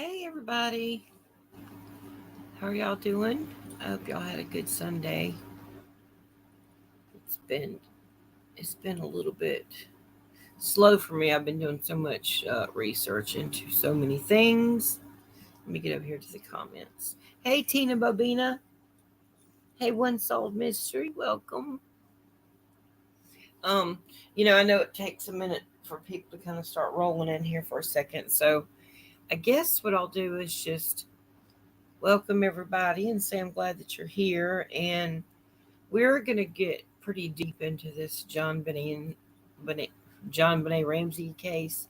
Hey everybody, how are y'all doing? I hope y'all had a good Sunday. It's been it's been a little bit slow for me. I've been doing so much research into so many things. Let me get over here to the comments. Hey Tina Bobina. Hey One Souled Mystery. Welcome. Um, I know it takes a minute for people to kind of start rolling in here for a second. So I guess what I'll do is just welcome everybody and say I'm glad that you're here. And we're going to get pretty deep into this Benet, Jon Benet Ramsey case.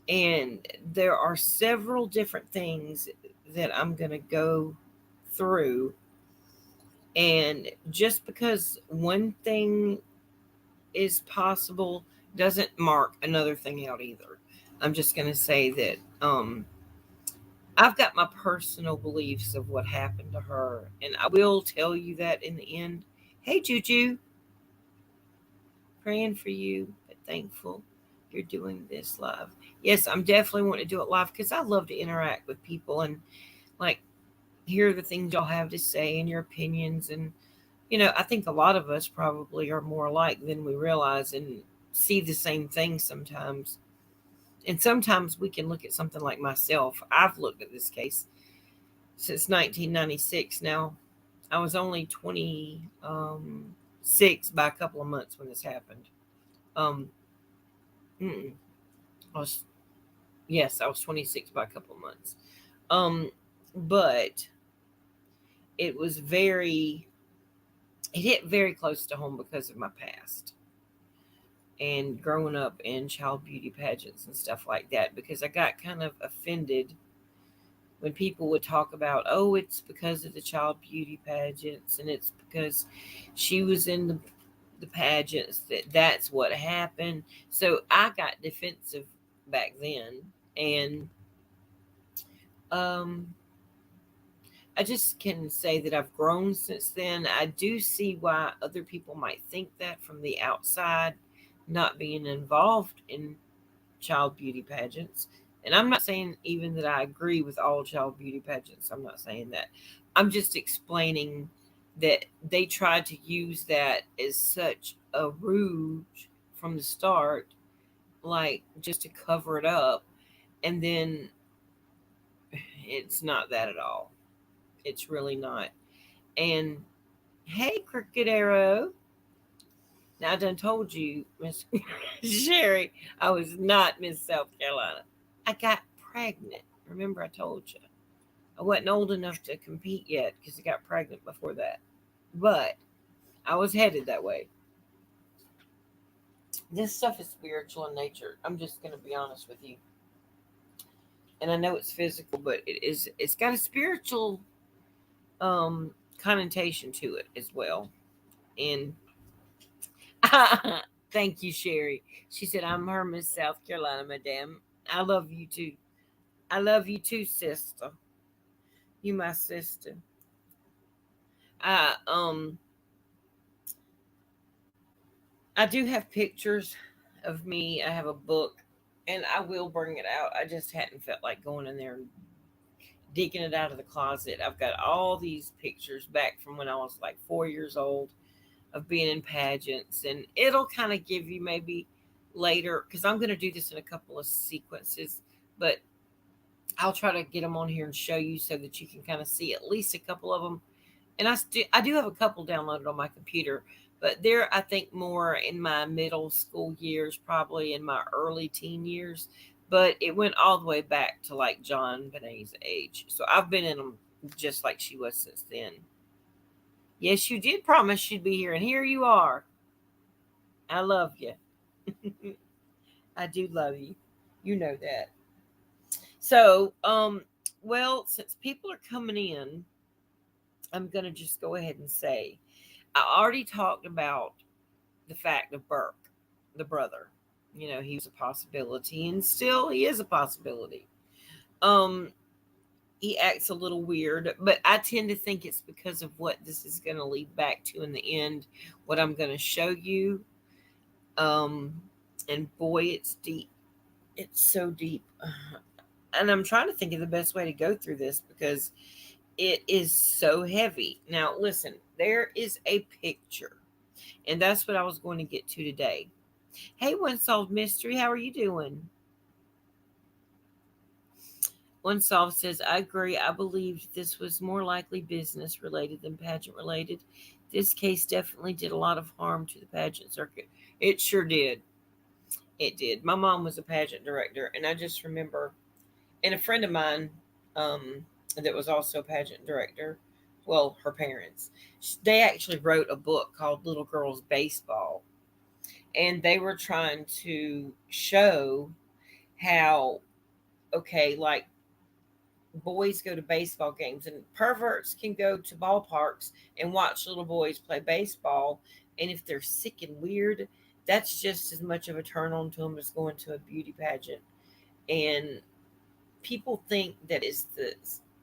And there are several different things that I'm going to go through. And just because one thing is possible doesn't mark another thing out either. I'm just going to say that I've got my personal beliefs of what happened to her, and I will tell you that in the end. Hey, Juju, praying for you, but thankful you're doing this live. Yes, I'm definitely wanting to do it live because I love to interact with people and like hear the things y'all have to say and your opinions. And, I think a lot of us probably are more alike than we realize and see the same things sometimes. And sometimes we can look at something like myself. I've looked at this case since 1996 now. I was only 26 by a couple of months when this happened. Um, I was Yes, I was 26 by a couple of months. But it was it hit very close to home because of my past and growing up in child beauty pageants and stuff like that. Because I got kind of offended when people would talk about, oh, it's because of the child beauty pageants and it's because she was in the pageants that's what happened. So I got defensive back then, and um I just can say that I've grown since then. I do see why other people might think that from the outside, not being involved in child beauty pageants. And I'm not saying even that I agree with all child beauty pageants. I'm not saying that. I'm just explaining that they tried to use that as such a rouge from the start, like just to cover it up. And then it's not that at all. It's really not. And hey, Crooked Arrow. Now, I done told you, Miss Sherry, I was not Miss South Carolina. I got pregnant. Remember, I told you. I wasn't old enough to compete yet because I got pregnant before that. But I was headed that way. This stuff is spiritual in nature. I'm just going to be honest with you. And I know it's physical, but it's got a spiritual um, connotation to it as well. And thank you, Sherry. She said, I'm her Miss South Carolina, madam. I love you too. I love you too, sister. You my sister. I I do have pictures of me. I have a book and I will bring it out. I just hadn't felt like going in there and digging it out of the closet. I've got all these pictures back from when I was like 4 years old of being in pageants, and it'll kind of give you maybe later because I'm going to do this in a couple of sequences, but I'll try to get them on here and show you so that you can kind of see at least a couple of them. And I do have a couple downloaded on my computer, but they're I think more in my middle school years, probably in my early teen years. But it went all the way back to like Jon Benet's age, so I've been in them just like she was since then. Yes, you did promise she'd be here, and here you are. I love you. I do love you. You know that. So, well, since people are coming in, I'm gonna just go ahead and say I already talked about the fact of Burke, the brother. He was a possibility, and still he is a possibility. Um, he acts a little weird, but I tend to think it's because of what this is going to lead back to in the end. What I'm going to show you, um, and boy, it's deep. It's so deep. and I'm trying to think of the best way to go through this because it is so heavy. Now, listen, there is a picture, and that's what I was going to get to today. Hey, One Solved Mystery, how are you doing? One Solved says, I agree. I believed this was more likely business related than pageant related. This case definitely did a lot of harm to the pageant circuit. It sure did. It did. My mom was a pageant director, and I just remember, and a friend of mine that was also a pageant director, well, her parents, they actually wrote a book called Little Girls Baseball, and they were trying to show how, okay, like boys go to baseball games and perverts can go to ballparks and watch little boys play baseball, and if they're sick and weird, that's just as much of a turn on to them as going to a beauty pageant. And people think that it's the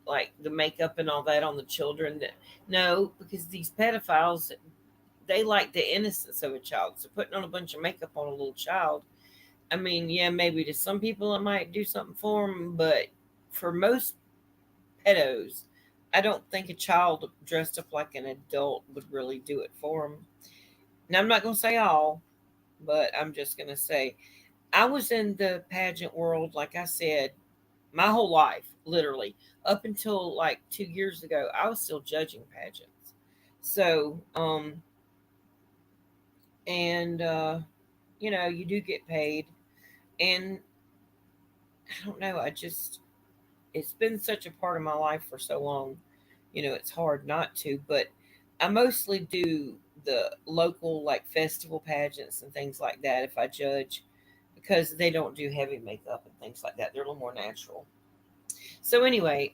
like the makeup and all that on the children. That no, because these pedophiles, they like the innocence of a child, so putting on a bunch of makeup on a little child, I mean, yeah, maybe to some people it might do something for them, but for most pedos, I don't think a child dressed up like an adult would really do it for them. Now, I'm not going to say all, but I'm just going to say I was in the pageant world, like I said, my whole life, literally, up until like 2 years ago. I was still judging pageants. So, and, you do get paid. And I don't know, it's been such a part of my life for so long. It's hard not to, but I mostly do the local like festival pageants and things like that if I judge, because they don't do heavy makeup and things like that. They're a little more natural. So anyway,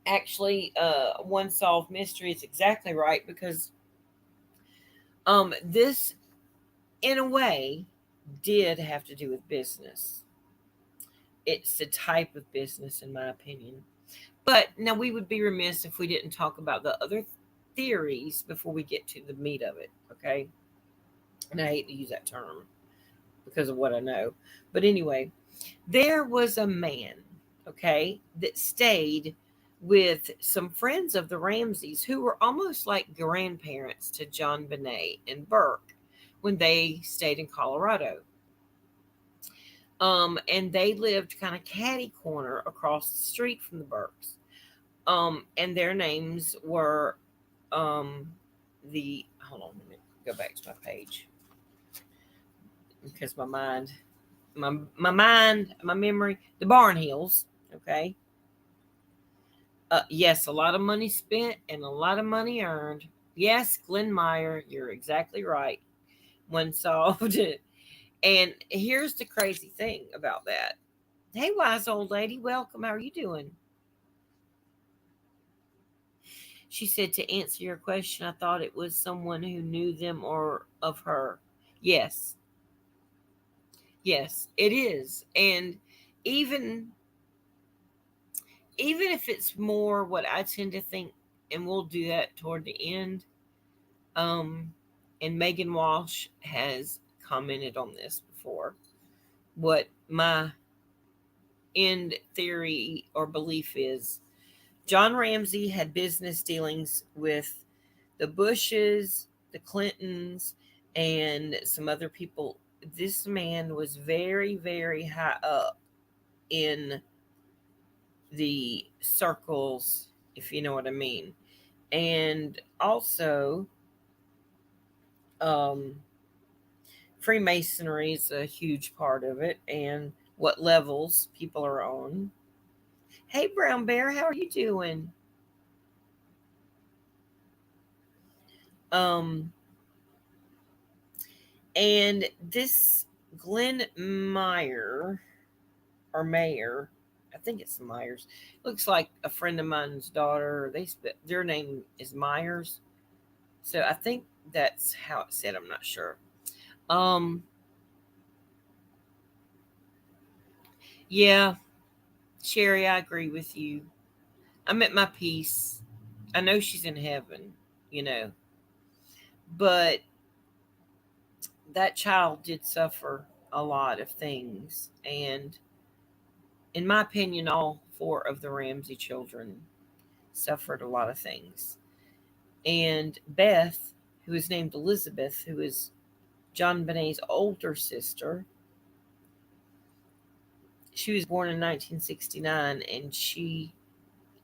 actually, One Solved Mystery is exactly right, because this in a way did have to do with business. It's the type of business, in my opinion. But now we would be remiss if we didn't talk about the other theories before we get to the meat of it, okay? And I hate to use that term because of what I know. But anyway, there was a man, okay, that stayed with some friends of the Ramseys who were almost like grandparents to Jon Benet and Burke when they stayed in Colorado. And they lived kind of catty corner across the street from the Burkes. And their names were um, the hold on, let me go back to my page because my memory, the Barnhills. Okay, yes, a lot of money spent and a lot of money earned. Yes, Glenn Meyer, you're exactly right. One solved it. And here's the crazy thing about that. Hey, wise old lady, welcome. How are you doing? She said, to answer your question, I thought it was someone who knew them or of her. Yes, yes, it is. And even even if it's more what I tend to think, and we'll do that toward the end. Um, and Megan Walsh has commented on this before. What my end theory or belief is, John Ramsey had business dealings with the Bushes, the Clintons, and some other people. This man was very, very high up in the circles, if you know what I mean. And also, um, Freemasonry is a huge part of it, and what levels people are on. Hey, Brown Bear, how are you doing? Um, and this Glenn Meyer or Mayer, I think it's Myers. Looks like a friend of mine's daughter. Their name is Myers, so I think that's how it said. I'm not sure. Um, yeah, Sherry, I agree with you. I'm at my peace. I know she's in heaven, you know, but that child did suffer a lot of things, and In my opinion, all four of the Ramsey children suffered a lot of things. And Beth, who is named Elizabeth, who is Jon Benet's older sister, she was born in 1969, and she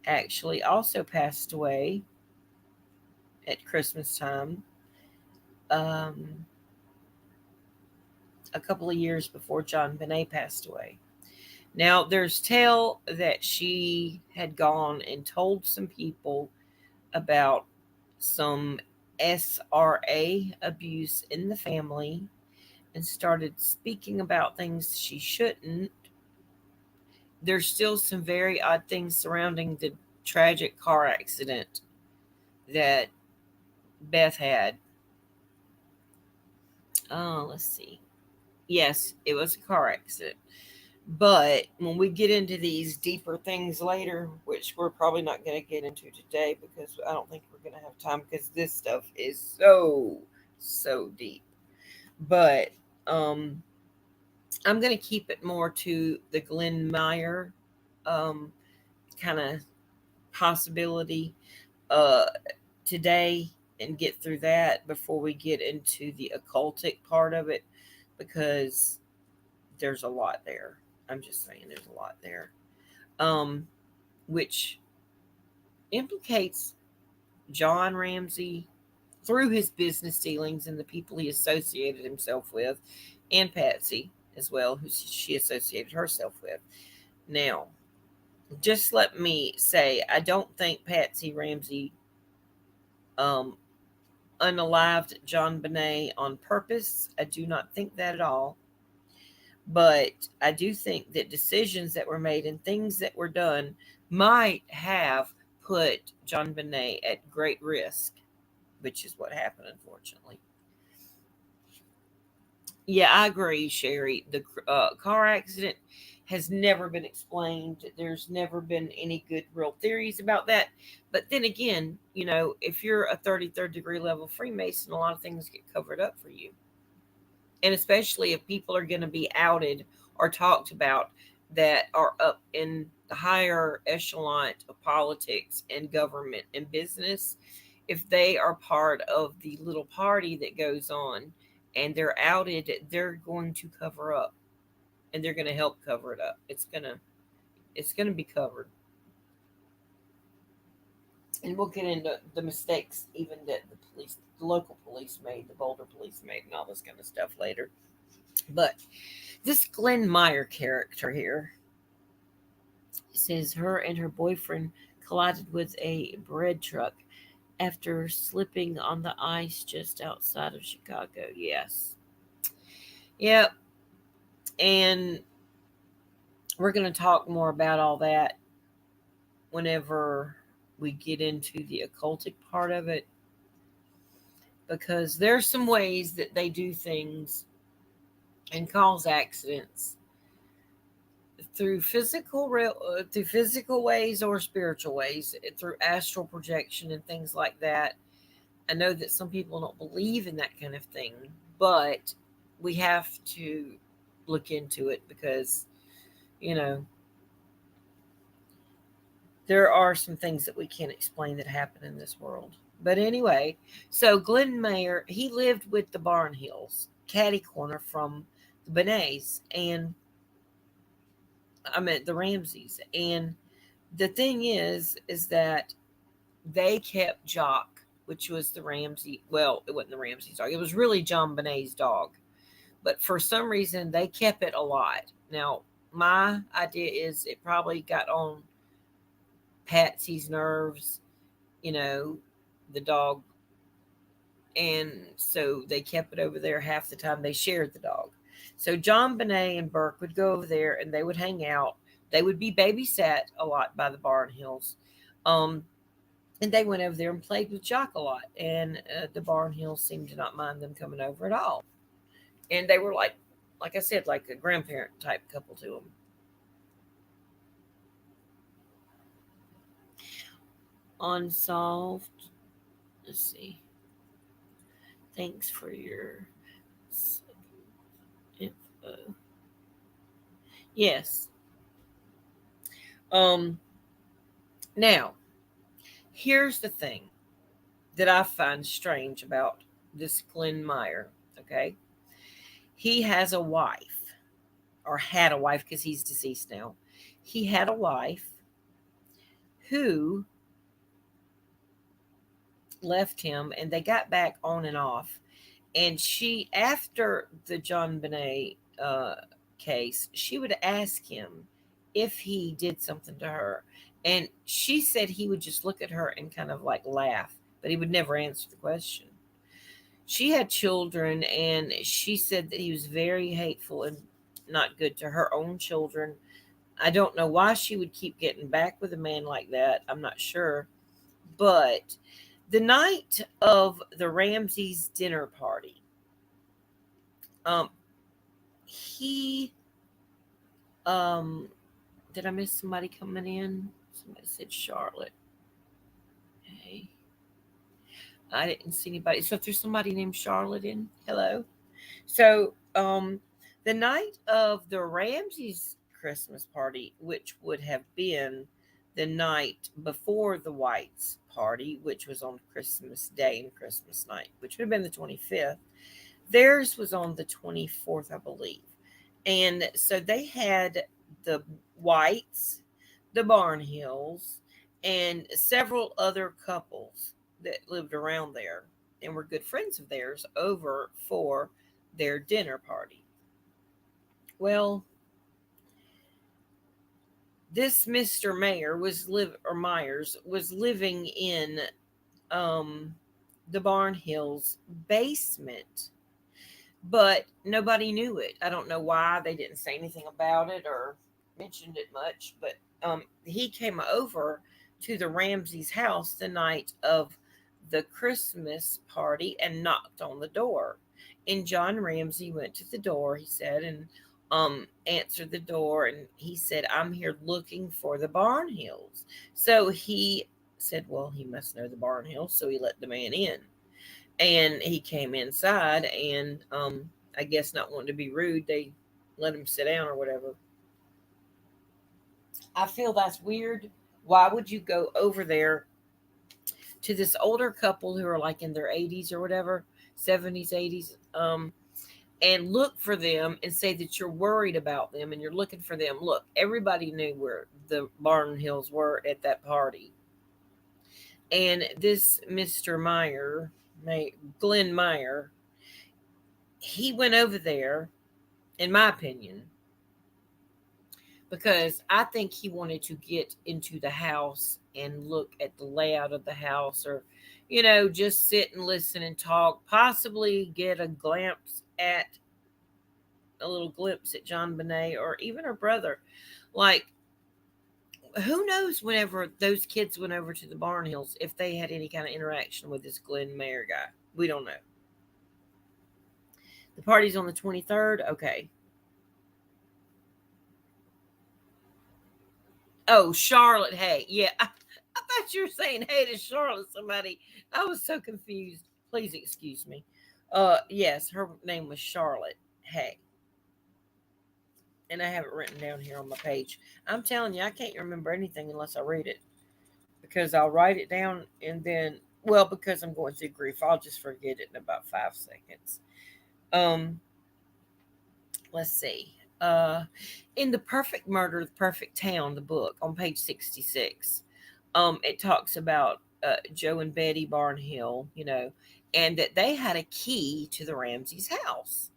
actually also passed away at Christmas time, um, a couple of years before Jon Benet passed away. Now, there's tale that she had gone and told some people about some SRA abuse in the family and started speaking about things she shouldn't. There's still some very odd things surrounding the tragic car accident that Beth had. Let's see. Yes, it was a car accident. But when we get into these deeper things later, which we're probably not going to get into today because I don't think we're going to have time because this stuff is so deep. But um, I'm going to keep it more to the Glenn Meyer kind of possibility uh, today and get through that before we get into the occultic part of it because there's a lot there. I'm just saying there's a lot there. Which implicates John Ramsey through his business dealings and the people he associated himself with, and Patsy as well, who she associated herself with. Now, just let me say, I don't think Patsy Ramsey um, unalived Jonbenet on purpose. I do not think that at all. But I do think that decisions that were made and things that were done might have put Jonbenet at great risk, which is what happened, unfortunately. Yeah, I agree, Sherry. The car accident has never been explained. There's never been any good real theories about that. But then again, if you're a 33rd degree level Freemason, a lot of things get covered up for you. And especially if people are going to be outed or talked about that are up in the higher echelon of politics and government and business, if they are part of the little party that goes on and they're outed, they're going to cover up and they're going to help cover it up. It's going to be covered. And we'll get into the mistakes even that the local police made, the Boulder police made, and all this kind of stuff later. But this Glenn Meyer character here says her and her boyfriend collided with a bread truck after slipping on the ice just outside of Chicago. Yes. Yep. And we're going to talk more about all that whenever we get into the occultic part of it because there's some ways that they do things and cause accidents through physical ways or spiritual ways, through astral projection and things like that. I know that some people don't believe in that kind of thing, but we have to look into it because you know there are some things that we can't explain that happen in this world. But anyway, so Glenn Mayer, he lived with the Barnhills, catty corner from the Benets, and I meant the Ramseys. And the thing is that they kept Jock, which was the Ramsey. Well, it wasn't the Ramsey's dog. It was really Jon Benet's dog. But for some reason, they kept it a lot. Now, my idea is it probably got on Patsy's nerves, you know, the dog. And so they kept it over there half the time. They shared the dog. So Jon Benet and Burke would go over there and they would hang out. They would be babysat a lot by the Barnhills. Um, and they went over there and played with Jock a lot. And the Barnhills seemed to not mind them coming over at all. And they were like I said, like a grandparent type couple to them. Unsolved. Let's see. Thanks for your info. Yes. Um, Now, here's the thing that I find strange about this Glenn Meyer. Okay. He has a wife, or had a wife because he's deceased now. He had a wife who left him and they got back on and off. And she, after the Jon Benet case, she would ask him if he did something to her. And she said he would just look at her and kind of like laugh, but he would never answer the question. She had children, and she said that he was very hateful and not good to her own children. I don't know why she would keep getting back with a man like that. I'm not sure. But the night of the Ramsey's dinner party, um, he, did I miss somebody coming in? Somebody said Charlotte. Hey, I didn't see anybody. So if there's somebody named Charlotte in, hello. So, the night of the Ramsey's Christmas party, which would have been the night before the Whites party, which was on Christmas Day and Christmas night, which would have been the 25th. Theirs was on the 24th, I believe. And so they had the Whites, the Barnhills, and several other couples that lived around there and were good friends of theirs over for their dinner party. Well, this Mr. Mayer was Myers was living in um, the Barnhills basement, but nobody knew it. I don't know why they didn't say anything about it or mentioned it much, but he came over to the Ramsey's house the night of the Christmas party and knocked on the door. And John Ramsey went to the door, he said, and answered the door, and he said, "I'm here looking for the Barnhills." So he said, well, he must know the Barnhills, so he let the man in. And he came inside, and I guess not wanting to be rude, they let him sit down or whatever. I feel that's weird. Why would you go over there to this older couple who are like in their 80s or whatever, 70s, 80s, and look for them and say that you're worried about them and you're looking for them? Look, everybody knew where the Barnhills were at that party. And this Mr. Glenn Meyer, he went over there, in my opinion, because I think he wanted to get into the house and look at the layout of the house, or, just sit and listen and talk, possibly get a little glimpse at Jonbenet or even her brother. Like, who knows whenever those kids went over to the Barnhills if they had any kind of interaction with this Glenn Mayer guy. We don't know. The party's on the 23rd. Okay. Oh, Charlotte. Hey, yeah. I thought you were saying hey to Charlotte, somebody. I was so confused. Please excuse me. Yes, her name was Charlotte. Hey. And I have it written down here on my page. I'm telling you, I can't remember anything unless I read it, because I'll write it down and then, well, because I'm going through grief, I'll just forget it in about 5 seconds. Um, let's see. In The Perfect Murder, The Perfect Town, the book on page 66, it talks about Joe and Betty Barnhill, and that they had a key to the Ramsey's house.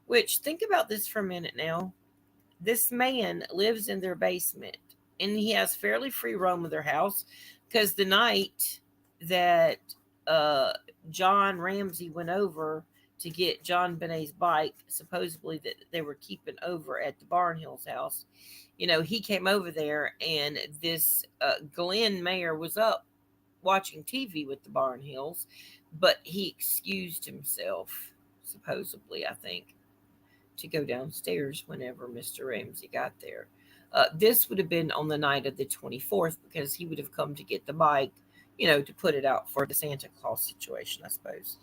Which, think about this for a minute now. This man lives in their basement, and he has fairly free roam of their house, because the night that uh, John Ramsey went over to get Jon Benet's bike, supposedly that they were keeping over at the Barnhill's house, he came over there, and this Glenn Mayer was up watching TV with the Barnhills, but he excused himself, supposedly, I think, to go downstairs whenever Mr. Ramsey got there. This would have been on the night of the 24th, because he would have come to get the bike, to put it out for the Santa Claus situation, I suppose.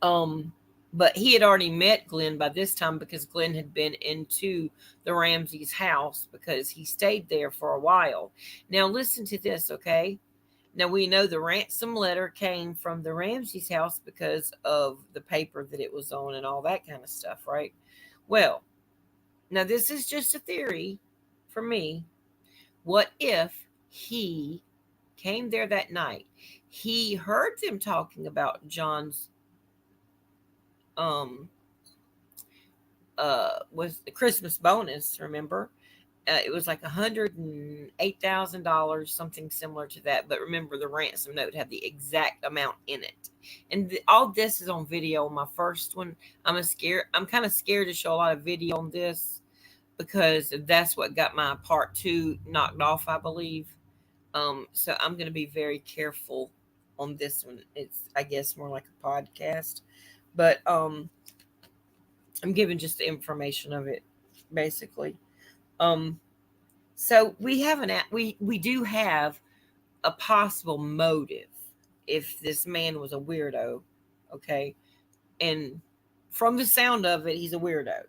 Um, But he had already met Glenn by this time because Glenn had been into the Ramsey's house because he stayed there for a while. Now, listen to this, okay? Now, we know the ransom letter came from the Ramsey's house because of the paper that it was on and all that kind of stuff, right? Well, now this is just a theory for me. What if he came there that night? He heard them talking about John's um was the Christmas bonus, remember? It was like $108,000, something similar to that. But remember, the ransom note had the exact amount in it, and all this is on video. On my first one, I'm kind of scared to show a lot of video on this because that's what got my part two knocked off, I believe. So I'm going to be very careful on this one. It's, I guess, more like a podcast, but I'm giving just the information of it, basically. Um, so we do have a possible motive if this man was a weirdo, okay? And from the sound of it, he's a weirdo.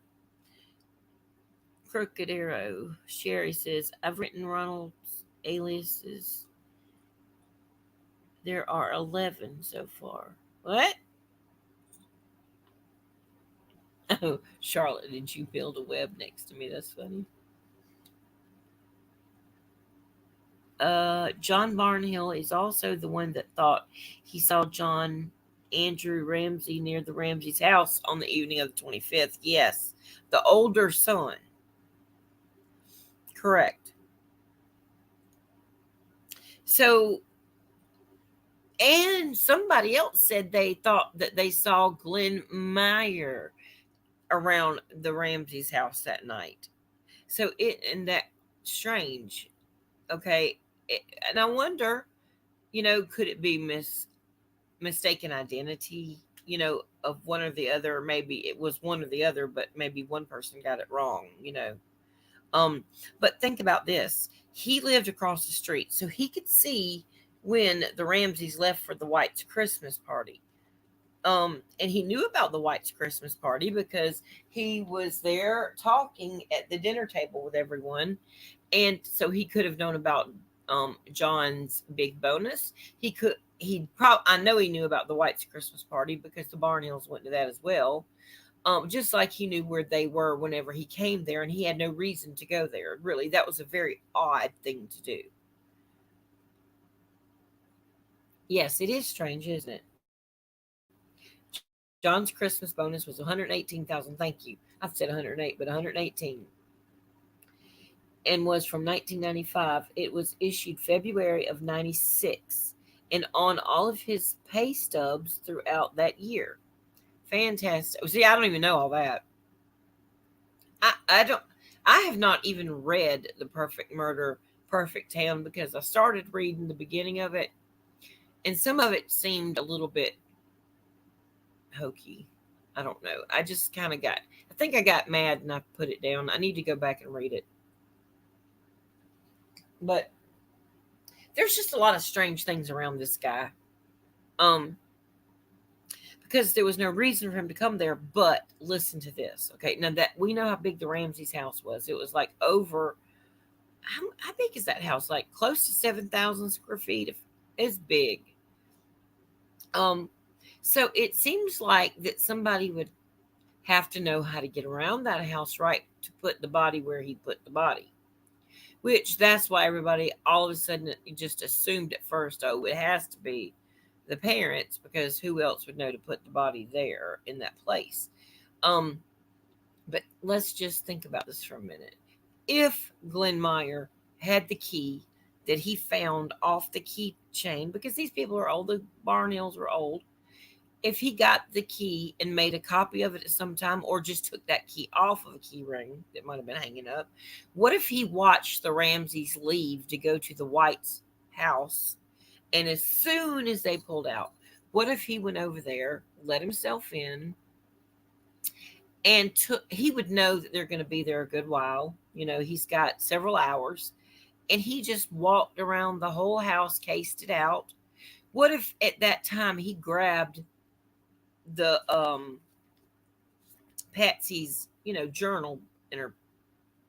Crooked Arrow. Sherry says, I've written Ronald's aliases. There are 11 so far. What? Oh, Charlotte, did you build a web next to me? That's funny. John Barnhill is also the one that thought he saw John Andrew Ramsey near the Ramsey's house on the evening of the 25th. Yes, the older son. Correct. So, and somebody else said they thought that they saw Glenn Meyer around the Ramsey's house that night. So and that strange. Okay. And I wonder, could it be mistaken identity, of one or the other? Maybe it was one or the other, but maybe one person got it wrong. Um, but think about this. He lived across the street, so he could see when the Ramseys left for the White's Christmas party. And he knew about the White's Christmas party because he was there talking at the dinner table with everyone, and so he could have known about John's big bonus. I know he knew about the White's Christmas party because the Barnhills went to that as well. Just like he knew where they were whenever he came there, and he had no reason to go there. Really, that was a very odd thing to do. Yes, it is strange, isn't it? John's Christmas bonus was 118,000. Thank you. I said 108, but 118, and was from 1995. It was issued February of 96, and on all of his pay stubs throughout that year. Fantastic. See, I don't even know all that. I don't. I have not even read The Perfect Murder, Perfect Town because I started reading the beginning of it, and some of it seemed a little bit hokey. I don't know. I just kind of got. I think I got mad and I put it down. I need to go back and read it. But there's just a lot of strange things around this guy. Um, because there was no reason for him to come there. But listen to this, okay? Now that we know how big the Ramsey's house was, it was like over. How big is that house? Like close to 7,000 square feet. It's big. Um, so it seems like that somebody would have to know how to get around that house, right, to put the body where he put the body. Which that's why everybody all of a sudden just assumed at first, oh, it has to be the parents because who else would know to put the body there in that place? Um, but let's just think about this for a minute. If Glenn Meyer had the key that he found off the keychain, because these people are old, the Barnhills were old, if he got the key and made a copy of it at some time or just took that key off of a key ring that might have been hanging up, what if he watched the Ramseys leave to go to the White's house, and as soon as they pulled out, what if he went over there, let himself in, and he would know that they're going to be there a good while. He's got several hours, and he just walked around the whole house, cased it out. What if at that time he grabbed the Patsy's, journal in her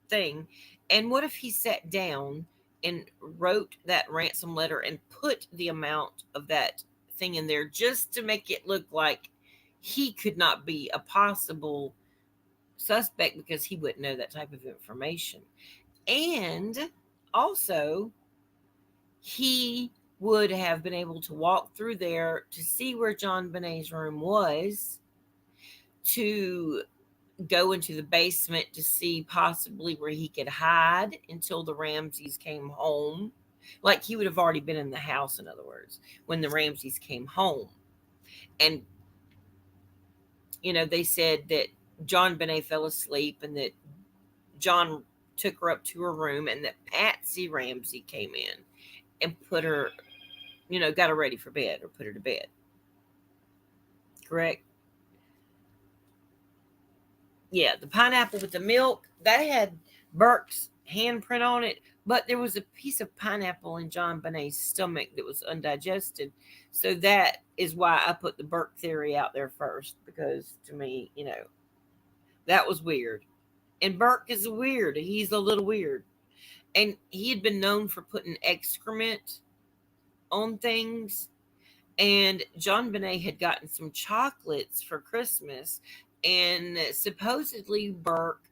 thing. And what if he sat down and wrote that ransom letter and put the amount of that thing in there just to make it look like he could not be a possible suspect because he wouldn't know that type of information. And also, he would have been able to walk through there to see where Jon Benet's room was, to go into the basement to see possibly where he could hide until the Ramseys came home. Like he would have already been in the house, in other words, when the Ramseys came home. And, they said that Jon Benet fell asleep and that John took her up to her room and that Patsy Ramsey came in and put her, got her ready for bed or put her to bed. Correct? Yeah, the pineapple with the milk, that had Burke's handprint on it, but there was a piece of pineapple in Jon Benet's stomach that was undigested. So that is why I put the Burke theory out there first, because to me, that was weird. And Burke is weird. He's a little weird. And he had been known for putting excrement on things. And Jonbenet had gotten some chocolates for Christmas. And supposedly Burke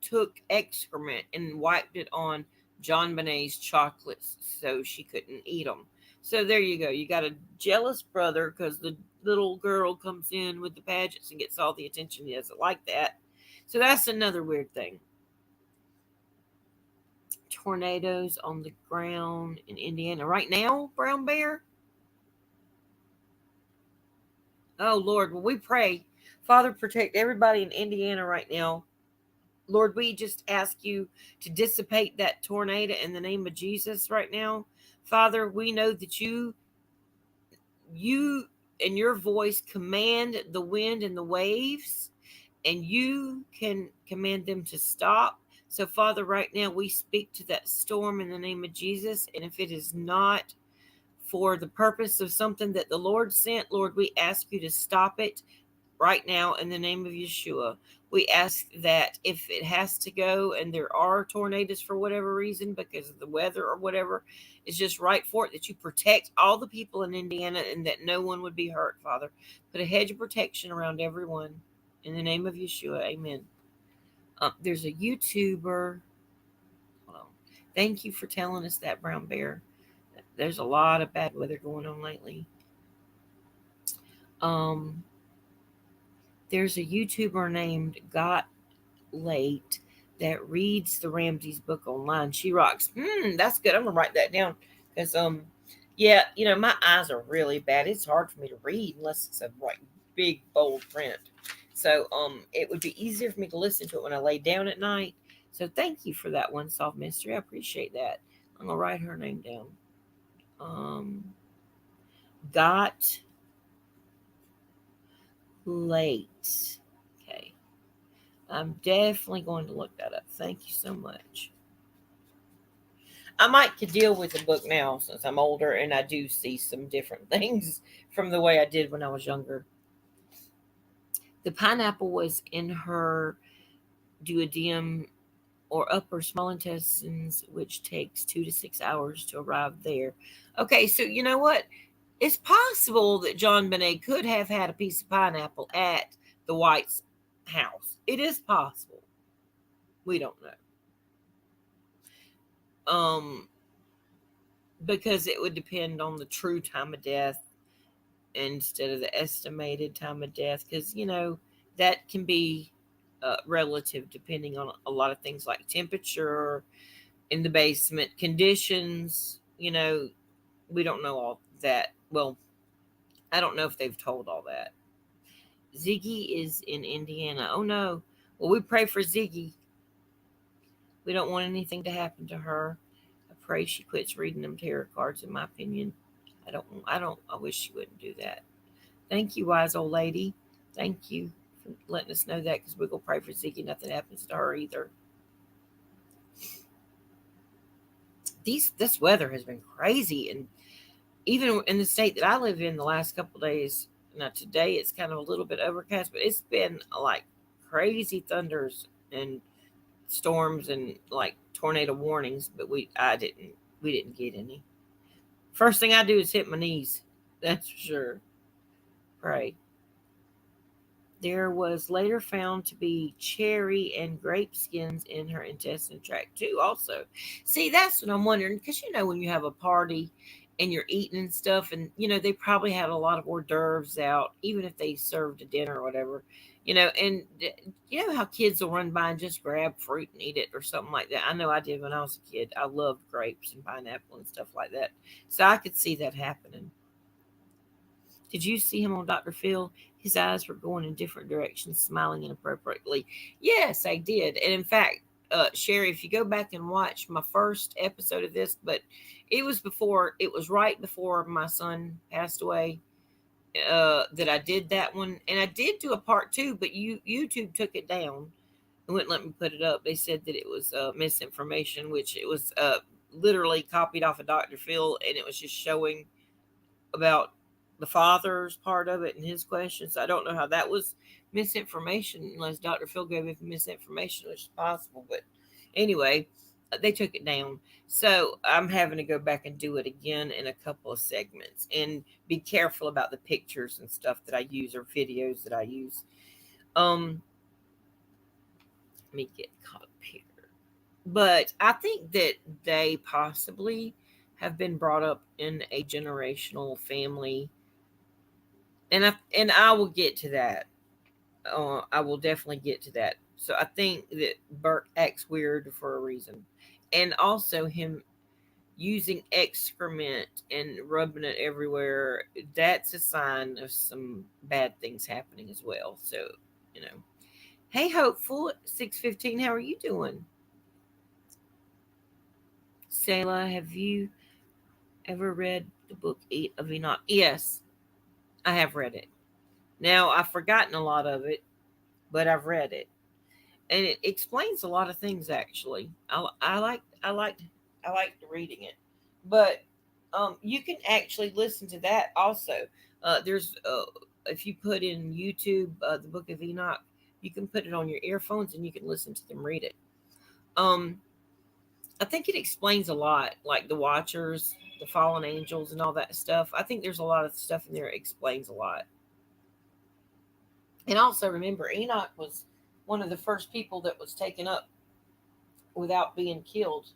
took excrement and wiped it on Jonbenet's chocolates so she couldn't eat them. So there you go. You got a jealous brother because the little girl comes in with the pageants and gets all the attention. He doesn't like that. So that's another weird thing. Tornadoes on the ground in Indiana right now, Brown Bear. Oh, Lord, well, we pray. Father, protect everybody in Indiana right now. Lord, we just ask you to dissipate that tornado in the name of Jesus right now. Father, we know that you and your voice command the wind and the waves, and you can command them to stop. So, Father, right now we speak to that storm in the name of Jesus. And if it is not for the purpose of something that the Lord sent, Lord, we ask you to stop it right now in the name of Yeshua. We ask that if it has to go and there are tornadoes for whatever reason because of the weather or whatever is just right for it, that you protect all the people in Indiana and that no one would be hurt, Father. Put a hedge of protection around everyone in the name of Yeshua. Amen. There's a YouTuber. Hold on. Thank you for telling us that, Brown Bear. There's a lot of bad weather going on lately. There's a YouTuber named Got Late that reads the Ramsey's book online. She rocks. That's good. I'm gonna write that down because yeah, my eyes are really bad. It's hard for me to read unless it's a big bold print. So it would be easier for me to listen to it when I lay down at night. So thank you for that one, Solved Mystery. I appreciate that. I'm gonna write her name down. Got Late. Okay. I'm definitely going to look that up. Thank you so much. I might could deal with the book now since I'm older and I do see some different things from the way I did when I was younger. The pineapple was in her duodenum or upper small intestines, which takes 2 to 6 hours to arrive there. Okay, so you know what? It's possible that Jon Benet could have had a piece of pineapple at the White's house. It is possible. We don't know. Because it would depend on the true time of death instead of the estimated time of death, because that can be relative depending on a lot of things like temperature in the basement, conditions. We don't know all that. Well, I don't know if they've told all that. Ziggy is in Indiana. Oh no. Well, we pray for Ziggy. We don't want anything to happen to her. I pray she quits reading them tarot cards, in my opinion. I wish she wouldn't do that. Thank you, wise old lady. Thank you for letting us know that, because we're going to pray for Ziggy. Nothing happens to her either. This weather has been crazy. And even in the state that I live in the last couple of days, Now today it's kind of a little bit overcast, but it's been like crazy thunders and storms and like tornado warnings, but we didn't get any. First thing I do is hit my knees. That's for sure. Pray. There was later found to be cherry and grape skins in her intestine tract too. Also, see, that's what I'm wondering, because when you have a party and you're eating and stuff, and they probably had a lot of hors d'oeuvres out, even if they served a dinner or whatever. And you know how kids will run by and just grab fruit and eat it or something like that. I know I did when I was a kid. I loved grapes and pineapple and stuff like that, so I could see that happening. Did you see him on Dr. Phil? His eyes were going in different directions, smiling inappropriately. Yes, I did. And in fact, Sherry, if you go back and watch my first episode of this, but it was right before my son passed away, that I did that one. And I did do a part two, but YouTube took it down and wouldn't let me put it up. They said that it was misinformation, which it was literally copied off of Dr. Phil, and it was just showing about the father's part of it and his questions. I don't know how that was misinformation unless Dr. Phil gave me misinformation, which is possible. But anyway, they took it down. So I'm having to go back and do it again in a couple of segments and be careful about the pictures and stuff that I use or videos that I use. Let me get caught up here. But I think that they possibly have been brought up in a generational family, and I will get to that. I will definitely get to that. So I think that Burke acts weird for a reason, and also him using excrement and rubbing it everywhere. That's a sign of some bad things happening as well. So you know, hey, hopeful 6:15. How are you doing, Selah? Have you ever read the book Eight of Enoch? Yes, I have read it. Now I've forgotten a lot of it, but I've read it, and it explains a lot of things. Actually, I liked reading it, but you can actually listen to that also. There's if you put in YouTube the Book of Enoch, you can put it on your earphones and you can listen to them read it. Um, I think it explains a lot, like the Watchers, the fallen angels, and all that stuff. I think there's a lot of stuff in there that explains a lot. And also remember, Enoch was one of the first people that was taken up without being killed,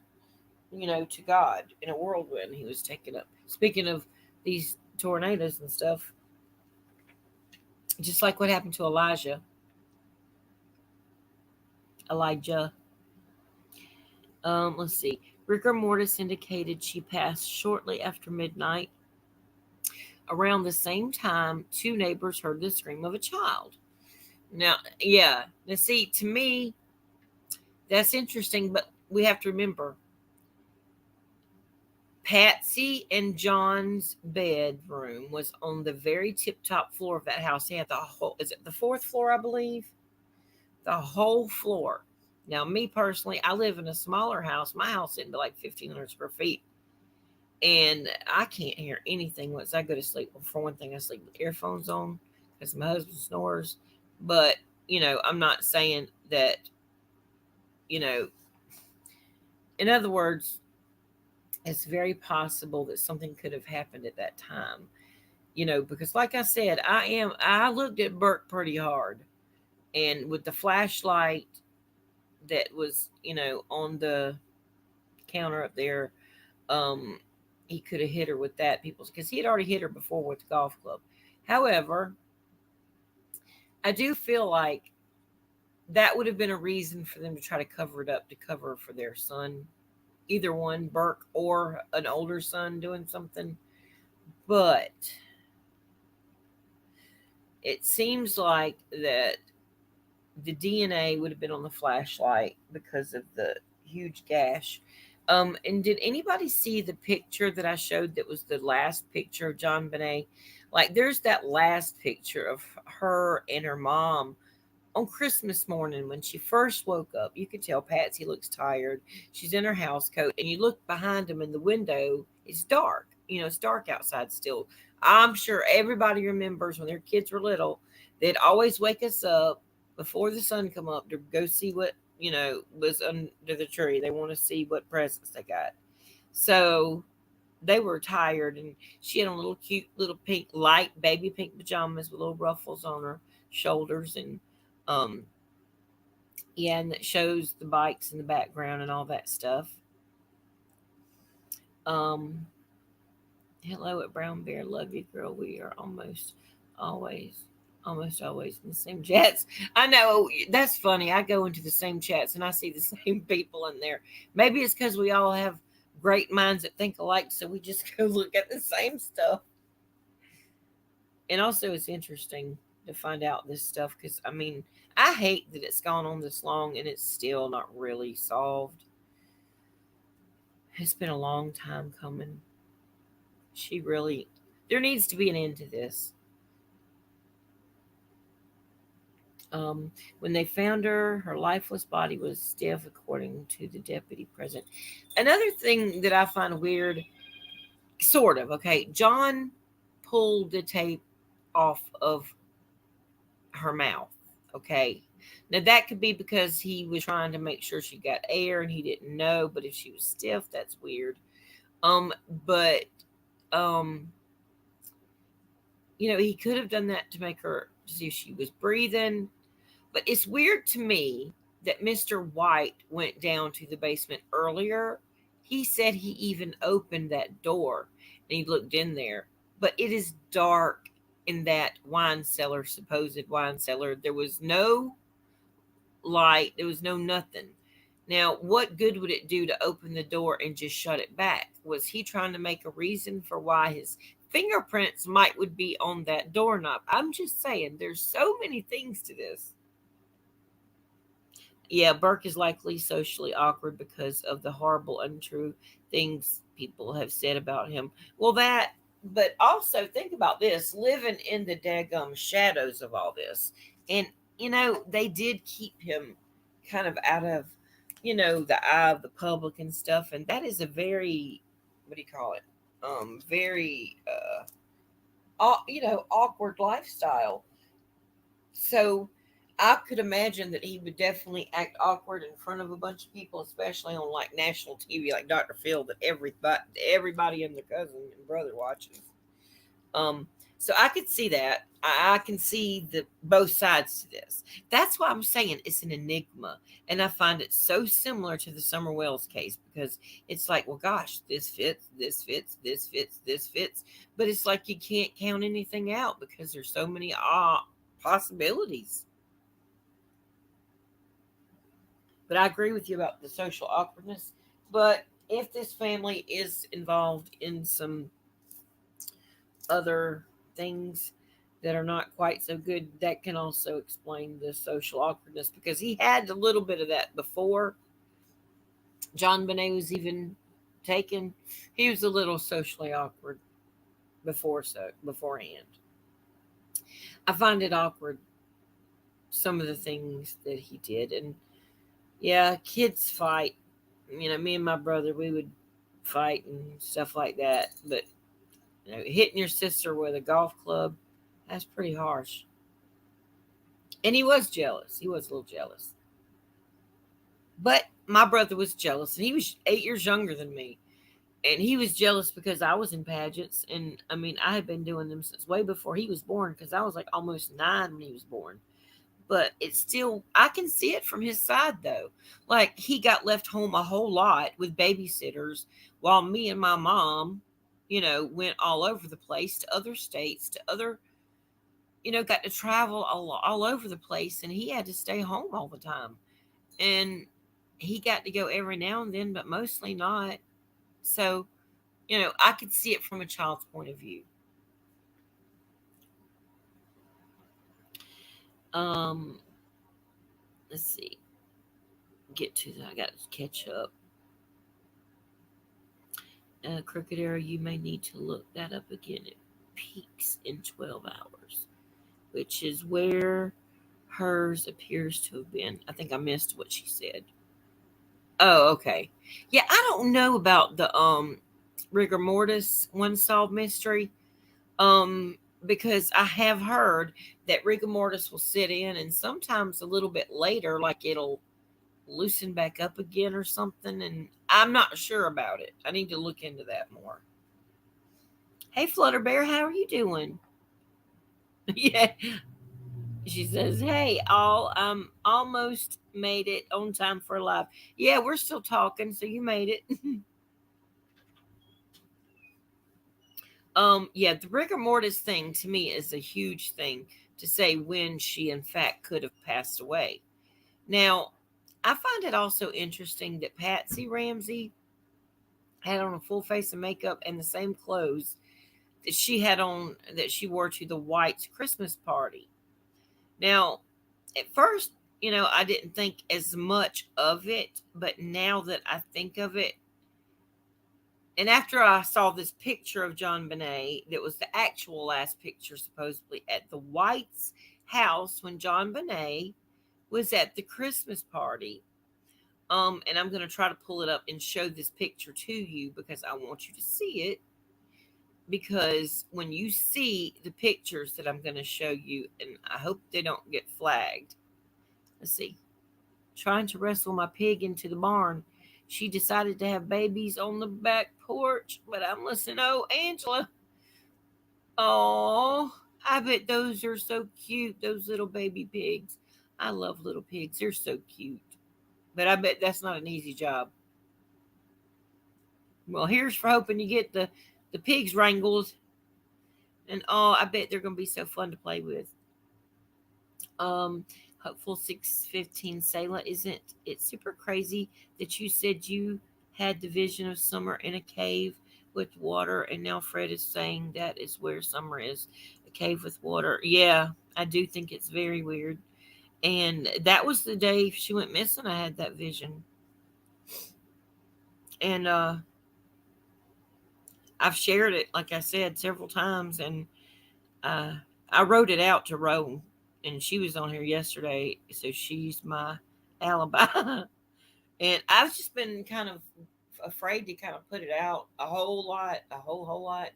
to God in a whirlwind. He was taken up. Speaking of these tornadoes and stuff, just like what happened to Elijah. Let's see. Rigor mortis indicated she passed shortly after midnight. Around the same time, two neighbors heard the scream of a child. Now, yeah. Now, see, to me, that's interesting, but we have to remember Patsy and John's bedroom was on the very tip top floor of that house. They had the whole, is it the fourth floor, I believe? The whole floor. Now, me personally, I live in a smaller house. My house isn't like 1,500 square feet. And I can't hear anything once I go to sleep. Well, for one thing, I sleep with earphones on because my husband snores. But, I'm not saying that, you know, in other words, it's very possible that something could have happened at that time. Because like I said, I looked at Burke pretty hard. And with the flashlight that was, on the counter up there, um, he could have hit her with that, because he had already hit her before with the golf club. However, I do feel like that would have been a reason for them to try to cover it up, to cover for their son, either one, Burke or an older son doing something. But it seems like that the DNA would have been on the flashlight because of the huge gash. And did anybody see the picture that I showed that was the last picture of Jonbenet? Like, there's that last picture of her and her mom on Christmas morning when she first woke up. You could tell Patsy looks tired. She's in her house coat, and you look behind them in the window, it's dark. it's dark outside still. I'm sure everybody remembers when their kids were little, they'd always wake us up before the sun come up to go see what, was under the tree. They want to see what presents they got. So they were tired, and she had on little cute little pink, light baby pink pajamas with little ruffles on her shoulders, and um yeah, and that shows the bikes in the background and all that stuff. um Hello at Brown Bear, love you girl. We are always always in the same chats. I know, that's funny. I go into the same chats and I see the same people in there. Maybe it's because we all have great minds that think alike, so we just go look at the same stuff. And also, it's interesting to find out this stuff because, I mean, I hate that it's gone on this long and it's still not really solved. It's been a long time coming. She really, there needs to be an end to this. Um, when they found her, her lifeless body was stiff, according to the deputy president. Another thing that I find weird, sort of, okay, John pulled the tape off of her mouth, okay? Now, that could be because he was trying to make sure she got air and he didn't know, but if she was stiff, that's weird. Um, but, um, he could have done that to make her see if she was breathing. But it's weird to me that Mr. White went down to the basement earlier. He said he even opened that door and he looked in there. But it is dark in that wine cellar, supposed wine cellar. There was no light, there was no nothing. Now, what good would it do to open the door and just shut it back? Was he trying to make a reason for why his fingerprints might would be on that doorknob? I'm just saying, there's so many things to this. Yeah, Burke is likely socially awkward because of the horrible, untrue things people have said about him. Well, that, but also think about this, living in the daggum shadows of all this. And, they did keep him kind of out of, the eye of the public and stuff. And that is a very, what do you call it? Very, awkward lifestyle. So I could imagine that he would definitely act awkward in front of a bunch of people, especially on like national TV, like Dr. Phil, that everybody and their cousin and brother watches. Um, so I could see that. I can see the both sides to this. That's why I'm saying it's an enigma, and I find it so similar to the Summer Wells case because it's like, well, gosh, this fits, this fits, this fits, this fits, but it's like you can't count anything out because there's so many possibilities. But I agree with you about the social awkwardness. But if this family is involved in some other things that are not quite so good, that can also explain the social awkwardness because he had a little bit of that before Jonbenet was even taken. He was a little socially awkward beforehand. I find it awkward, some of the things that he did. And yeah, kids fight. Me and my brother, we would fight and stuff like that. But hitting your sister with a golf club, that's pretty harsh. And he was jealous. He was a little jealous. But my brother was jealous, and he was 8 years younger than me. And he was jealous because I was in pageants. And I mean, I had been doing them since way before he was born because I was like almost 9 when he was born. But it's still, I can see it from his side though. Like he got left home a whole lot with babysitters while me and my mom, went all over the place to other states, to other, got to travel all over the place, and he had to stay home all the time. And he got to go every now and then, but mostly not. So, I could see it from a child's point of view. Um, let's see. Get to that. I got to catch up. Crooked Arrow, you may need to look that up again. It peaks in 12 hours, which is where hers appears to have been. I think I missed what she said. Oh, okay. Yeah, I don't know about the rigor mortis unsolved mystery. Um, because I have heard that rigor mortis will sit in, and sometimes a little bit later, like it'll loosen back up again or something. And I'm not sure about it. I need to look into that more. Hey, Flutter Bear, how are you doing? Yeah, she says, "Hey, all almost made it on time for live. Yeah, we're still talking, so you made it." Yeah, the rigor mortis thing to me is a huge thing to say when she in fact could have passed away. Now, I find it also interesting that Patsy Ramsey had on a full face of makeup and the same clothes that she had on that she wore to the White's Christmas party. Now, at first, I didn't think as much of it, but now that I think of it, and after I saw this picture of Jon Benet, that was the actual last picture supposedly at the White's house when Jon Benet was at the Christmas party. And I'm going to try to pull it up and show this picture to you because I want you to see it. Because when you see the pictures that I'm going to show you, and I hope they don't get flagged. Let's see. Trying to wrestle my pig into the barn. She decided to have babies on the back porch, but I'm listening. Oh, Angela. Oh, I bet those are so cute, those little baby pigs. I love little pigs. They're so cute. But I bet that's not an easy job. Well, here's for hoping you get the pigs wrangled. And oh, I bet they're going to be so fun to play with. Hopeful 615 Sayla, isn't it super crazy that you said you had the vision of summer in a cave with water, and now Fred is saying that is where summer is, a cave with water? Yeah, I do think it's very weird. And that was the day she went missing. I had that vision. And I've shared it, like I said, several times. And uh, I wrote it out to Roe, and she was on here yesterday, so she's my alibi. And I've just been kind of afraid to kind of put it out a whole lot, a whole lot,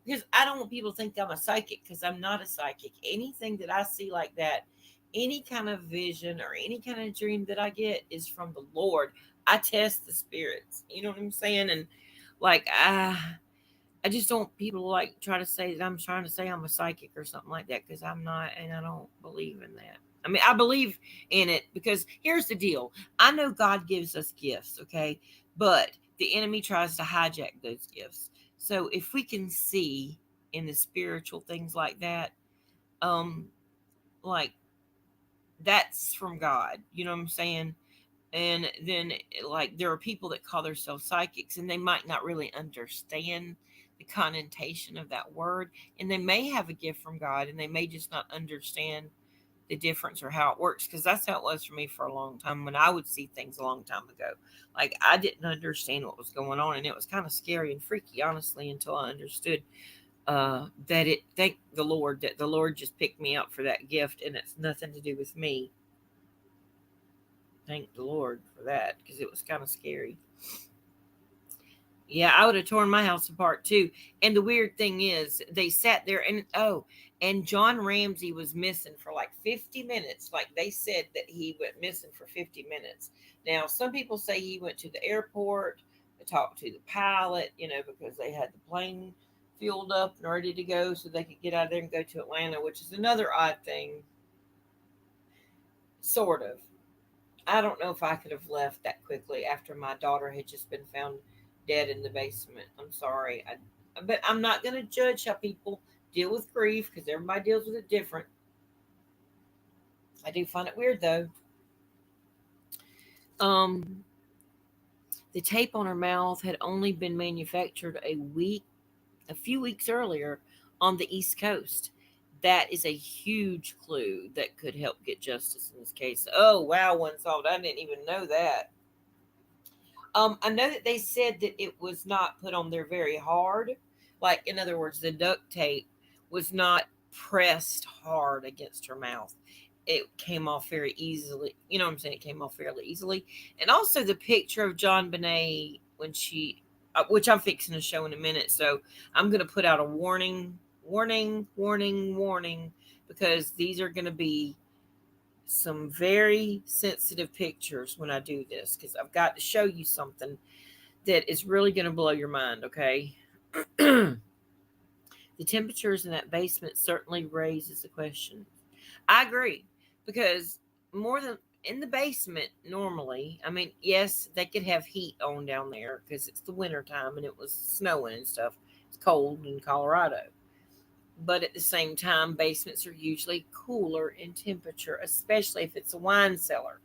because I don't want people to think I'm a psychic, because I'm not a psychic. Anything that I see like that, any kind of vision or any kind of dream that I get is from the Lord. I test the spirits. You know what I'm saying? And like I just don't want people to like try to say that I'm trying to say I'm a psychic or something like that, because I'm not, and I don't believe in that. I mean, I believe in it because here's the deal. I know God gives us gifts, okay? But the enemy tries to hijack those gifts. So if we can see in the spiritual things like that, um, like that's from God. You know what I'm saying? And then like there are people that call themselves psychics, and they might not really understand the connotation of that word, and they may have a gift from God, and they may just not understand the difference or how it works, because that's how it was for me for a long time when I would see things a long time ago. Like I didn't understand what was going on, and it was kind of scary and freaky, honestly, until I understood that it thank the Lord that the Lord just picked me out for that gift, and it's nothing to do with me. Thank the Lord for that, because it was kind of scary. Yeah, I would have torn my house apart too. And the weird thing is, they sat there and and John Ramsey was missing for like 50 minutes. Like they said that he went missing for 50 minutes. Now, some people say he went to the airport to talk to the pilot, because they had the plane fueled up and ready to go so they could get out of there and go to Atlanta, which is another odd thing, sort of. I don't know if I could have left that quickly after my daughter had just been found dead in the basement. I'm sorry. But I'm not going to judge how people deal with grief, because everybody deals with it different. I do find it weird though. Um, the tape on her mouth had only been manufactured a few weeks earlier on the East Coast. That is a huge clue that could help get justice in this case. Oh wow, one solved. I didn't even know that. I know that they said that it was not put on there very hard. Like, in other words, the duct tape was not pressed hard against her mouth. It came off very easily. You know what I'm saying? It came off fairly easily. And also the picture of Jon Benet when she which I'm fixing to show in a minute. So I'm going to put out a warning, warning, warning, warning, because these are going to be some very sensitive pictures when I do this, because I've got to show you something that is really going to blow your mind, okay? The temperatures in that basement certainly raises the question. I agree, because more than in the basement normally, I mean, yes, they could have heat on down there because it's the winter time and it was snowing and stuff. It's cold in Colorado. But at the same time, basements are usually cooler in temperature, especially if it's a wine cellar.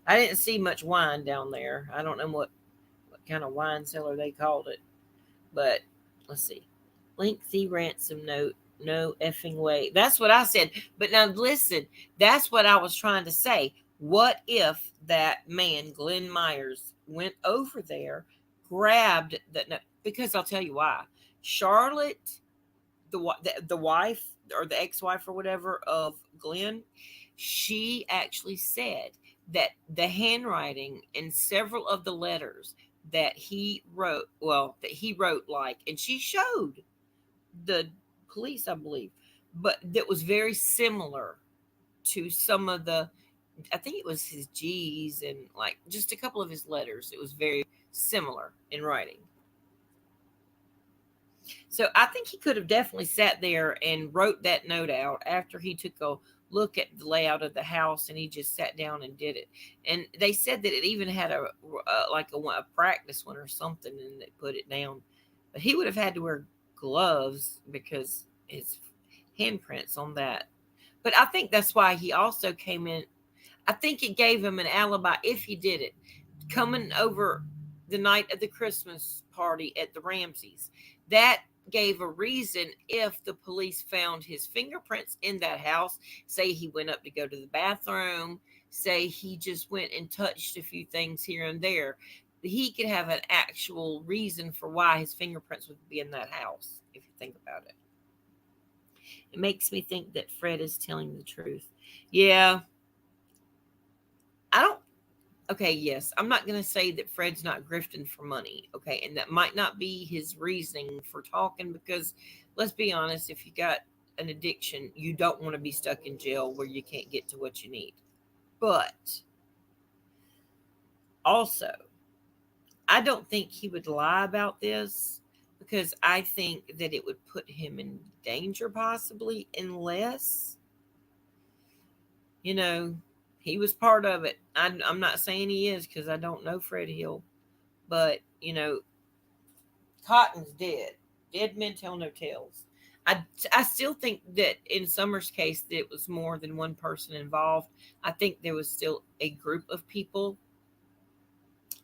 I didn't see much wine down there. I don't know what kind of wine cellar they called it. But let's see. Lengthy ransom note. No effing way. That's what I said. But now listen, that's what I was trying to say. What if that man, Glenn Myers, went over there, grabbed that note? Because I'll tell you why. Charlotte, the wife or the ex-wife or whatever of Glenn, she actually said that the handwriting in several of the letters that he wrote, like, and she showed the police, I believe, but that was very similar to some of the, I think it was his G's and like just a couple of his letters. It was very similar in writing. So I think he could have definitely sat there and wrote that note out after he took a look at the layout of the house, and he just sat down and did it. And they said that it even had a practice one or something, and they put it down. But he would have had to wear gloves because his handprints on that. But I think that's why he also came in. I think it gave him an alibi if he did it. Coming over the night of the Christmas party at the Ramseys. That gave a reason if the police found his fingerprints in that house. Say he went up to go to the bathroom. Say he just went and touched a few things here and there. He could have an actual reason for why his fingerprints would be in that house, if you think about it. It makes me think that Fred is telling the truth. Yeah. I don't Okay, yes, I'm not going to say that Fred's not grifting for money, okay, and that might not be his reasoning for talking, because let's be honest, if you got an addiction, you don't want to be stuck in jail where you can't get to what you need. But also, I don't think he would lie about this, because I think that it would put him in danger possibly, unless, you know, he was part of it. I'm not saying he is, because I don't know Fred Hill. But, Cotton's dead. Dead men tell no tales. I still think that in Summer's case, that it was more than one person involved. I think there was still a group of people.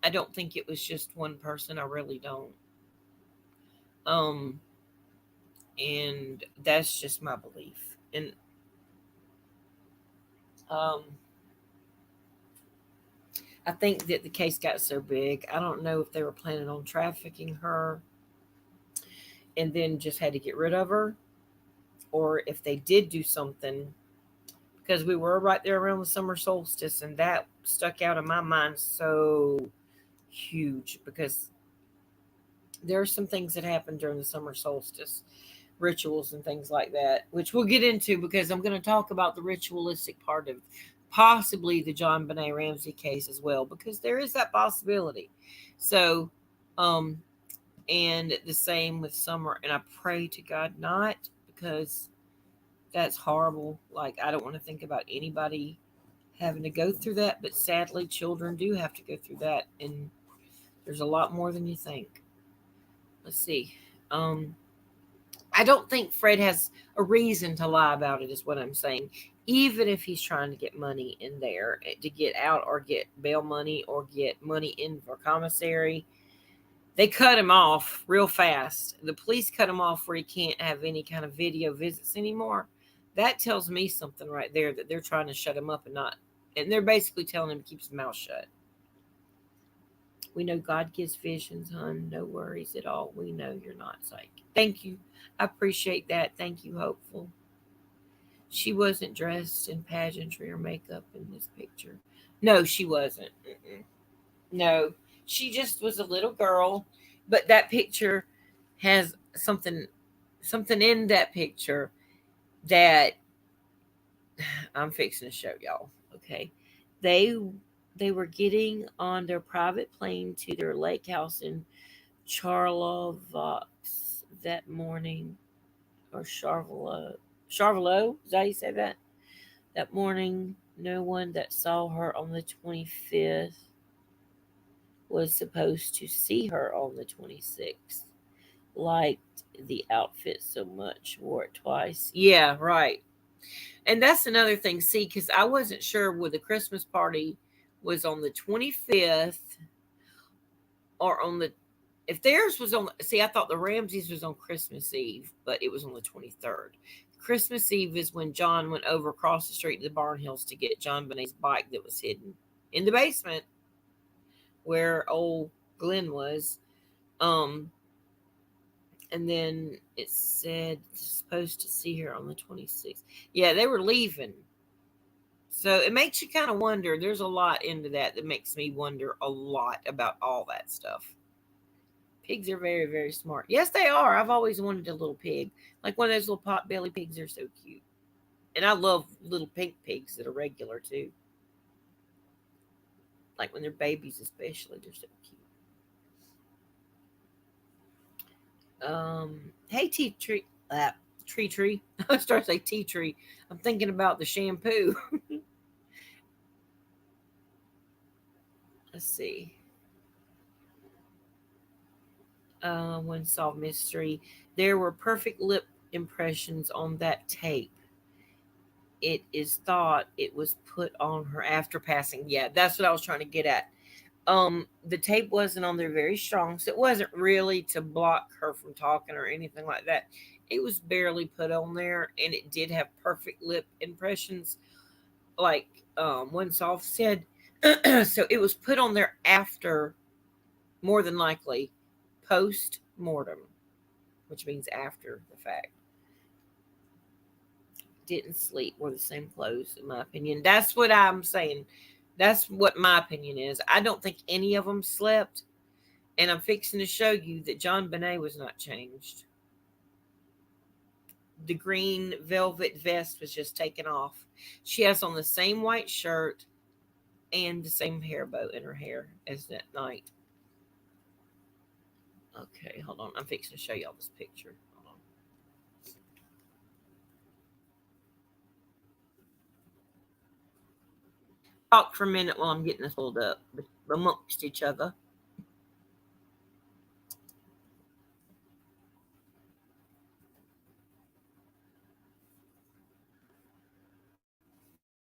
I don't think it was just one person. I really don't. Um, and that's just my belief. And um, I think that the case got so big. I don't know if they were planning on trafficking her and then just had to get rid of her, or if they did do something, because we were right there around the summer solstice, and that stuck out in my mind so huge, because there are some things that happen during the summer solstice, rituals and things like that, which we'll get into, because I'm going to talk about the ritualistic part of possibly the Jon Benet Ramsey case as well, because there is that possibility. So, and the same with summer, and I pray to God not, because that's horrible. Like, I don't want to think about anybody having to go through that, but sadly, children do have to go through that, and there's a lot more than you think. Let's see. Um, I don't think Fred has a reason to lie about it, is what I'm saying. Even if he's trying to get money in there to get out, or get bail money, or get money in for commissary, they cut him off real fast. The police cut him off where he can't have any kind of video visits anymore. That tells me something right there, that they're trying to shut him up, and they're basically telling him to keep his mouth shut. We know God gives visions, hon. No worries at all. We know you're not psychic. Thank you. I appreciate that. Thank you, Hopeful. She wasn't dressed in pageantry or makeup in this picture. No, she wasn't. Mm-mm. No, she just was a little girl But that picture has something in that picture that I'm fixing to show y'all. Okay. They they were getting on their private plane to their lake house in Charlevoix that morning, or Charlevoix. Charlevoix, is that how you say that? That morning, no one that saw her on the 25th was supposed to see her on the 26th. Liked the outfit so much, wore it twice. Yeah, right. And that's another thing. See, because I wasn't sure whether the Christmas party was on the 25th or on the, if theirs was on, see, I thought the Ramseys was on Christmas Eve, but it was on the 23rd. Christmas Eve is when John went over across the street to the Barn Hills to get Jon Benet's bike that was hidden in the basement where old Glenn was. Um, and then it said supposed to see her on the 26th. Yeah, they were leaving. So it makes you kind of wonder. There's a lot into that makes me wonder a lot about all that stuff. Pigs are very, very smart. Yes, they are. I've always wanted a little pig. Like one of those little pot belly pigs. They're so cute. And I love little pink pigs that are regular too. Like when they're babies, especially. They're so cute. Hey, tea tree. Tree. I start to say tea tree. I'm thinking about the shampoo. Let's see. Unsolved mystery. There were perfect lip impressions on that tape. It is thought it was put on her after passing. Yeah, that's what I was trying to get at. The tape wasn't on there very strong, so it wasn't really to block her from talking or anything like that. It was barely put on there, and it did have perfect lip impressions, like one soft said. So it was put on there after, more than likely, post mortem, which means after the fact. Didn't sleep, wore the same clothes, in my opinion. That's what I'm saying. That's what my opinion is. I don't think any of them slept. And I'm fixing to show you that Jonbenet was not changed. The green velvet vest was just taken off. She has on the same white shirt and the same hair bow in her hair as that night. Okay, hold on. I'm fixing to show y'all this picture. Hold on. Talk for a minute while I'm getting this pulled up amongst each other.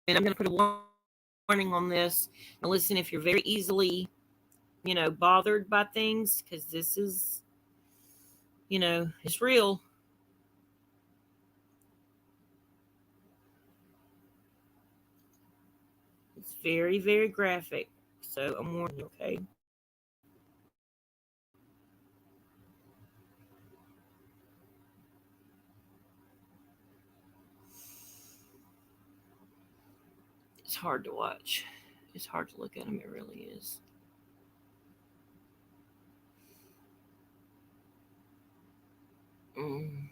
And I'm going to put a warning on this. Now, listen, if you're very easily, bothered by things, because this is, it's real. It's very, very graphic. So I'm warning you, okay? It's hard to watch. It's hard to look at them. It really is. Mm.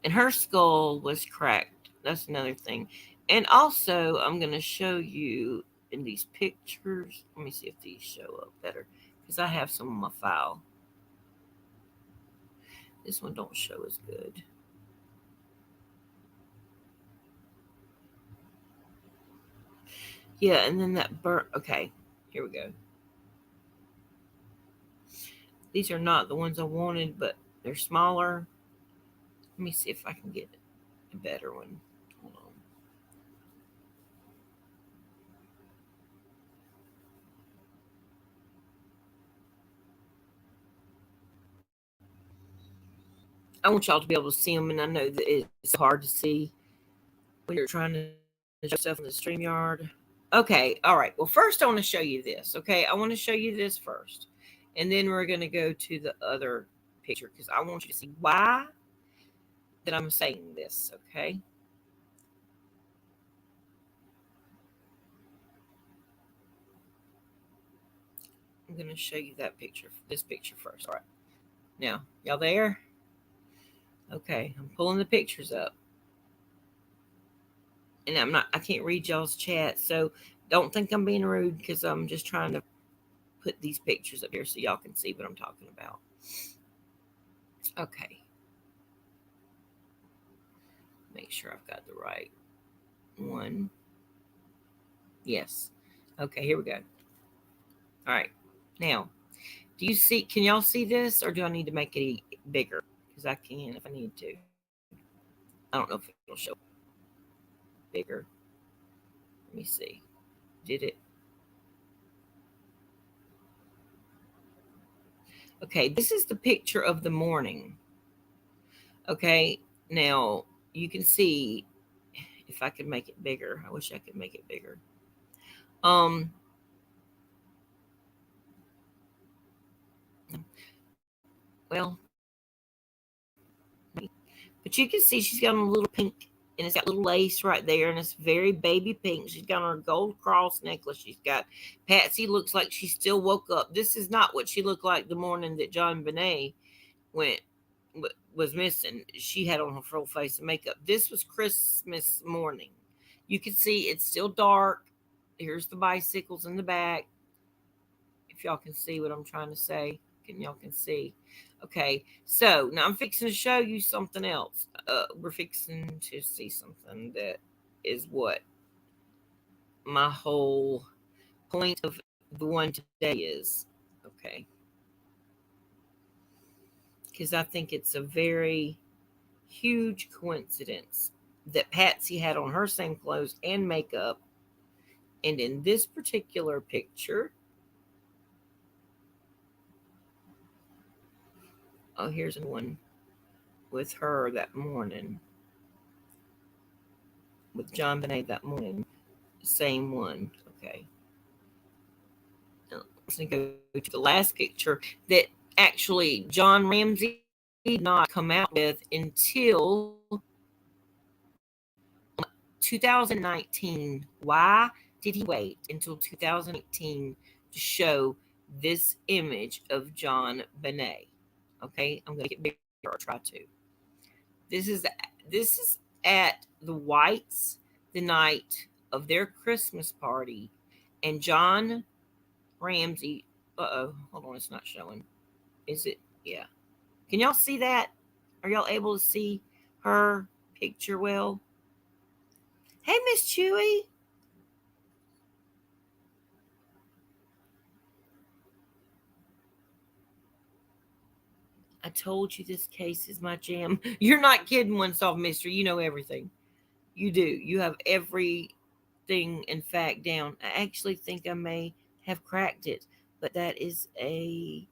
And her skull was cracked. That's another thing. And also, I'm going to show you in these pictures. Let me see if these show up better, because I have some on my file. This one don't show as good. Yeah, and then that burnt. Okay, here we go. These are not the ones I wanted, but they're smaller. Let me see if I can get a better one. Hold on. I want y'all to be able to see them, and I know that it's hard to see when you're trying to show stuff in the StreamYard. Okay, all right. Well, first I want to show you this. Okay, I want to show you this first, and then we're going to go to the other picture because I want you to see why that I'm saying this. Okay. I'm going to show you that picture, this picture first. All right. Now, y'all there? Okay, I'm pulling the pictures up. And I can't read y'all's chat, so don't think I'm being rude because I'm just trying to put these pictures up here so y'all can see what I'm talking about. Okay. Make sure I've got the right one. Yes. Okay, here we go. All right. Now, do you see, can y'all see this or do I need to make it bigger? Because I can if I need to. I don't know if it'll show bigger. Let me see. Did it? Okay, this is the picture of the morning. Okay, now you can see if I could make it bigger. I wish I could make it bigger. Um, well, but you can see she's got on a little pink, and it's got little lace right there, and it's very baby pink. She's got on her gold cross necklace. She's got Patsy looks like she still woke up. This is not what she looked like the morning that Jon Benet went was missing. She had on her full face of makeup. This was Christmas morning. You can see it's still dark. Here's the bicycles in the back. If y'all can see what I'm trying to say, y'all can see. Okay, so now I'm fixing to show you something else. We're fixing to see something that is what my whole point of the one today is. Okay, because I think it's a very huge coincidence that Patsy had on her same clothes and makeup. And in this particular picture, oh, here's one with her that morning, with Jonbenet that morning. Same one. Okay. Now, let's go to the last picture that actually John Ramsey did not come out with until 2019. Why did he wait until 2019 to show this image of Jon Benet? Okay, I'm gonna get bigger or try to. This is at the Whites the night of their Christmas party, and John Ramsey. Hold on, it's not showing. Is it? Yeah. Can y'all see that? Are y'all able to see her picture well? Hey, Miss Chewy. I told you this case is my jam. You're not kidding, One Solved Mystery. You know everything. You do. You have everything in fact down. I actually think I may have cracked it, but that is a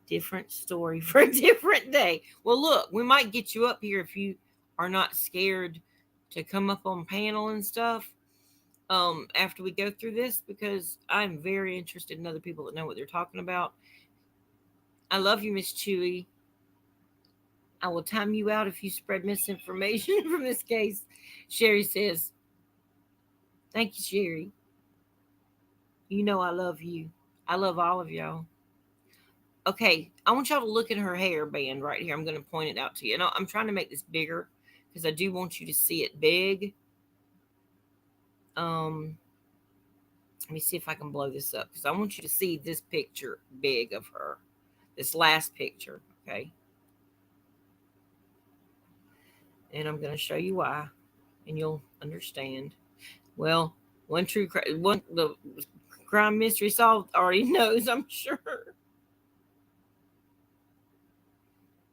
different story for a different day. Well, look, we might get you up here if you are not scared to come up on panel and stuff after we go through this, because I'm very interested in other people that know what they're talking about. I love you, Miss Chewy. I will time you out if you spread misinformation from this case. Sherry says, thank you, Sherry. You know I love you. I love all of y'all. Okay, I want y'all to look at her hair band right here. I'm going to point it out to you. And I'm trying to make this bigger because I do want you to see it big. Let me see if I can blow this up because I want you to see this picture big of her. This last picture, okay? And I'm going to show you why, and you'll understand. Well, the crime mystery solved already knows, I'm sure.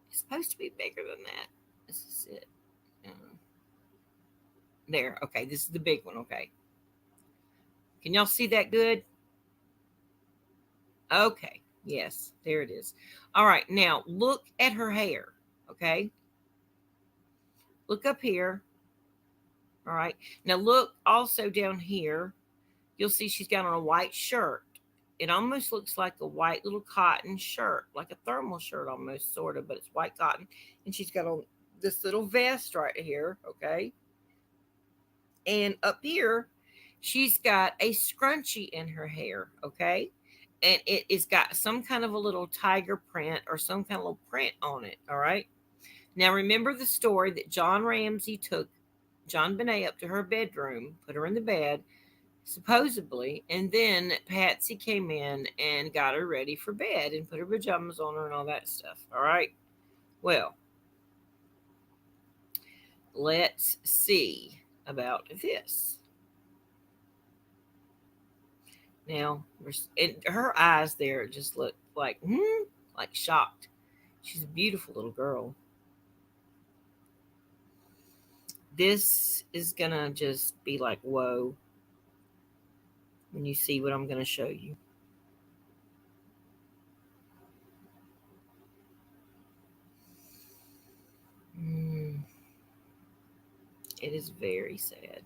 It's supposed to be bigger than that. This is it. There. Okay, this is the big one. Okay. Can y'all see that good? Okay. Yes, there it is. All right. Now look at her hair. Okay. Look up here. All right. Now look also down here. You'll see she's got on a white shirt. It almost looks like a white little cotton shirt, like a thermal shirt almost, sort of, but it's white cotton. And she's got on this little vest right here. Okay. And up here, she's got a scrunchie in her hair. Okay. and it's got some kind of a little tiger print or some kind of little print on it. All right. Now remember the story that John Ramsey took Jonbenet up to her bedroom, put her in the bed, supposedly, and then Patsy came in and got her ready for bed and put her pajamas on her and all that stuff. All right. Well, let's see about this. Now, her eyes there just look like shocked. She's a beautiful little girl. This is gonna just be like, whoa, when you see what I'm gonna show you. Mm, it is very sad.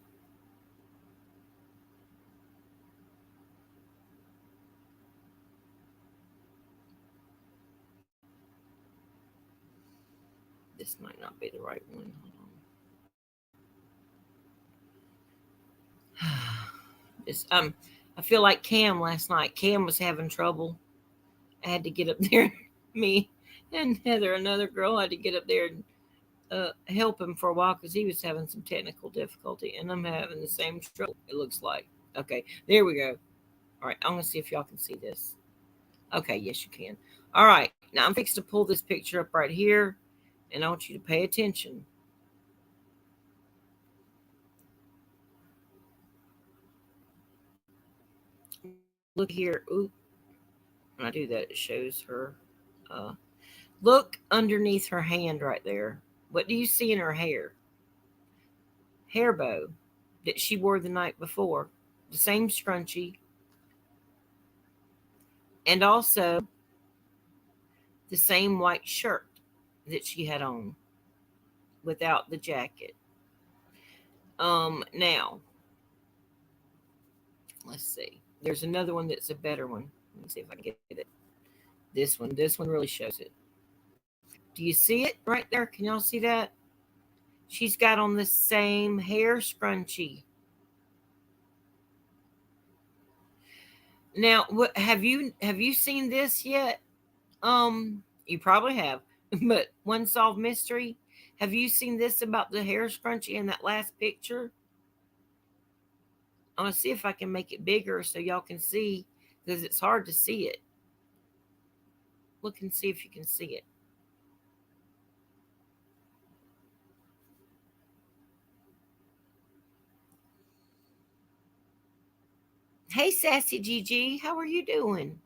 This might not be the right one. Hold on. This I feel like Cam last night. Cam was having trouble. I had to get up there. Me and Heather, another girl, had to get up there and help him for a while because he was having some technical difficulty, and I'm having the same trouble. It looks like. Okay, there we go. All right, I'm gonna see if y'all can see this. Okay, yes you can. All right, now I'm fixing to pull this picture up right here, and I want you to pay attention. Look here. Ooh, when I do that, it shows her. Uh, Look underneath her hand right there. What do you see in her hair? Hair bow that she wore the night before. The same scrunchie. And also the same white shirt that she had on without the jacket. Now, let's see. There's another one that's a better one. Let me see if I can get it. This one really shows it. Do you see it right there? Can y'all see that? She's got on the same hair scrunchie. Now, what have you seen this yet? You probably have. But Unsolved Mystery, have you seen this about the hair scrunchie in that last picture? I'm gonna see if I can make it bigger so y'all can see because it's hard to see it. Look and see if you can see it. Hey, Sassy Gigi, how are you doing?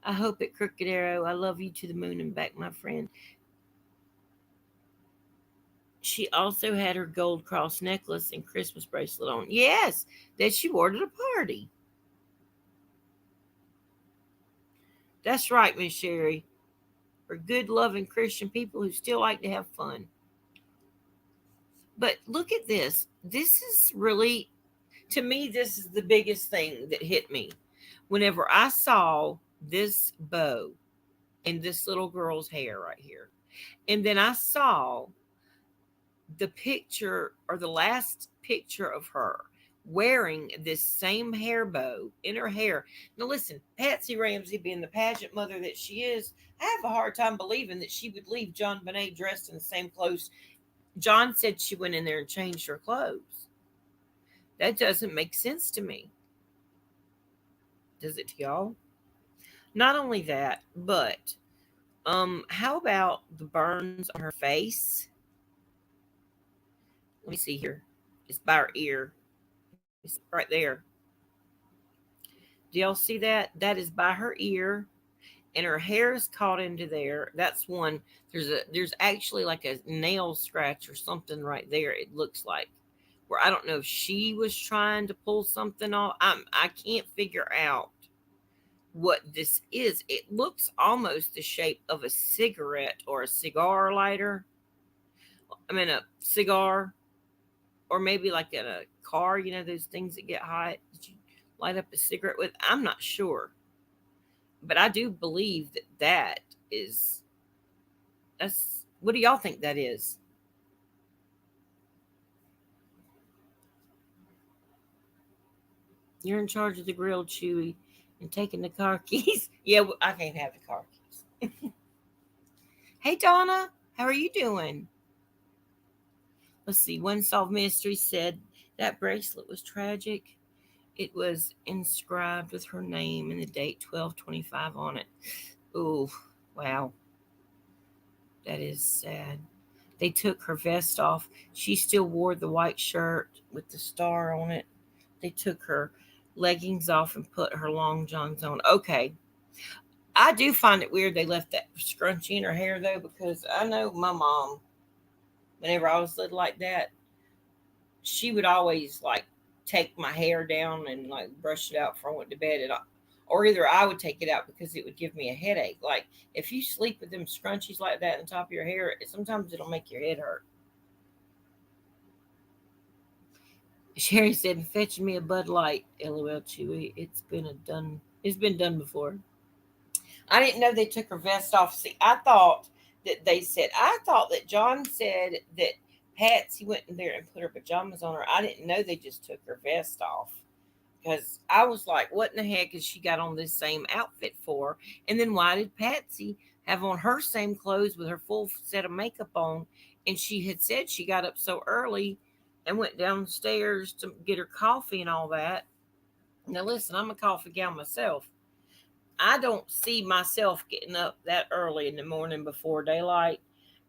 I hope it Crooked Arrow. I love you to the moon and back, my friend. She also had her gold cross necklace and Christmas bracelet on. Yes, that she wore at a party. That's right, Miss Sherry. For good, loving Christian people who still like to have fun. But look at this. This is really, to me, this is the biggest thing that hit me. Whenever I saw this bow in this little girl's hair right here, and then I saw the picture or the last picture of her wearing this same hair bow in her hair. Now, listen, Patsy Ramsey, being the pageant mother that she is, I have a hard time believing that she would leave Jonbenet dressed in the same clothes. John said she went in there and changed her clothes. That doesn't make sense to me. Does it to y'all? Not only that, but how about the burns on her face? Let me see here. It's by her ear. It's right there. Do y'all see that? That is by her ear, and her hair is caught into there. That's one. There's actually like a nail scratch or something right there. It looks like where I don't know if she was trying to pull something off. I can't figure out what this is. It looks almost the shape of a cigarette or a cigar lighter. I mean a cigar, or maybe like in a car. You know those things that get hot that you light up a cigarette with. I'm not sure, but I do believe that is that's. What do y'all think that is? You're in charge of the grilled chewy. And taking the car keys. Yeah, I can't have the car keys. Hey, Donna, how are you doing? Let's see. One Solved Mystery said that bracelet was tragic. It was inscribed with her name and the date 12/25 on it. Ooh, wow. That is sad. They took her vest off. She still wore the white shirt with the star on it. They took her leggings off and put her long johns on. Okay. I do find it weird they left that scrunchie in her hair, though, because I know my mom, whenever I was little like that, she would always like take my hair down and like brush it out before I went to bed. Or either I would take it out because it would give me a headache. Like if you sleep with them scrunchies like that on top of your hair, sometimes it'll make your head hurt. Sherry said, "Fetching me a Bud Light." LOL, Chewy. It's been done before. I didn't know they took her vest off. See, I thought that John said that Patsy went in there and put her pajamas on her. I didn't know they just took her vest off. Because I was like, what in the heck is she got on this same outfit for? And then why did Patsy have on her same clothes with her full set of makeup on? And she had said she got up so early and went downstairs to get her coffee and all that. Now, listen, I'm a coffee gal myself. I don't see myself getting up that early in the morning before daylight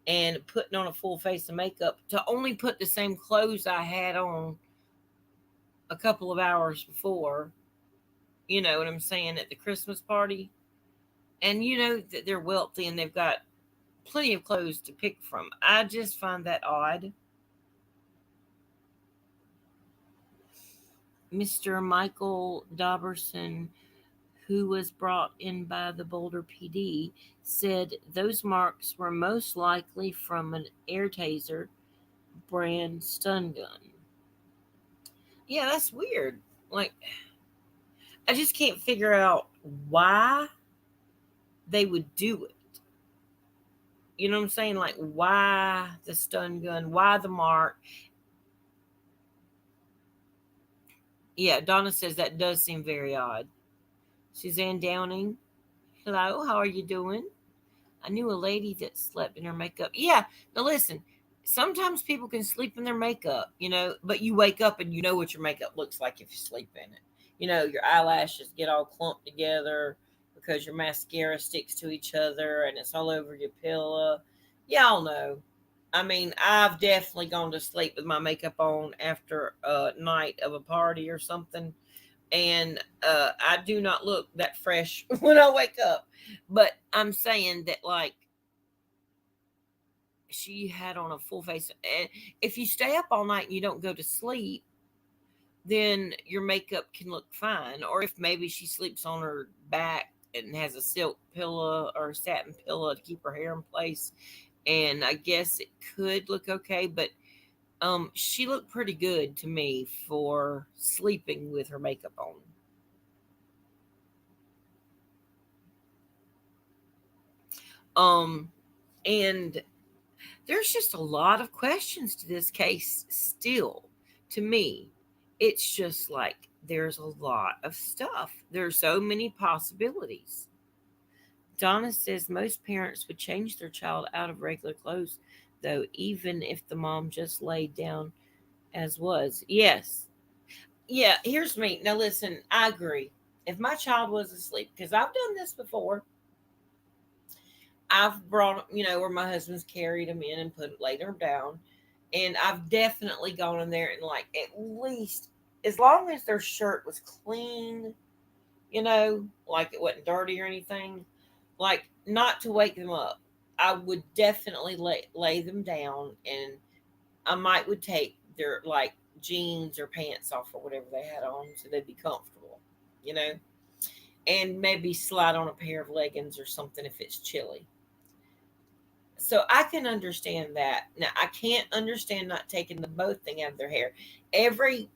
and putting on a full face of makeup to only put the same clothes I had on a couple of hours before. You know what I'm saying, at the Christmas party. And you know that they're wealthy and they've got plenty of clothes to pick from. I just find that odd. Mr. Michael Dauberson, who was brought in by the Boulder PD, said those marks were most likely from an air taser brand stun gun. Yeah, that's weird. Like, I just can't figure out why they would do it. You know what I'm saying? Like, why the stun gun? Why the mark? Yeah, Donna says that does seem very odd. Suzanne Downing, hello, how are you doing? I knew a lady that slept in her makeup. Yeah, now listen, sometimes people can sleep in their makeup, but you wake up and you know what your makeup looks like if you sleep in it. Your eyelashes get all clumped together because your mascara sticks to each other and it's all over your pillow. Y'all know. I mean, I've definitely gone to sleep with my makeup on after a night of a party or something, and I do not look that fresh when I wake up. But I'm saying that, like, she had on a full face, and if you stay up all night and you don't go to sleep, then your makeup can look fine. Or if maybe she sleeps on her back and has a silk pillow or a satin pillow to keep her hair in place, and I guess it could look okay, but she looked pretty good to me for sleeping with her makeup on. Um, and there's just a lot of questions to this case still. To me, it's just like there's a lot of stuff. There's so many possibilities. Donna says most parents would change their child out of regular clothes, though, even if the mom just laid down as was. Yes. Yeah, here's me. Now, listen, I agree. If my child was asleep, because I've done this before, I've brought, where my husband's carried them in and laid them down. And I've definitely gone in there and, like, at least, as long as their shirt was clean, like it wasn't dirty or anything, like, not to wake them up. I would definitely lay them down, and I might would take their, like, jeans or pants off or whatever they had on so they'd be comfortable, you know, and maybe slide on a pair of leggings or something if it's chilly. So I can understand that. Now I can't understand not taking the both thing out of their hair. Every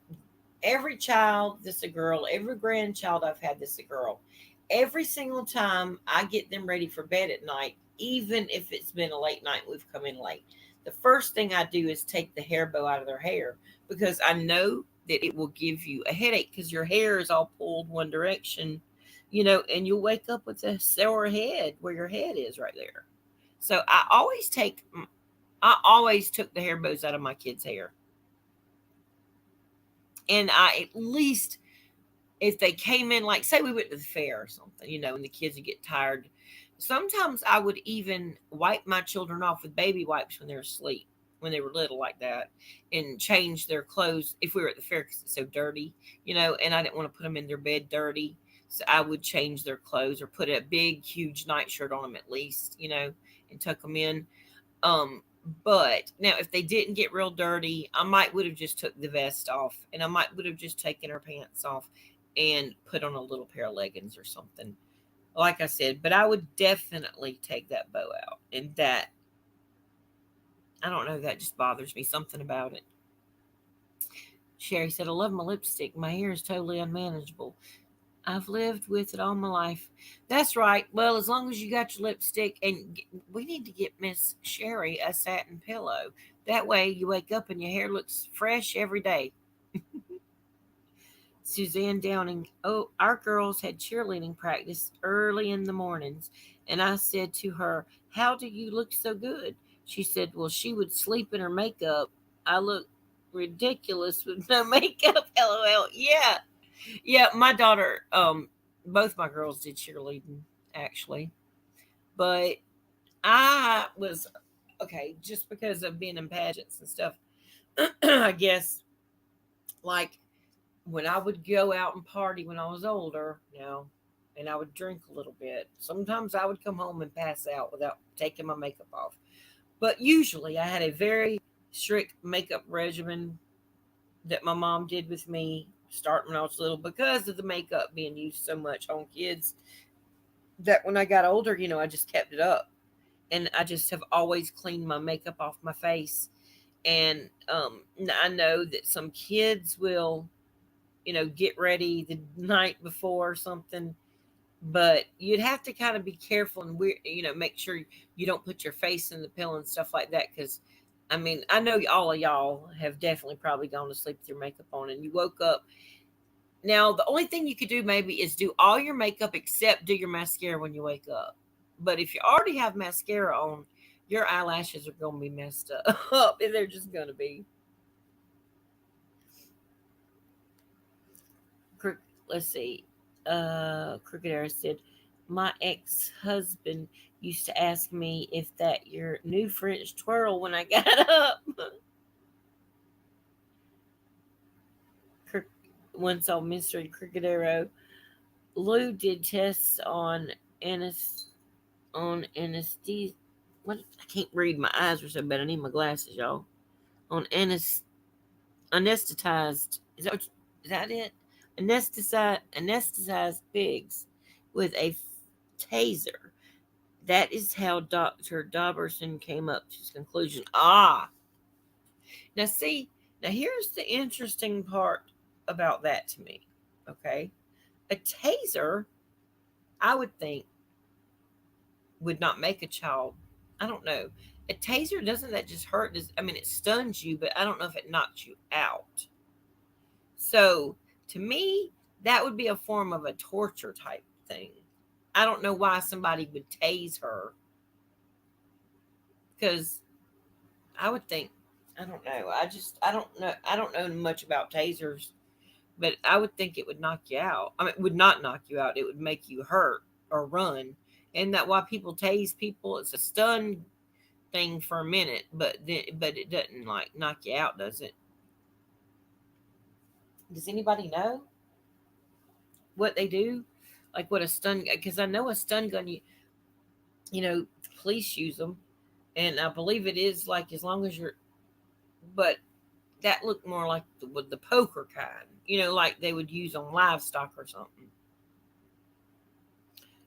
every child that's a girl, every grandchild I've had that's a girl. Every single time I get them ready for bed at night, even if it's been a late night, we've come in late. The first thing I do is take the hair bow out of their hair because I know that it will give you a headache because your hair is all pulled one direction and you'll wake up with a sore head where your head is right there. So I always took the hair bows out of my kids' hair. And I at least, if they came in, like say we went to the fair or something, and the kids would get tired, sometimes I would even wipe my children off with baby wipes when they're asleep, when they were little like that, and change their clothes if we were at the fair because it's so dirty, and I didn't want to put them in their bed dirty. So I would change their clothes or put a big, huge nightshirt on them at least, and tuck them in. But now if they didn't get real dirty, I might would have just took the vest off, and I might would have just taken her pants off and put on a little pair of leggings or something. Like I said, but I would definitely take that bow out. And that, I don't know, that just bothers me, something about it. Sherry said, I love my lipstick. My hair is totally unmanageable. I've lived with it all my life. That's right. Well, as long as you got your lipstick, and we need to get Miss Sherry a satin pillow. That way you wake up and your hair looks fresh every day. Suzanne Downing, oh, our girls had cheerleading practice early in the mornings, and I said to her, how do you look so good? She said, well, she would sleep in her makeup. I look ridiculous with no makeup. LOL. Yeah. Yeah, my daughter, both my girls did cheerleading, actually. But I was, okay, just because of being in pageants and stuff, I guess, like, when I would go out and party when I was older, and I would drink a little bit, sometimes I would come home and pass out without taking my makeup off. But usually I had a very strict makeup regimen that my mom did with me starting when I was little because of the makeup being used so much on kids, that when I got older, I just kept it up. And I just have always cleaned my makeup off my face. And I know that some kids will get ready the night before or something. But you'd have to kind of be careful and make sure you don't put your face in the pillow and stuff like that. Because, I mean, I know all of y'all have definitely probably gone to sleep with your makeup on and you woke up. Now, the only thing you could do maybe is do all your makeup except do your mascara when you wake up. But if you already have mascara on, your eyelashes are going to be messed up. They're just going to be. Let's see. Crooked Arrow said, my ex-husband used to ask me if that your new French twirl when I got up. One saw Mystery Crooked Arrow. Lou did tests on anesthesia. What, I can't read. My eyes are so bad. I need my glasses, y'all. On anesthetized. Is that it? Anesthetized pigs with a taser. That is how Dr. Dobberson came up to his conclusion. Ah, now see, now here's the interesting part about that to me. Okay, a taser, I would think, would not make a child. I don't know. A taser, doesn't that just hurt? I mean, it stuns you, but I don't know if it knocks you out. So to me, that would be a form of a torture type thing. I don't know why somebody would tase her, because I would think, I don't know. I don't know. I don't know much about tasers, but I would think it would knock you out. I mean, it would not knock you out. It would make you hurt or run. And that why people tase people? It's a stun thing for a minute, but it doesn't like knock you out, does it? Does anybody know what they do? Like what a stun? Because I know a stun gun. Police use them, and I believe it is like as long as you're. But that looked more like the poker kind. Like they would use on livestock or something.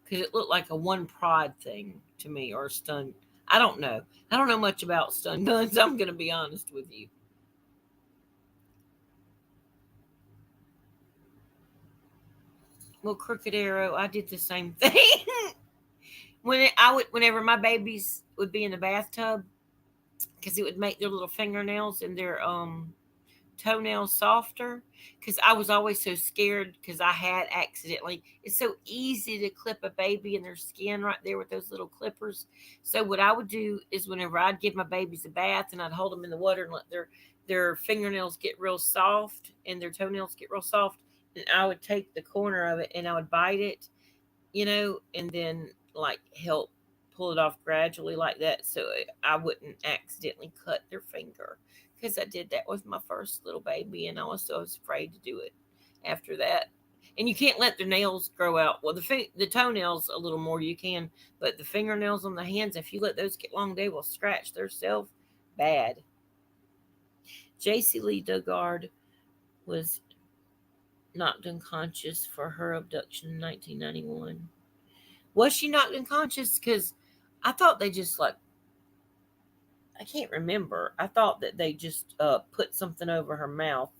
Because it looked like a one prod thing to me, or a stun. I don't know. I don't know much about stun guns. I'm going to be honest with you. Well, Crooked Arrow, I did the same thing. Whenever my babies would be in the bathtub, because it would make their little fingernails and their toenails softer, because I was always so scared because I had accidentally. It's so easy to clip a baby in their skin right there with those little clippers. So what I would do is whenever I'd give my babies a bath and I'd hold them in the water and let their fingernails get real soft and their toenails get real soft, and I would take the corner of it and I would bite it, and then like help pull it off gradually like that so I wouldn't accidentally cut their finger. Because I did that with my first little baby, and I was afraid to do it after that. And you can't let their nails grow out. Well, the toenails a little more you can, but the fingernails on the hands, if you let those get long, they will scratch themselves bad. J.C. Lee Dugard was knocked unconscious for her abduction in 1991. Was she knocked unconscious? Because I thought they just like, I can't remember. I thought that they just put something over her mouth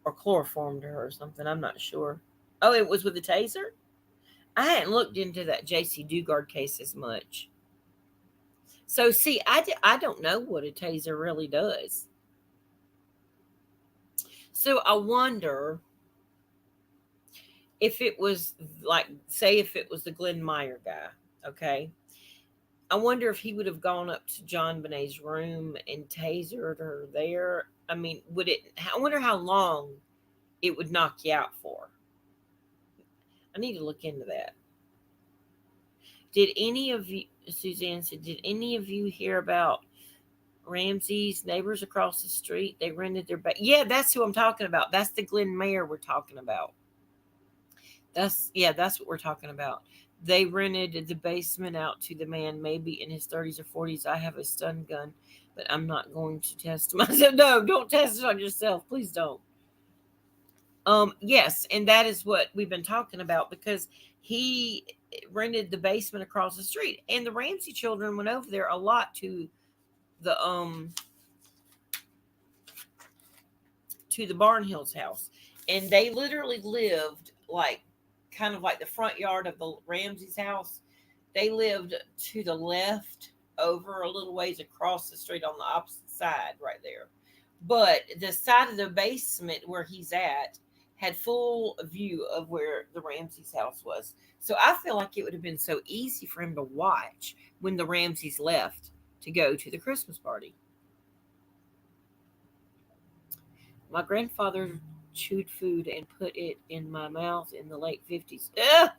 or chloroformed her or something. I'm not sure. Oh, it was with a taser? I hadn't looked into that J.C. Dugard case as much. So, see, I don't know what a taser really does. So, I wonder if it was like, say, if it was the Glenn Meyer guy, okay? I wonder if he would have gone up to Jon Benet's room and tasered her there. I mean, would it? I wonder how long it would knock you out for. I need to look into that. Did any of you, Suzanne said, did any of you hear about Ramsey's neighbors across the street? They rented their yeah, that's who I'm talking about. That's the Glenn Mayer we're talking about. That's what we're talking about. They rented the basement out to the man, maybe in his 30s or 40s. I have a stun gun, but I'm not going to test myself. No, don't test it on yourself. Please don't. Yes, and that is what we've been talking about because he rented the basement across the street, and the Ramsey children went over there a lot the um to the Barnhill's house, and they literally lived like kind of like the front yard of the Ramsey's house. They lived to the left, over a little ways across the street on the opposite side, right there. But the side of the basement where he's at had full view of where the Ramsey's house was. So I feel like it would have been so easy for him to watch when the Ramseys left to go to the Christmas party. My grandfather chewed food and put it in my mouth in the late 50s. Ugh!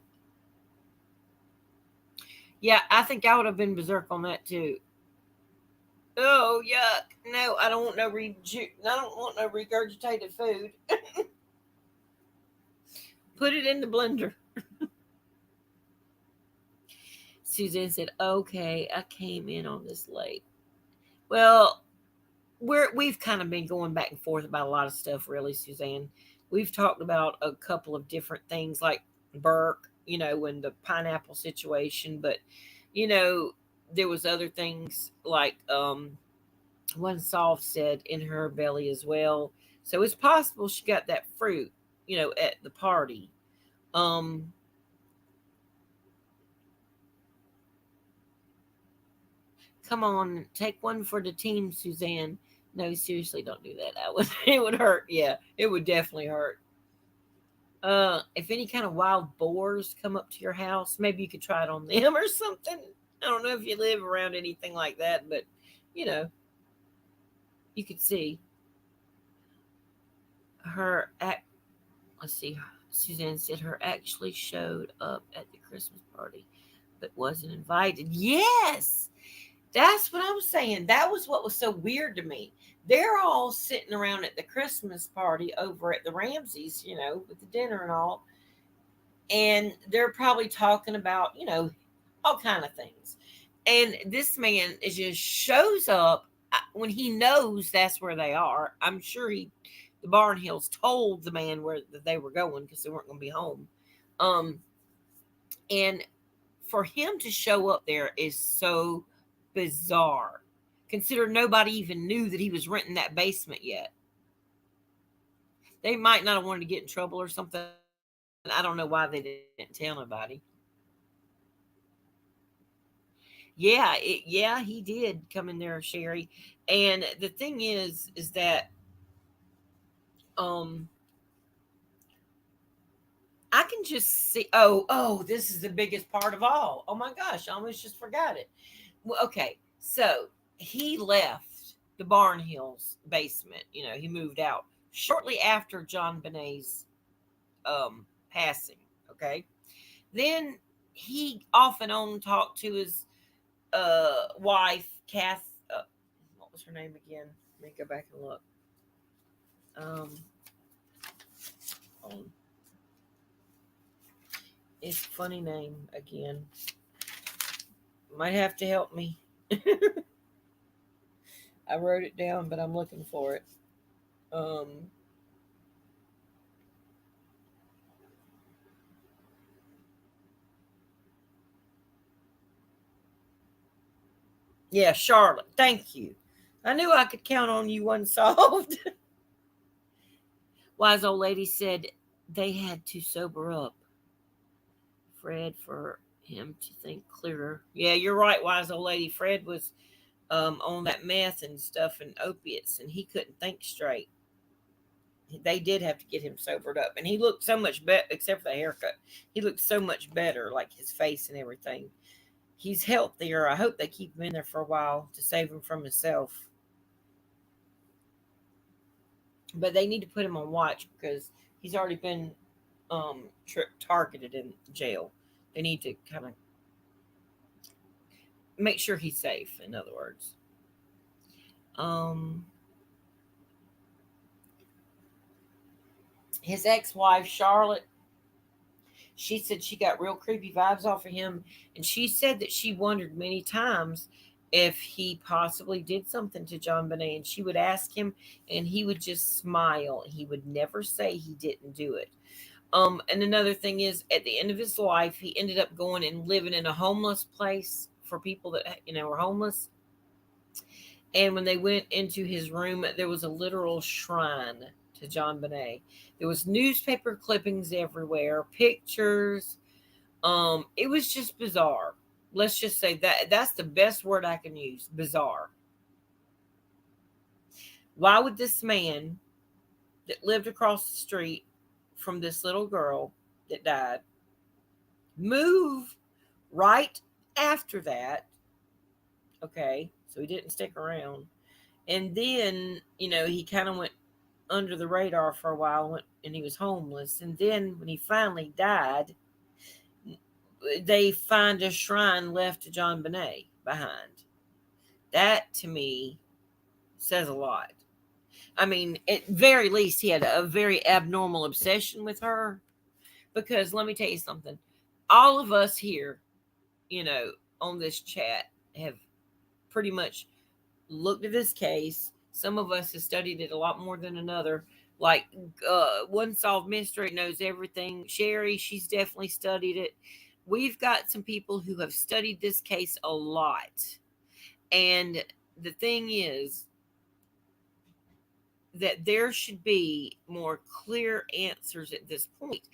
Yeah, I think I would have been berserk on that too. Oh, yuck. No, I don't want I don't want no regurgitated food. Put it in the blender. Suzanne said, "Okay, I came in on this late." Well, we've kind of been going back and forth about a lot of stuff, really, Suzanne. We've talked about a couple of different things, like Burke, and the pineapple situation, but you know, there was other things like one Solve said in her belly as well. So it's possible she got that fruit, at the party. Um, Come on, take one for the team, Suzanne. No, seriously, don't do that. That would it would hurt. Yeah, it would definitely hurt. If any kind of wild boars come up to your house, maybe you could try it on them or something. I don't know if you live around anything like that, but you know, you could see her act. Let's see. Suzanne said her actually showed up at the Christmas party, but wasn't invited. Yes, that's what I was saying. That was what was so weird to me. They're all sitting around at the Christmas party over at the Ramseys, with the dinner and all, and they're probably talking about, all kind of things. And this man is just shows up when he knows that's where they are. I'm sure the Barnhills told the man where that they were going because they weren't going to be home. Um, and for him to show up there is so bizarre. Consider nobody even knew that he was renting that basement yet. They might not have wanted to get in trouble or something. I don't know why they didn't tell nobody. Yeah, he did come in there, Sherry. And the thing is that Um, I can just see. Oh, this is the biggest part of all. Oh my gosh, I almost just forgot it. Well, okay, so he left the Barn Hills basement. He moved out shortly after Jon Benet's passing. Okay, then he off and on talked to his wife, Kath. What was her name again? Let me go back and look. Um, oh, it's a funny name again. Might have to help me. I wrote it down, but I'm looking for it. Um, yeah, Charlotte. Thank you. I knew I could count on you unsolved. Wise old lady said they had to sober up Fred for him to think clearer. Yeah, you're right, wise old lady. Fred was on that meth and stuff and opiates, and he couldn't think straight. They did have to get him sobered up, and he looked so much better, except for the haircut. He looked so much better, like his face and everything. He's healthier. I hope they keep him in there for a while to save him from himself. But they need to put him on watch because he's already been targeted in jail. They need to kind of make sure he's safe. In other words, um, his ex-wife Charlotte, she said she got real creepy vibes off of him, and she said that she wondered many times if he possibly did something to Jonbenet, and she would ask him, and he would just smile. He would never say he didn't do it. And another thing is, at the end of his life, he ended up going and living in a homeless place for people that were homeless. And when they went into his room, there was a literal shrine to Jonbenet. There was newspaper clippings everywhere, pictures. It was just bizarre. Let's just say that's the best word I can use. Bizarre. Why would this man that lived across the street from this little girl that died move right after that? Okay, so he didn't stick around. And then, he kind of went under the radar for a while and he was homeless. And then when he finally died, they find a shrine left to Jonbenet behind. That to me says a lot. I mean, at very least, he had a very abnormal obsession with her. Because let me tell you something, all of us here, you know, on this chat have pretty much looked at this case. Some of us have studied it a lot more than another. Like One Solved Mystery knows everything. Sherry, she's definitely studied it. We've got some people who have studied this case a lot. And the thing is that there should be more clear answers at this point.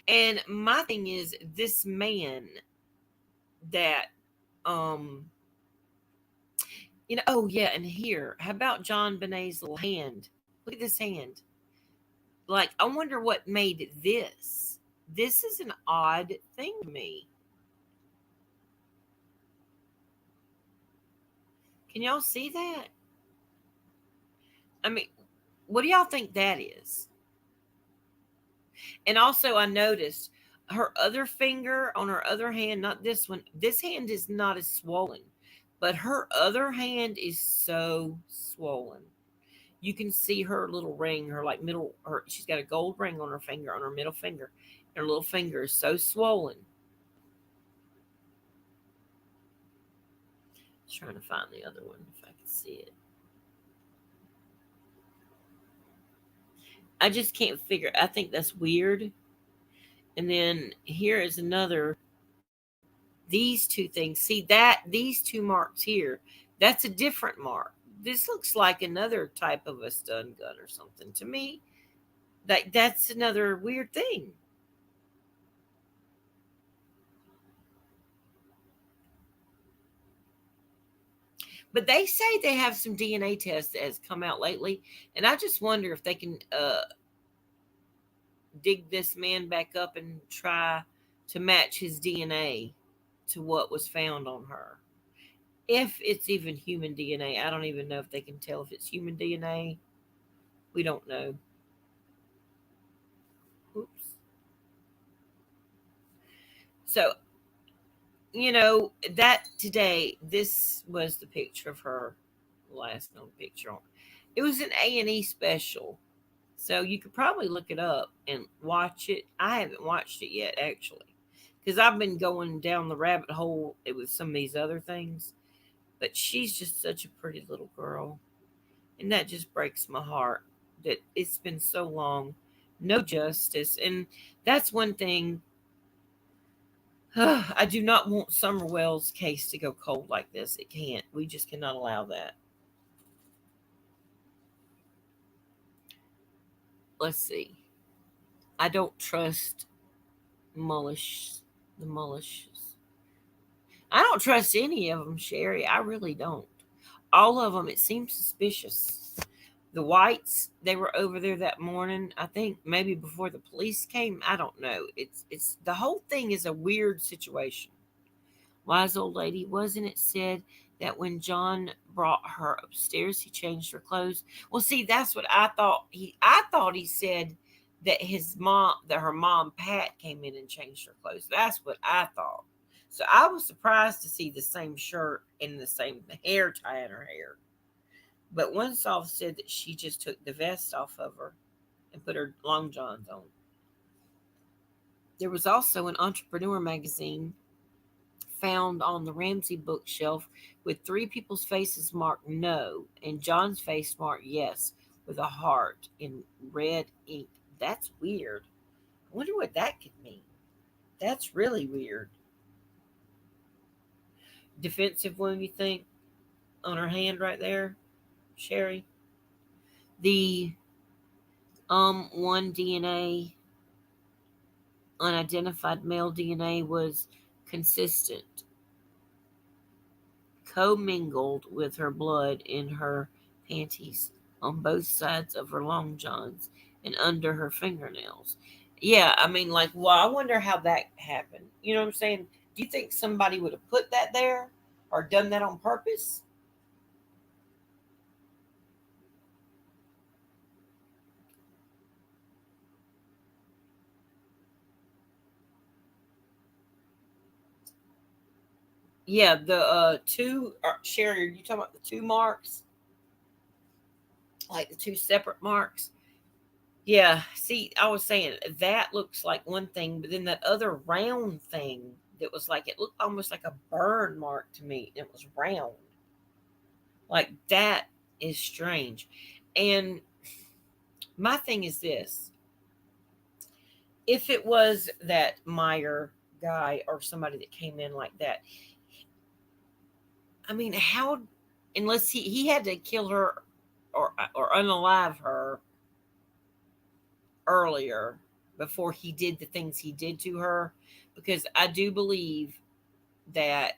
And my thing is, this man that um oh yeah, and here, how about Jonbenet's little hand? Look at this hand. Like, I wonder what made this. This is an odd thing to me. Can y'all see that? I mean, what do y'all think that is? And also, I noticed her other finger on her other hand, not this one. This hand is not as swollen, but her other hand is so swollen. You can see her little ring, her like middle, her she's got a gold ring on her finger, on her middle finger. Her little finger is so swollen. Trying to find the other one if I can see it. I just can't figure. I think that's weird. And then here is another. These two things. See that these two marks here. That's a different mark. This looks like another type of a stun gun or something to me. That's another weird thing. But they say they have some DNA tests that has come out lately, and I just wonder if they can dig this man back up and try to match his DNA to what was found on her. If it's even human DNA, I don't even know if they can tell if it's human DNA. We don't know. Oops. So, that today, this was the picture of her, last known picture. It was an A&E special. So you could probably look it up and watch it. I haven't watched it yet, actually, because I've been going down the rabbit hole with some of these other things. But she's just such a pretty little girl. And that just breaks my heart that it's been so long. No justice. And that's one thing. I do not want Summerwell's case to go cold like this. It can't. We just cannot allow that. Let's see. I don't trust Mullish. The Mullishes. I don't trust any of them, Sherry. I really don't. All of them, it seems suspicious. The Whites, they were over there that morning. I think maybe before the police came. I don't know. It's the whole thing is a weird situation. Wise old lady, wasn't it said that when John brought her upstairs, he changed her clothes? Well, see, that's what I thought. I thought he said that her mom Pat came in and changed her clothes. That's what I thought. So I was surprised to see the same shirt and the same hair tie in her hair. But one source said that she just took the vest off of her and put her long johns on. There was also an entrepreneur magazine found on the Ramsey bookshelf with three people's faces marked no and John's face marked yes with a heart in red ink. That's weird. I wonder what that could mean. That's really weird. Defensive wound, you think, on her hand right there, Sherry? The one DNA, unidentified male DNA was consistent, commingled with her blood in her panties on both sides of her long johns and under her fingernails. Yeah, I mean, like, well, I wonder how that happened. You know what I'm saying? Do you think somebody would have put that there or done that on purpose? Yeah, the two, Sherry, are you talking about the two marks? Like the two separate marks? Yeah, see, I was saying that looks like one thing, but then that other round thing that was like, it looked almost like a burn mark to me. It was round. Like that is strange. And my thing is this, if it was that Meyer guy or somebody that came in like that, I mean, how, unless he had to kill her or unalive her earlier before he did the things he did to her, because I do believe that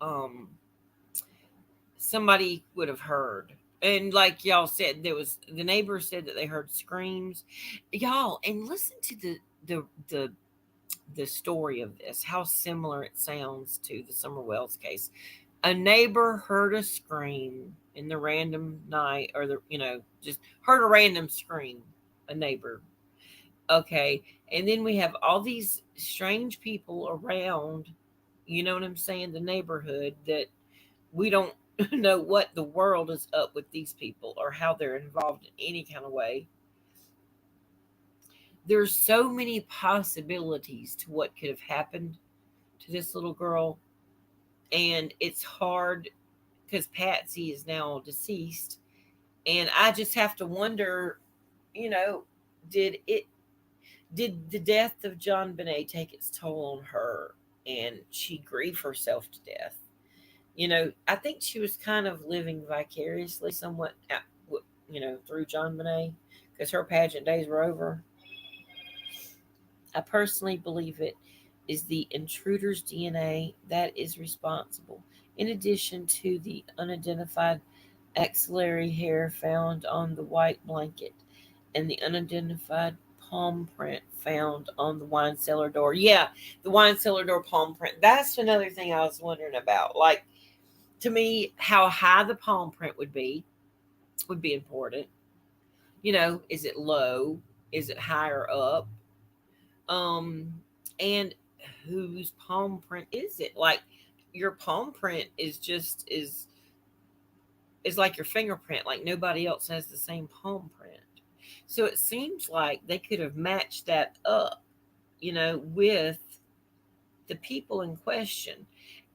um somebody would have heard. And like y'all said, there was the neighbors said that they heard screams. Y'all, and listen to the the the story of this, how similar it sounds to the Summer Wells case. A neighbor heard a scream in the random night, or just heard a random scream. A neighbor. Okay. And then we have all these strange people around, you know what I'm saying, the neighborhood, that we don't know what the world is up with these people or how they're involved in any kind of way. There's so many possibilities to what could have happened to this little girl. And it's hard because Patsy is now deceased. And I just have to wonder, you know, did it did the death of Jon Benet take its toll on her and she grieved herself to death? I think she was kind of living vicariously somewhat, through Jon Benet because her pageant days were over. I personally believe it is the intruder's DNA that is responsible, in addition to the unidentified axillary hair found on the white blanket. and the unidentified palm print found on the wine cellar door. Yeah, the wine cellar door palm print. That's another thing I was wondering about. Like, to me, how high the palm print would be important. Is it low? Is it higher up? Um, and whose palm print is it? Like, your palm print is like your fingerprint. Like, nobody else has the same palm print. So it seems like they could have matched that up, with the people in question.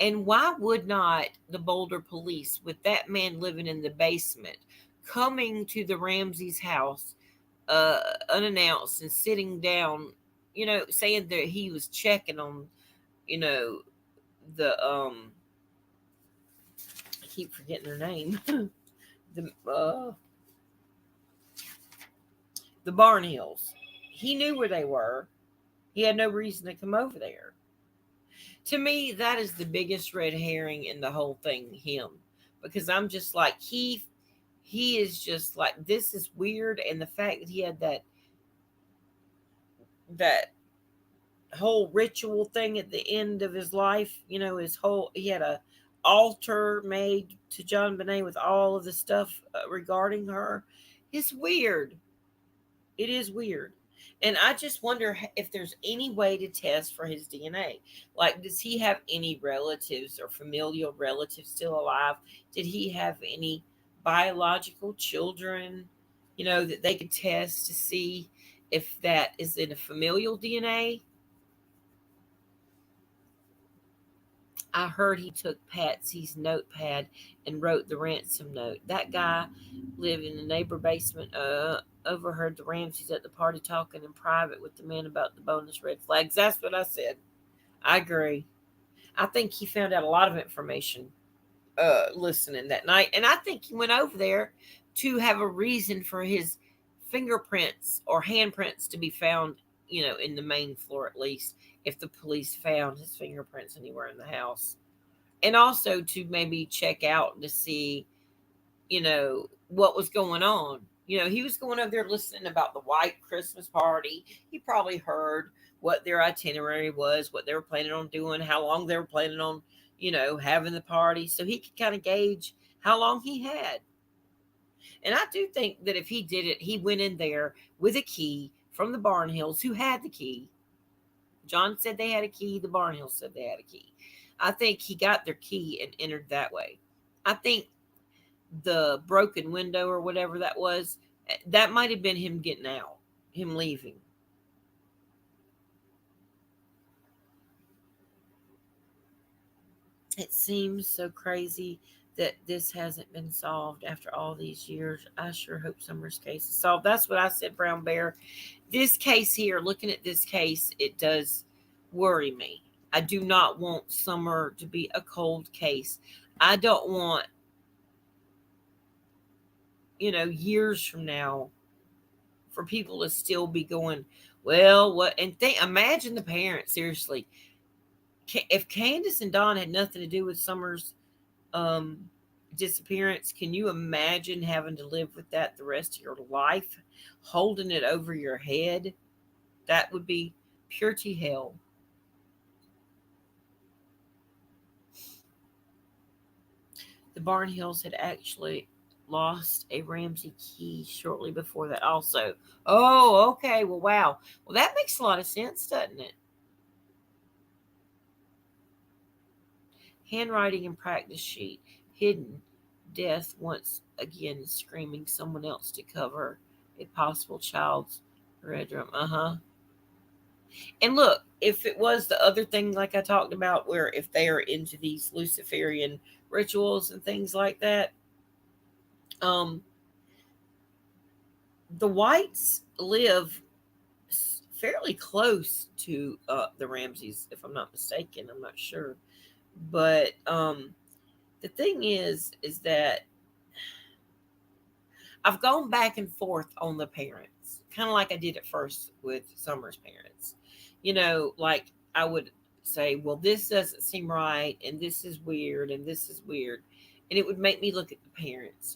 And why would not the Boulder police, with that man living in the basement, coming to the Ramsey's house unannounced and sitting down, saying that he was checking on, you know, the I keep forgetting their name, the Barn Hills. He knew where they were. He had no reason to come over there. To me, that is the biggest red herring in the whole thing. Him, because I'm just like he is just like, this is weird, and the fact that he had that whole ritual thing at the end of his life, he had a altar made to Jon Benet with all of the stuff regarding her. It's weird. It is weird. And I just wonder if there's any way to test for his DNA. Like, does he have any relatives or familial relatives still alive? Did he have any biological children, that they could test to see if that is in a familial DNA? I heard he took Patsy's notepad and wrote the ransom note. That guy lived in the neighbor basement. Overheard the Ramseys at the party talking in private with the man about the bonus red flags. That's what I said. I agree. I think he found out a lot of information listening that night, and I think he went over there to have a reason for his fingerprints or handprints to be found, in the main floor at least, if the police found his fingerprints anywhere in the house. And also to maybe check out to see, what was going on. He was going over there listening about the white Christmas party. He probably heard what their itinerary was, what they were planning on doing, how long they were planning on, having the party. So he could kind of gauge how long he had. And I do think that if he did it, he went in there with a key from the Barnhills, who had the key. John said they had a key. The Barnhills said they had a key. I think he got their key and entered that way. I think the broken window or whatever that was, that might have been him getting out, him leaving. It seems so crazy that this hasn't been solved after all these years. I sure hope Summer's case is solved. That's what I said, Brown Bear. This case here, looking at this case, it does worry me. I do not want Summer to be a cold case. I don't want, years from now for people to still be going, well, what? And imagine the parents, seriously. If Candace and Don had nothing to do with Summer's um, disappearance, can you imagine having to live with that the rest of your life, holding it over your head? That would be purity hell. The Barnhills had actually lost a Ramsey key shortly before that, also. Oh, okay. Well, wow. Well, that makes a lot of sense, doesn't it? Handwriting and practice sheet. Hidden. Death once again screaming someone else to cover a possible child's bedroom. And look, if it was the other thing, like I talked about, where if they are into these Luciferian rituals and things like that, um, the Whites live fairly close to the Ramseys, if I'm not mistaken. I'm not sure, but the thing is that I've gone back and forth on the parents, kind of like I did at first with Summer's parents. Like I would say, well, this doesn't seem right, and this is weird, and this is weird. And it would make me look at the parents.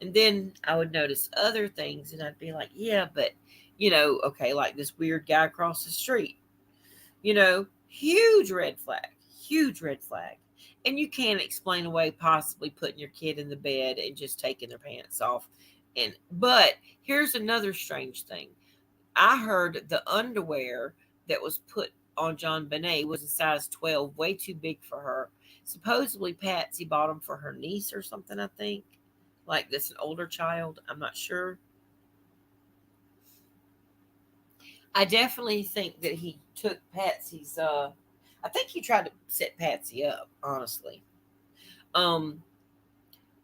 And then I would notice other things and I'd be like, yeah, but, okay, like this weird guy across the street, huge red flag, huge red flag. And you can't explain away possibly putting your kid in the bed and just taking their pants off. But here's another strange thing. I heard the underwear that was put on Jonbenet was a size 12, way too big for her. Supposedly Patsy bought them for her niece or something, I think. Like this an older child, I'm not sure. I definitely think that he took Patsy's I think he tried to set Patsy up, honestly. Um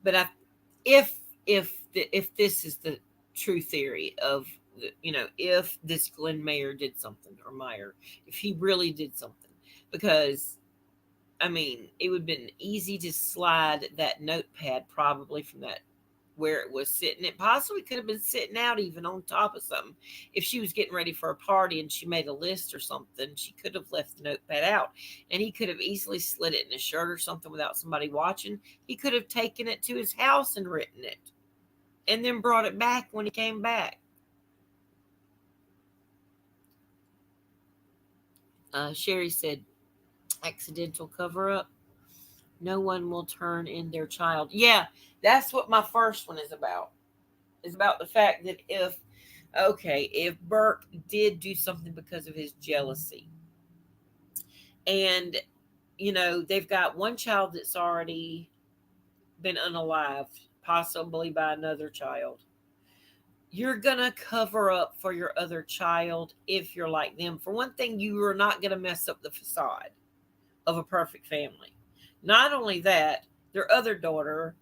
but I if if this is the true theory of if this Glenn Mayer did something, or Meyer, if he really did something, because I mean, it would have been easy to slide that notepad probably from that where it was sitting. It possibly could have been sitting out even on top of something. If she was getting ready for a party and she made a list or something, she could have left the notepad out. And he could have easily slid it in a shirt or something without somebody watching. He could have taken it to his house and written it and then brought it back when he came back. Sherry said, accidental cover up. No one will turn in their child. Yeah, that's what my first one is about. Is about the fact that if Burke did do something because of his jealousy, and they've got one child that's already been unalived, possibly by another child. You're gonna cover up for your other child if you're like them. For one thing, you are not gonna mess up the facade of a perfect family. Not only that, their other daughter,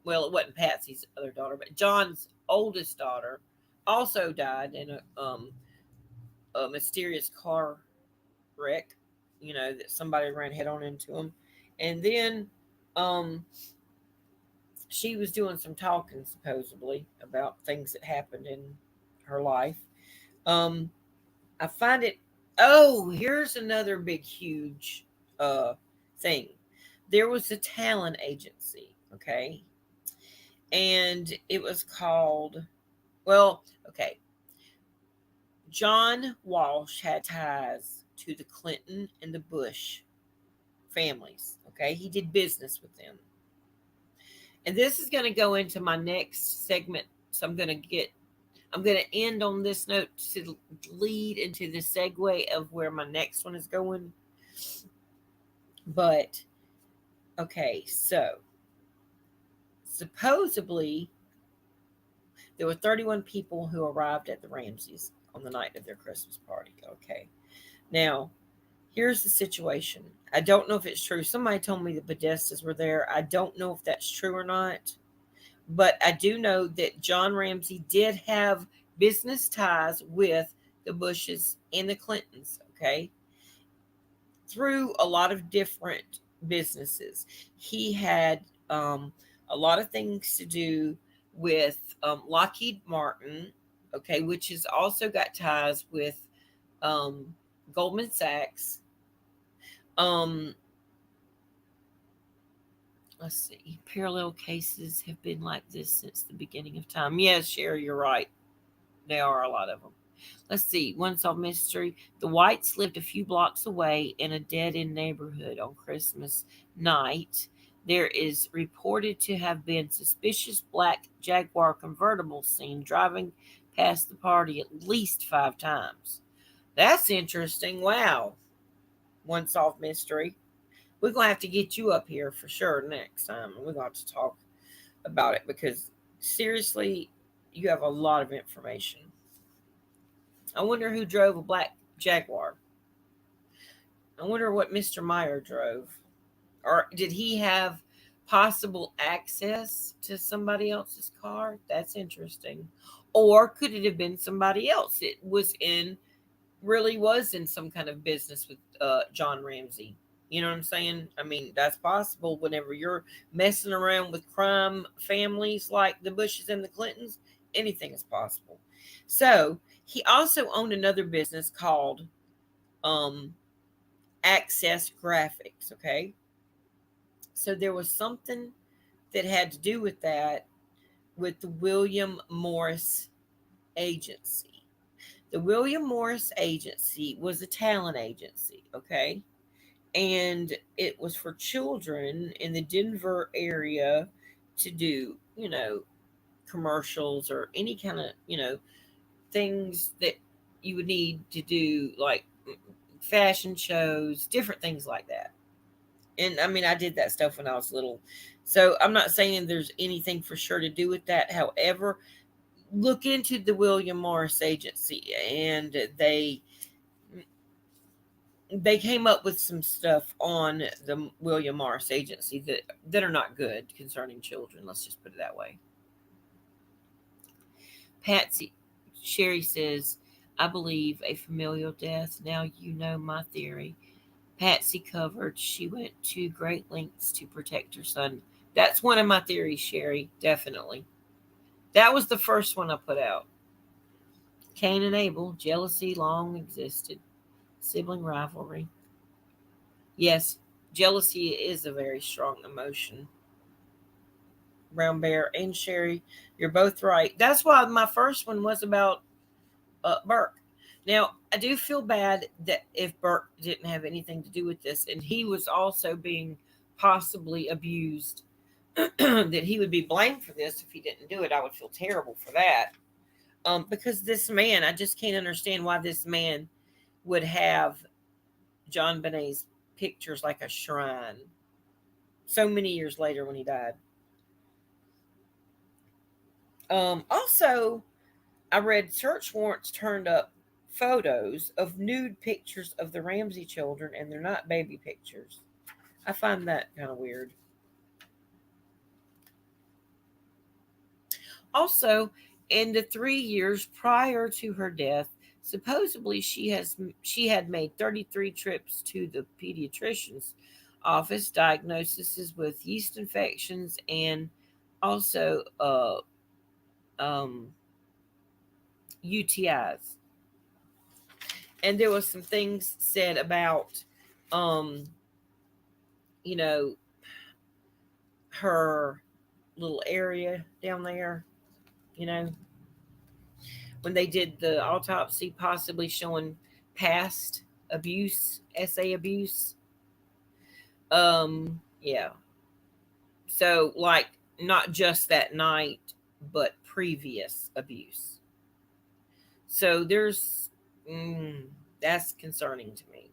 well, it wasn't Patsy's other daughter, but John's oldest daughter, also died in a mysterious car wreck. That somebody ran head on into him, and then um, she was doing some talking supposedly about things that happened in her life. Um, I find it. Oh, here's another big, huge thing. There was a talent agency, okay, and it was called. Well, okay. John Walsh had ties to the Clinton and the Bush families. Okay, he did business with them, and this is going to go into my next segment. So I'm going to end on this note to lead into the segue of where my next one is going. But okay, so supposedly there were 31 people who arrived at the Ramseys on the night of their Christmas party. Okay, now here's the situation. I don't know if it's true. Somebody told me the Podestas were there. I don't know if that's true or not. But I do know that John Ramsey did have business ties with the Bushes and the Clintons, okay, through a lot of different businesses. He had a lot of things to do with Lockheed Martin, okay, which has also got ties with um, Goldman Sachs. Um, let's see, parallel cases have been like this since the beginning of time. Yes, Sherry, you're right. There are a lot of them. Let's see. One solved mystery. The Whites lived a few blocks away in a dead end neighborhood on Christmas night. There is reported to have been suspicious black Jaguar convertibles seen driving past the party at least 5 times. That's interesting. Wow. One solved mystery. We're going to have to get you up here for sure next time. We're going to have to talk about it because seriously, you have a lot of information. I wonder who drove a black Jaguar. I wonder what Mr. Meyer drove. Or did he have possible access to somebody else's car? That's interesting. Or could it have been somebody else? It really was in some kind of business with John Ramsey. You know what I'm saying? I mean, that's possible whenever you're messing around with crime families like the Bushes and the Clintons, anything is possible. So he also owned another business called um, Access Graphics. Okay. So there was something that had to do with that with the William Morris Agency. The William Morris Agency was a talent agency, okay? And it was for children in the Denver area to do, commercials or any kind of, things that you would need to do, like fashion shows, different things like that. And I mean, I did that stuff when I was little. So I'm not saying there's anything for sure to do with that. However, look into the William Morris Agency, and they came up with some stuff on the William Morris Agency that are not good concerning children. Let's just put it that way. Patsy Sherry says, I believe a familial death. Now you know my theory. Patsy covered. She went to great lengths to protect her son. That's one of my theories, Sherry. Definitely. That was the first one I put out. Cain and Abel. Jealousy long existed. Sibling rivalry. Yes, jealousy is a very strong emotion. Brown Bear and Sherry, you're both right. That's why my first one was about Burke. Now, I do feel bad that if Burke didn't have anything to do with this and he was also being possibly abused, that he would be blamed for this if he didn't do it. I would feel terrible for that. Because this man, I just can't understand why this man would have Jon Benet's pictures like a shrine so many years later when he died. Also, I read search warrants turned up photos of nude pictures of the Ramsey children, and they're not baby pictures. I find that kind of weird. Also, in the 3 years prior to her death, supposedly she had made 33 trips to the pediatrician's office, diagnoses with yeast infections, and also um, UTIs. And there was some things said about, um, you know, her little area down there, you know, when they did the autopsy, possibly showing past abuse, SA abuse. Yeah. So, like, not just that night, but previous abuse. So that's concerning to me.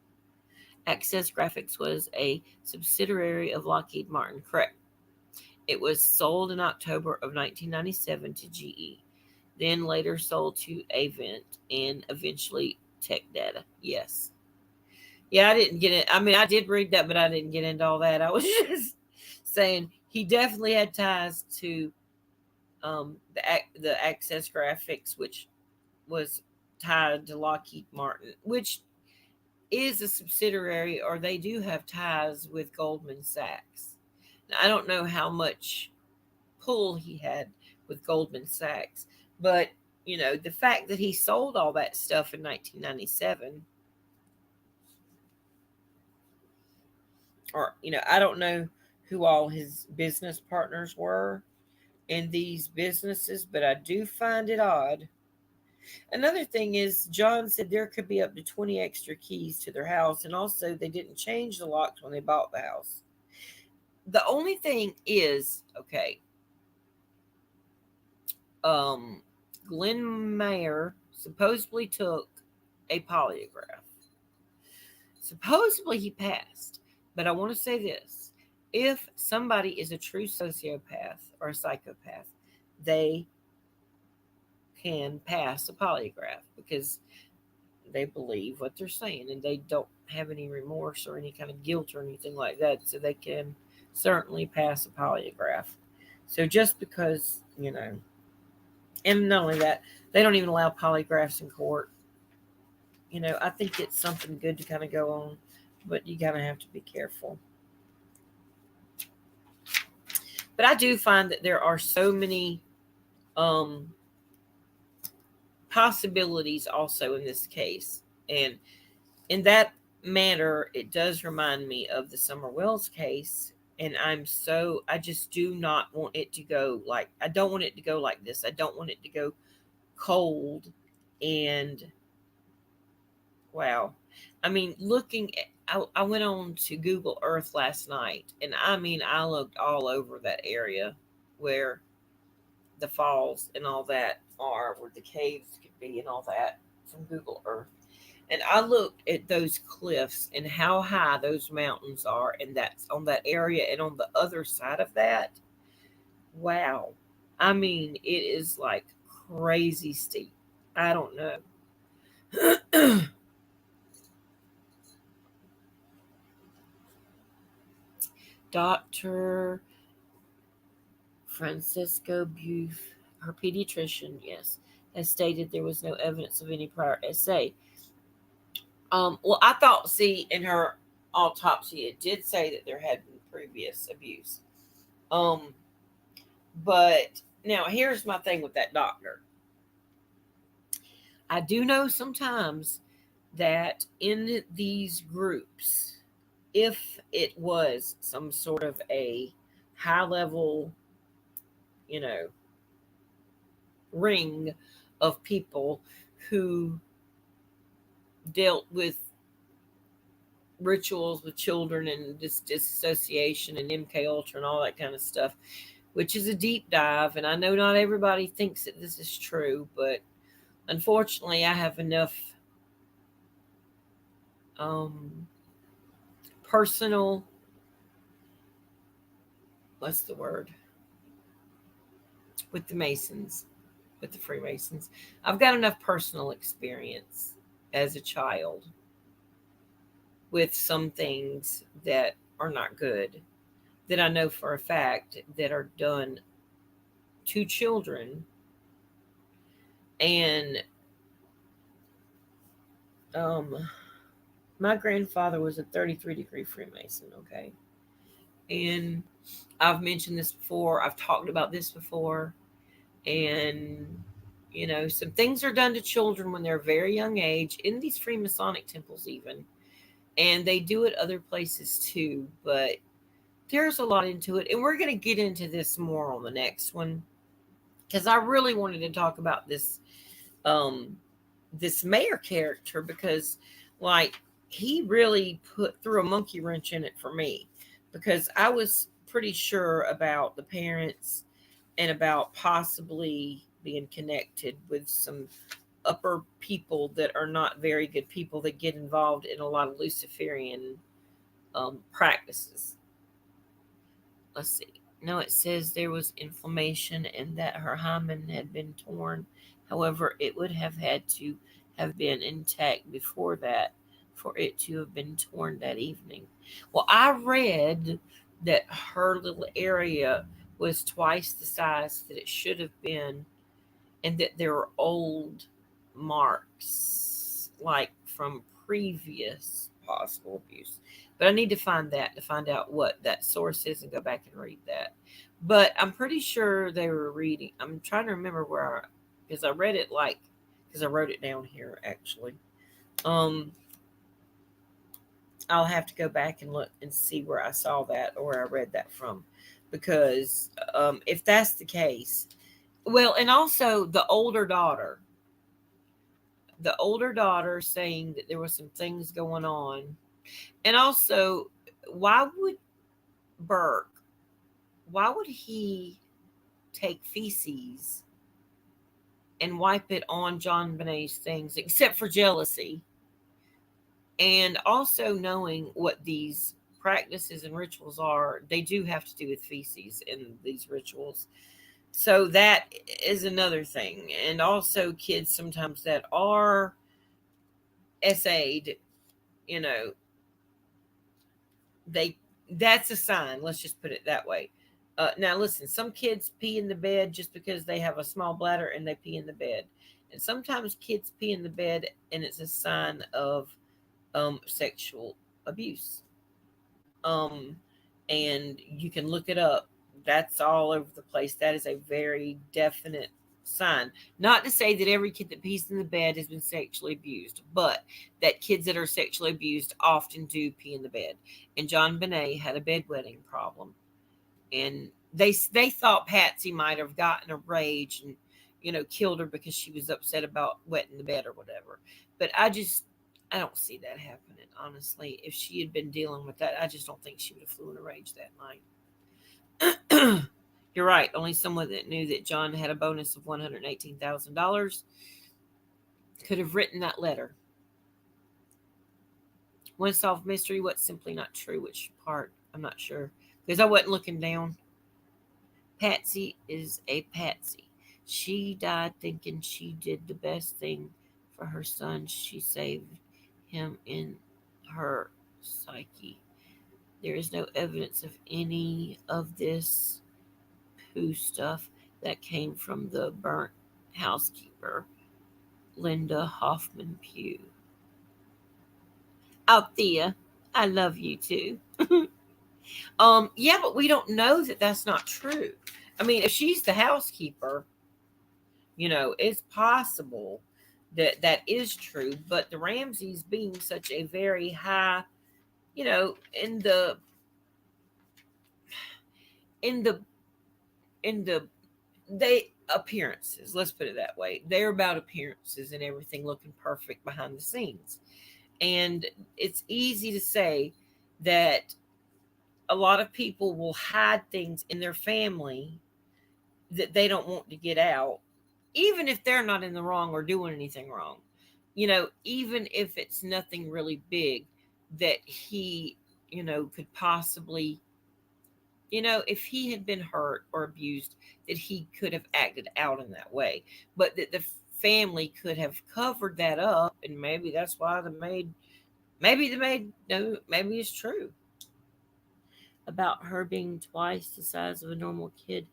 Access Graphics was a subsidiary of Lockheed Martin, correct? It was sold in October of 1997 to GE, then later sold to Avent and eventually Tech Data. Yes. Yeah, I didn't get it. I mean, I did read that, but I didn't get into all that. I was just saying he definitely had ties to the Access Graphics, which was tied to Lockheed Martin, which is a subsidiary, or they do have ties with Goldman Sachs. Now, I don't know how much pull he had with Goldman Sachs, but the fact that he sold all that stuff in 1997, or I don't know who all his business partners were in these businesses, but I do find it odd. Another thing is, John said there could be up to 20 extra keys to their house, and also they didn't change the locks when they bought the house. The only thing is, okay, um, Glenn Mayer supposedly took a polygraph. Supposedly he passed, but I want to say this. If somebody is a true sociopath or a psychopath, they can pass a polygraph because they believe what they're saying and they don't have any remorse or any kind of guilt or anything like that. So they can certainly pass a polygraph. So just because, and not only that, they don't even allow polygraphs in court. I think it's something good to kind of go on, but you kind of have to be careful. But I do find that there are so many possibilities also in this case. And in that manner, it does remind me of the Summer Wells case And I just do not want it to go like, I don't want it to go like this. I don't want it to go cold. And wow. I mean, I went on to Google Earth last night, and I mean, I looked all over that area where the falls and all that are, where the caves could be and all that from Google Earth. And I looked at those cliffs and how high those mountains are, and that's on that area, and on the other side of that, wow. I mean, it is like crazy steep. I don't know. Dr. Francisco Buff, her pediatrician, yes, has stated there was no evidence of any prior SA. Well, I thought, see, in her autopsy, it did say that there had been previous abuse. Um, but now here's my thing with that doctor. I do know sometimes that in these groups, if it was some sort of a high level, you know, ring of people who dealt with rituals with children and disassociation and MK Ultra and all that kind of stuff, which is a deep dive. And I know not everybody thinks that this is true, but unfortunately, I have enough um, personal, what's the word, with the Masons, with the Freemasons. I've got enough personal experience as a child with some things that are not good, that I know for a fact that are done to children. And um, my grandfather was a 33-degree Freemason, okay? And I've mentioned this before, I've talked about this before. And, you know, some things are done to children when they're a very young age, in these Freemasonic temples, even. And they do it other places too. But there's a lot into it. And we're going to get into this more on the next one, because I really wanted to talk about um, this mayor character, because, like, he really threw a monkey wrench in it for me, because I was pretty sure about the parents and about possibly being connected with some upper people that are not very good people, that get involved in a lot of Luciferian practices. Let's see. No, it says there was inflammation and that her hymen had been torn. However, it would have had to have been intact before that for it to have been torn that evening. Well, I read that her little area was twice the size that it should have been, and that there were old marks, like from previous possible abuse. But I need to find that, to find out what that source is and go back and read that. But I'm pretty sure they were reading. I'm trying to remember where, because I read it, like, because I wrote it down here actually. Um, I'll have to go back and look and see where I saw that or where I read that from, because if that's the case, well, and also the older daughter saying that there were some things going on, and also, why would Burke, why would he take feces and wipe it on John Benet's things, except for jealousy, and also knowing what these practices and rituals are, they do have to do with feces in these rituals. So that is another thing. And also kids sometimes that are SA'd, you know, they that's a sign. Let's just put it that way. Now, listen, some kids pee in the bed just because they have a small bladder and they pee in the bed. And sometimes kids pee in the bed and it's a sign of sexual abuse. Um, and you can look it up. That's all over the place. That is a very definite sign. Not to say that every kid that pees in the bed has been sexually abused, but that kids that are sexually abused often do pee in the bed. And Jon Benet had a bedwetting problem, and they thought Patsy might have gotten a rage and killed her because she was upset about wetting the bed or whatever. But I don't see that happening, honestly. If she had been dealing with that, I just don't think she would have flew in a rage that night. You're right. Only someone that knew that John had a bonus of $118,000 could have written that letter. One solved mystery, what's simply not true. Which part? I'm not sure. Because I wasn't looking down. Patsy is a patsy. She died thinking she did the best thing for her son. She saved him in her psyche. There is no evidence of any of this poo stuff that came from the burnt housekeeper, Linda Hoffman Pugh. Althea, I love you too. Yeah, but we don't know that that's not true. I mean, if she's the housekeeper, it's possible that that is true. But the Ramseys, being such a very high, you know, in the in the in the they appearances, let's put it that way. They're about appearances and everything looking perfect behind the scenes. And it's easy to say that a lot of people will hide things in their family that they don't want to get out, even if they're not in the wrong or doing anything wrong. Even if it's nothing really big that he, could possibly, if he had been hurt or abused, that he could have acted out in that way. But that the family could have covered that up, and maybe that's why the maid, no, maybe it's true about her being twice the size of a normal kid.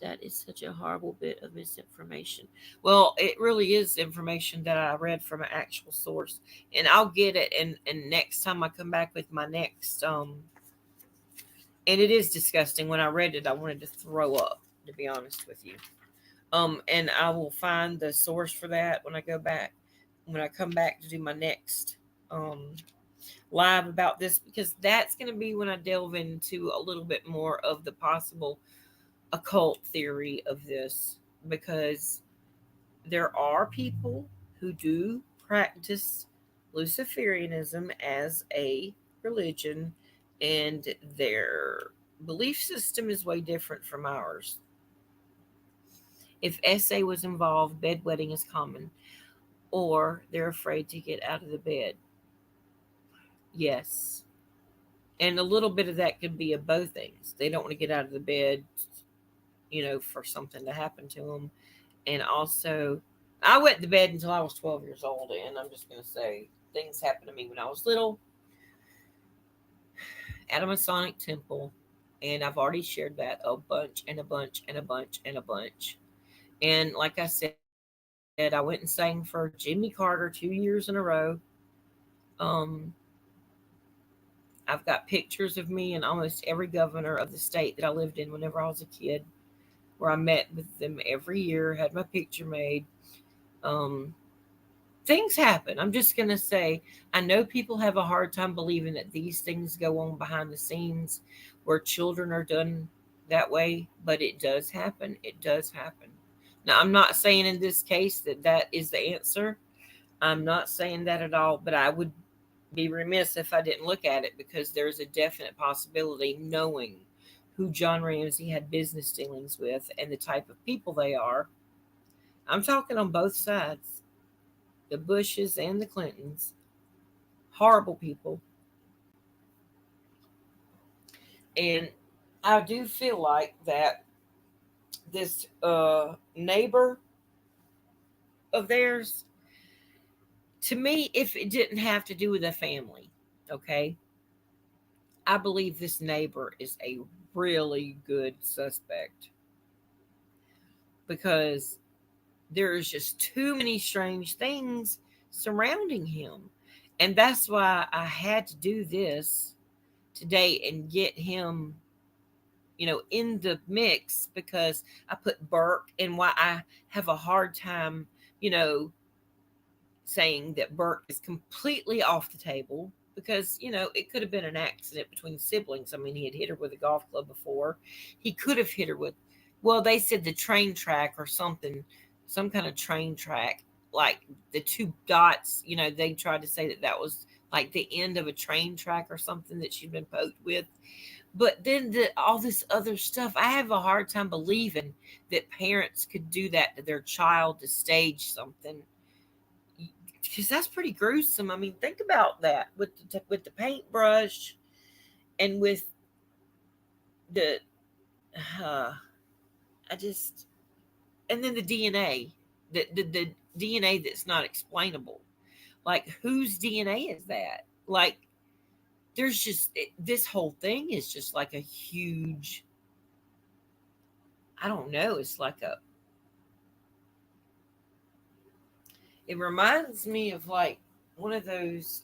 That is such a horrible bit of misinformation. Well, it really is information that I read from an actual source, and I'll get it. And next time I come back with my next and it is disgusting. When I read it, I wanted to throw up, to be honest with you. And I will find the source for that when I come back to do my next live about this, because that's going to be when I delve into a little bit more of the possible occult theory of this, because there are people who do practice Luciferianism as a religion, and their belief system is way different from ours. If SA was involved, bedwetting is common, or they're afraid to get out of the bed. Yes. And a little bit of that could be of both things. They don't want to get out of the bed, for something to happen to them. And also, I went to bed until I was 12 years old, and I'm just going to say things happened to me when I was little at a Masonic temple, and I've already shared that a bunch and a bunch and a bunch and a bunch. And like I said, I went and sang for Jimmy Carter 2 years in a row. Um, I've got pictures of me and almost every governor of the state that I lived in whenever I was a kid, where I met with them every year, had my picture made. Um, Things happen. I'm just going to say, I know people have a hard time believing that these things go on behind the scenes where children are done that way, but it does happen. It does happen. Now, I'm not saying in this case that that is the answer. I'm not saying that at all, but I would be remiss if I didn't look at it, because there's a definite possibility, knowing who John Ramsey had business dealings with and the type of people they are. I'm talking on both sides, the Bushes and the Clintons. Horrible people. And I do feel like that this neighbor of theirs, to me, if it didn't have to do with a family, okay, I believe this neighbor is a really good suspect, because there is just too many strange things surrounding him. And that's why I had to do this today and get him in the mix, because I put Burke, and why I have a hard time, you know, saying that Burke is completely off the table, because, it could have been an accident between siblings. I mean, he had hit her with a golf club before. He could have hit her with, well, they said the train track or something, some kind of train track, like the two dots, they tried to say that that was like the end of a train track or something that she'd been poked with. But then all this other stuff, I have a hard time believing that parents could do that to their child to stage something, because that's pretty gruesome. I mean, think about that with the paintbrush, and with the uh, I just and then the DNA, the DNA that's not explainable. Like, whose DNA is that? Like, there's just this whole thing is just like a huge. I don't know. It's like a. It reminds me of like one of those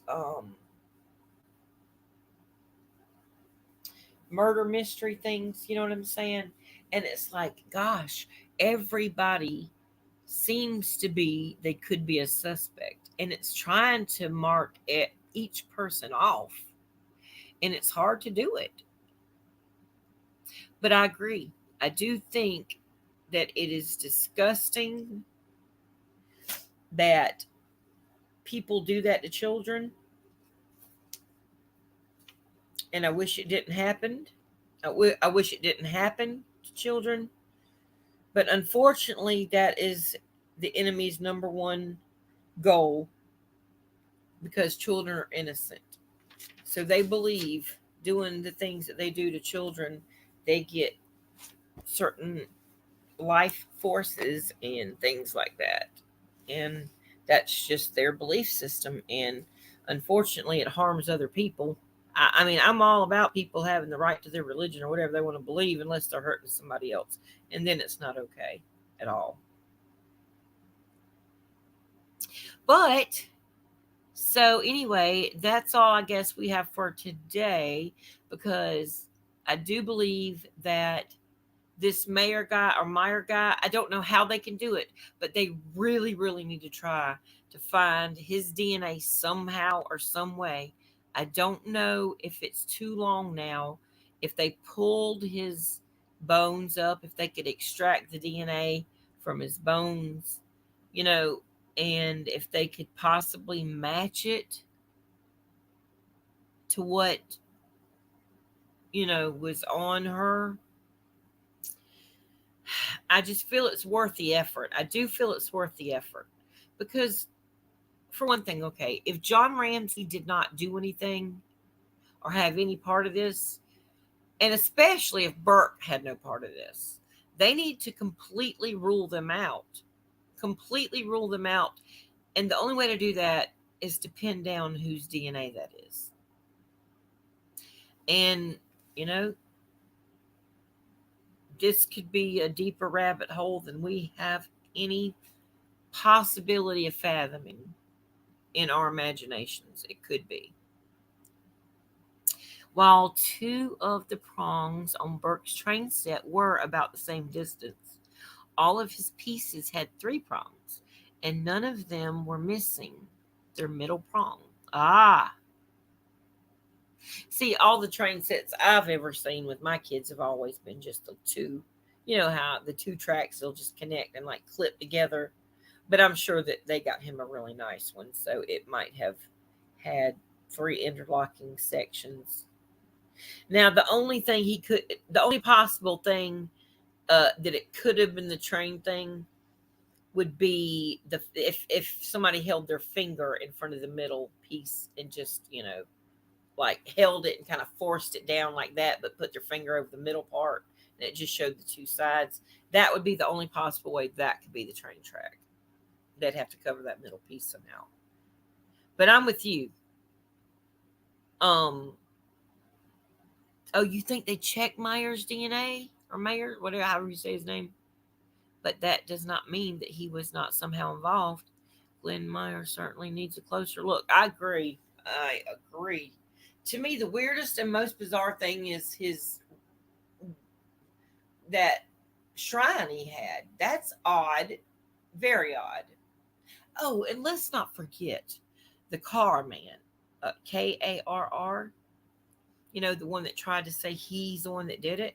murder mystery things, you know what I'm saying? And it's like, gosh, everybody seems to be, they could be a suspect. And it's trying to mark each person off. And it's hard to do it. But I agree. I do think that it is disgusting that people do that to children. And I wish it didn't happen. I wish it didn't happen to children. But unfortunately, that is the enemy's number one goal, because children are innocent. So they believe doing the things that they do to children, they get certain life forces and things like that. And that's just their belief system. And unfortunately, it harms other people. I mean, I'm all about people having the right to their religion or whatever they want to believe, unless they're hurting somebody else. And then it's not okay at all. But so anyway, that's all I guess we have for today, because I do believe that this mayor guy or Meyer guy, I don't know how they can do it, but they really, really need to try to find his DNA somehow or some way. I don't know if it's too long now, if they pulled his bones up, if they could extract the DNA from his bones, you know, and if they could possibly match it to what, was on her. I just feel it's worth the effort. I do feel it's worth the effort, because, for one thing, okay, if John Ramsey did not do anything or have any part of this, and especially if Burke had no part of this, they need to completely rule them out. Completely rule them out. And the only way to do that is to pin down whose DNA that is. And, you know, this could be a deeper rabbit hole than we have any possibility of fathoming in our imaginations. It could be. While two of the prongs on Burke's train set were about the same distance, all of his pieces had three prongs, and none of them were missing their middle prong. Ah, see, all the train sets I've ever seen with my kids have always been just the two. You know how the two tracks they'll just connect and like clip together. But I'm sure that they got him a really nice one, so it might have had three interlocking sections. Now, the only possible thing that it could have been the train thing would be the if somebody held their finger in front of the middle piece and just like held it and kind of forced it down like that, but put their finger over the middle part and it just showed the two sides. That would be the only possible way that could be the train track. They'd have to cover that middle piece somehow. But I'm with you. Um. Oh, you think they checked Meyer's DNA or Mayer, whatever, however you say his name? But that does not mean that he was not somehow involved. Glenn Meyer certainly needs a closer look. I agree. I agree. To me, the weirdest and most bizarre thing is his that shrine he had. That's odd, very odd. Oh, and let's not forget the car man, Karr. The one that tried to say he's the one that did it.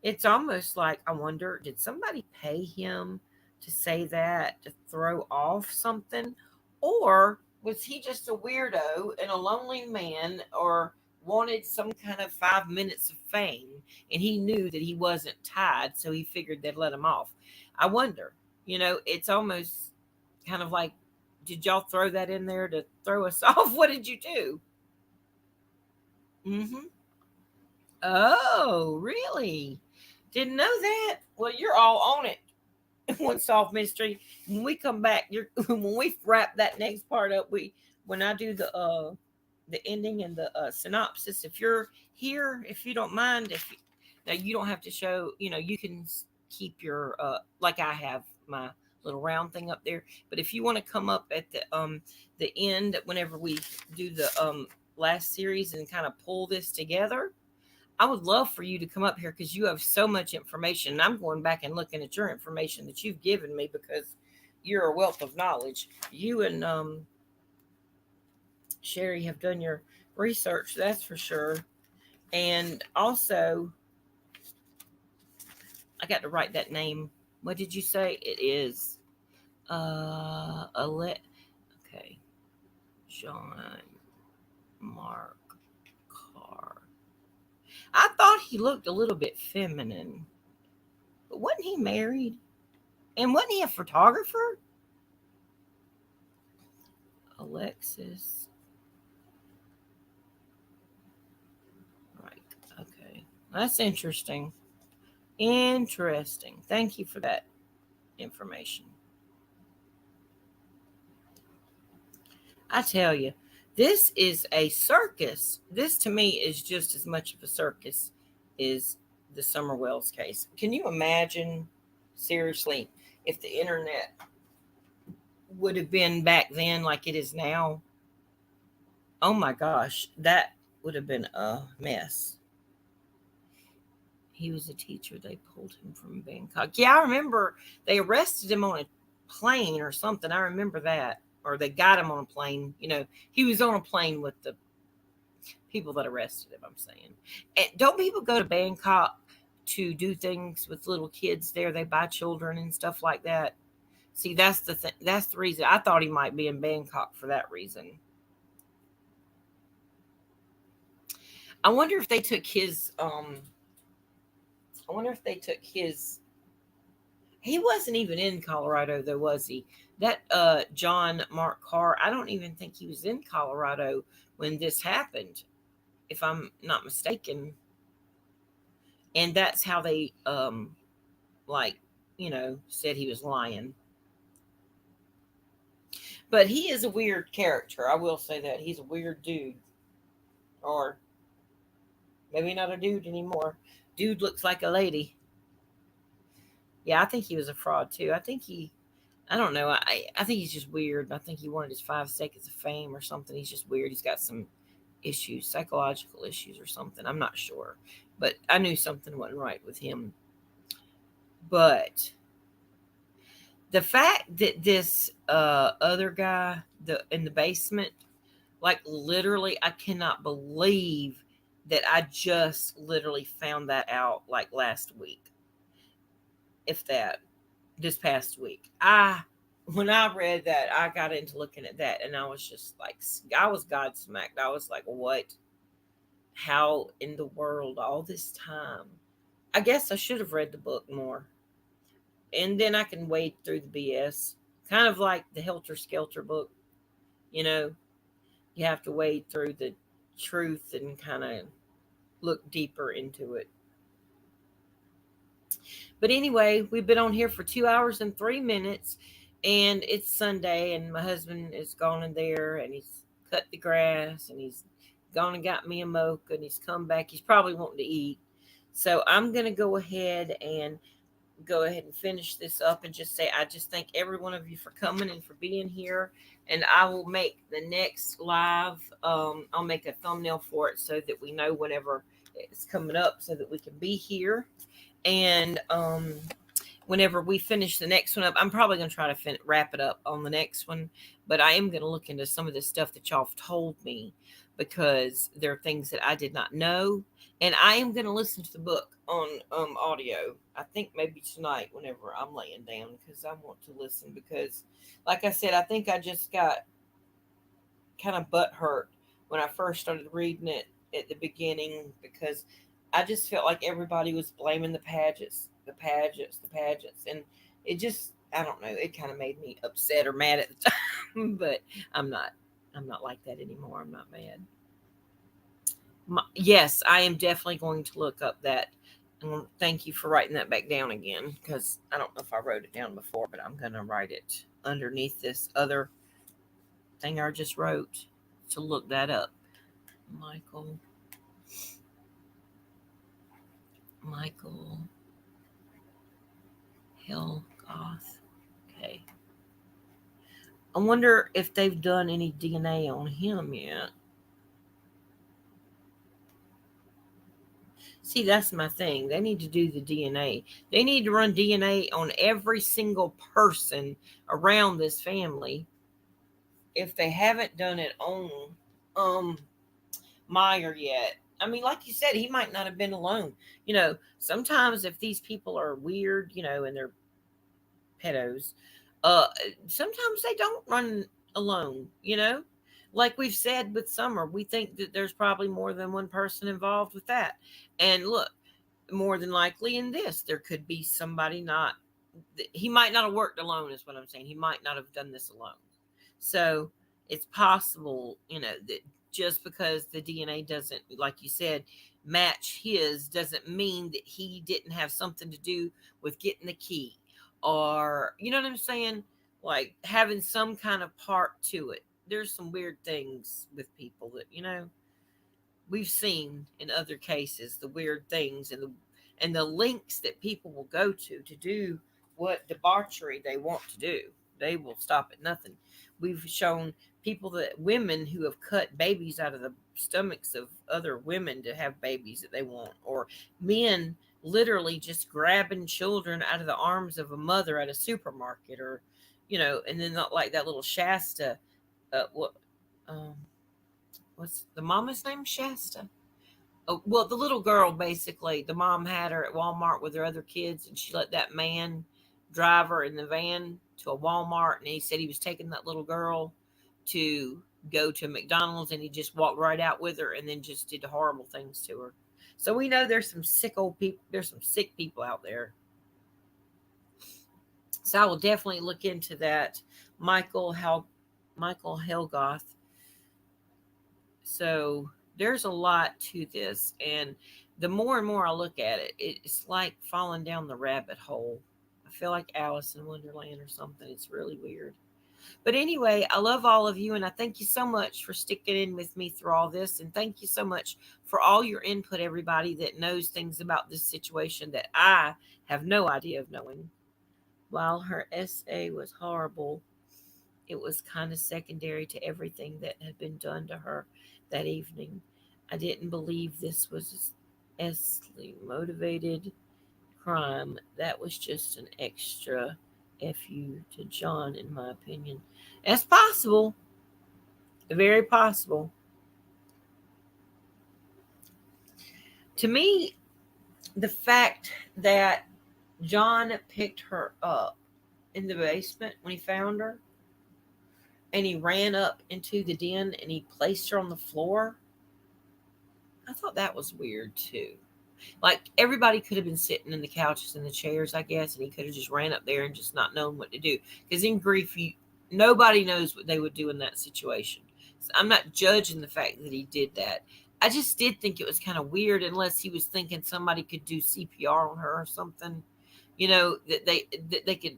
It's almost like I wonder, did somebody pay him to say that to throw off something? Or was he just a weirdo and a lonely man or wanted some kind of 5 minutes of fame and he knew that he wasn't tied, so he figured they'd let him off? I wonder. It's almost kind of like, did y'all throw that in there to throw us off? What did you do? Mm-hmm. Oh, really? Didn't know that. Well, you're all on it. One solved mystery. When we come back, when we wrap that next part up, when I do the ending and the synopsis. If you're here, if you don't mind, if you, now you don't have to show. You can keep your like I have my little round thing up there. But if you want to come up at the end, whenever we do the last series and kind of pull this together, I would love for you to come up here because you have so much information. And I'm going back and looking at your information that you've given me because you're a wealth of knowledge. You and Sherry have done your research, that's for sure. And also, I got to write that name. What did you say? It is okay. John Mark Carr. I thought he looked a little bit feminine, but wasn't he married? And wasn't he a photographer? Alexis. Right. Okay. That's interesting. Interesting. Thank you for that information. I tell you, this is a circus. This to me is just as much of a circus as the Summer Wells case. Can you imagine, seriously, if the internet would have been back then like it is now? Oh my gosh, that would have been a mess. He was a teacher. They pulled him from Bangkok. Yeah, I remember they arrested him on a plane or something. I remember that. Or they got him on a plane. He was on a plane with the people that arrested him, I'm saying. And don't people go to Bangkok to do things with little kids there? They buy children and stuff like that. See, that's the thing. That's the reason. I thought he might be in Bangkok for that reason. I wonder if they took his I wonder if they took his. He wasn't even in Colorado though, was he? That John Mark Carr, I don't even think he was in Colorado when this happened, if I'm not mistaken. And that's how they like, said he was lying. But he is a weird character. I will say that. He's a weird dude. Or maybe not a dude anymore. Dude looks like a lady. Yeah, I think he was a fraud too. I don't know. I think he's just weird. I think he wanted his 5 seconds of fame or something. He's just weird. He's got some issues, psychological issues or something. I'm not sure. But I knew something wasn't right with him. But the fact that this other guy in the basement, like literally, I cannot believe that I just literally found that out like last week, if that, this past week. When I read that, I got into looking at that and I was just like, I was God smacked. I was like, what? How in the world all this time? I guess I should have read the book more. And then I can wade through the BS. Kind of like the Helter Skelter book. You know, you have to wade through the truth and kind of look deeper into it. But anyway, we've been on here for 2 hours and 3 minutes, and it's Sunday, and my husband is gone in there, and he's cut the grass, and he's gone and got me a mocha, and he's come back. He's probably wanting to eat. So I'm going to go ahead and finish this up and just say I just thank every one of you for coming and for being here. And I will make the next live. I'll make a thumbnail for it so that we know whenever it's coming up so that we can be here. And whenever we finish the next one up, I'm probably going to try to wrap it up on the next one. But I am going to look into some of the stuff that y'all have told me, because there are things that I did not know. And I am going to listen to the book on audio. I think maybe tonight whenever I'm laying down, because I want to listen. Because, like I said, I think I just got kind of butt hurt when I first started reading it at the beginning, because I just felt like everybody was blaming the pageants, the pageants, the pageants, and it just, I don't know, it kind of made me upset or mad at the time. But I'm not, I'm not like that anymore. I'm not mad. Yes, I am definitely going to look up that. Thank you for writing that back down again, because I don't know if I wrote it down before, but I'm going to write it underneath this other thing I just wrote to look that up. Michael. Michael Helgoth. Okay. I wonder if they've done any DNA on him yet. See, that's my thing. They need to do the DNA. They need to run DNA on every single person around this family. If they haven't done it on um Meyer yet. I mean, like you said, he might not have been alone. Sometimes if these people are weird, and they're pedos, uh, sometimes they don't run alone. Like we've said with Summer, we think that there's probably more than one person involved with that. And look, more than likely in this, there could be somebody not. He might not have worked alone, is what I'm saying. He might not have done this alone. So it's possible, that just because the DNA doesn't, like you said, match his, doesn't mean that he didn't have something to do with getting the key, or, you know what I'm saying? Like having some kind of part to it. There's some weird things with people that, we've seen in other cases, the weird things and the links that people will go to do what debauchery they want to do. They will stop at nothing. We've shown people, that women who have cut babies out of the stomachs of other women to have babies that they want, or men literally just grabbing children out of the arms of a mother at a supermarket, or and then not like that little Shasta. What um what's the mama's name? Shasta. Oh, well, the little girl, basically, the mom had her at Walmart with her other kids, and she let that man drive her in the van to a Walmart, and he said he was taking that little girl to go to McDonald's, and he just walked right out with her, and then just did horrible things to her. So we know there's some sick old people. There's some sick people out there. So I will definitely look into that, Michael Michael Helgoth. So there's a lot to this, and the more and more I look at it, it's like falling down the rabbit hole. I feel like Alice in Wonderland or something. It's really weird. But anyway, I love all of you, and I thank you so much for sticking in with me through all this, and thank you so much for all your input, everybody that knows things about this situation that I have no idea of knowing. While her essay was horrible, it was kind of secondary to everything that had been done to her that evening. I didn't believe this was ethically motivated crime. That was just an extra FU to John, in my opinion. That's possible. Very possible. To me, the fact that John picked her up in the basement when he found her, and he ran up into the den and he placed her on the floor, I thought that was weird too. Like everybody could have been sitting in the couches and the chairs, I guess, and he could have just ran up there and just not known what to do. Because in grief, nobody knows what they would do in that situation. So I'm not judging the fact that he did that. I just did think it was kind of weird, unless he was thinking somebody could do CPR on her or something. That they could,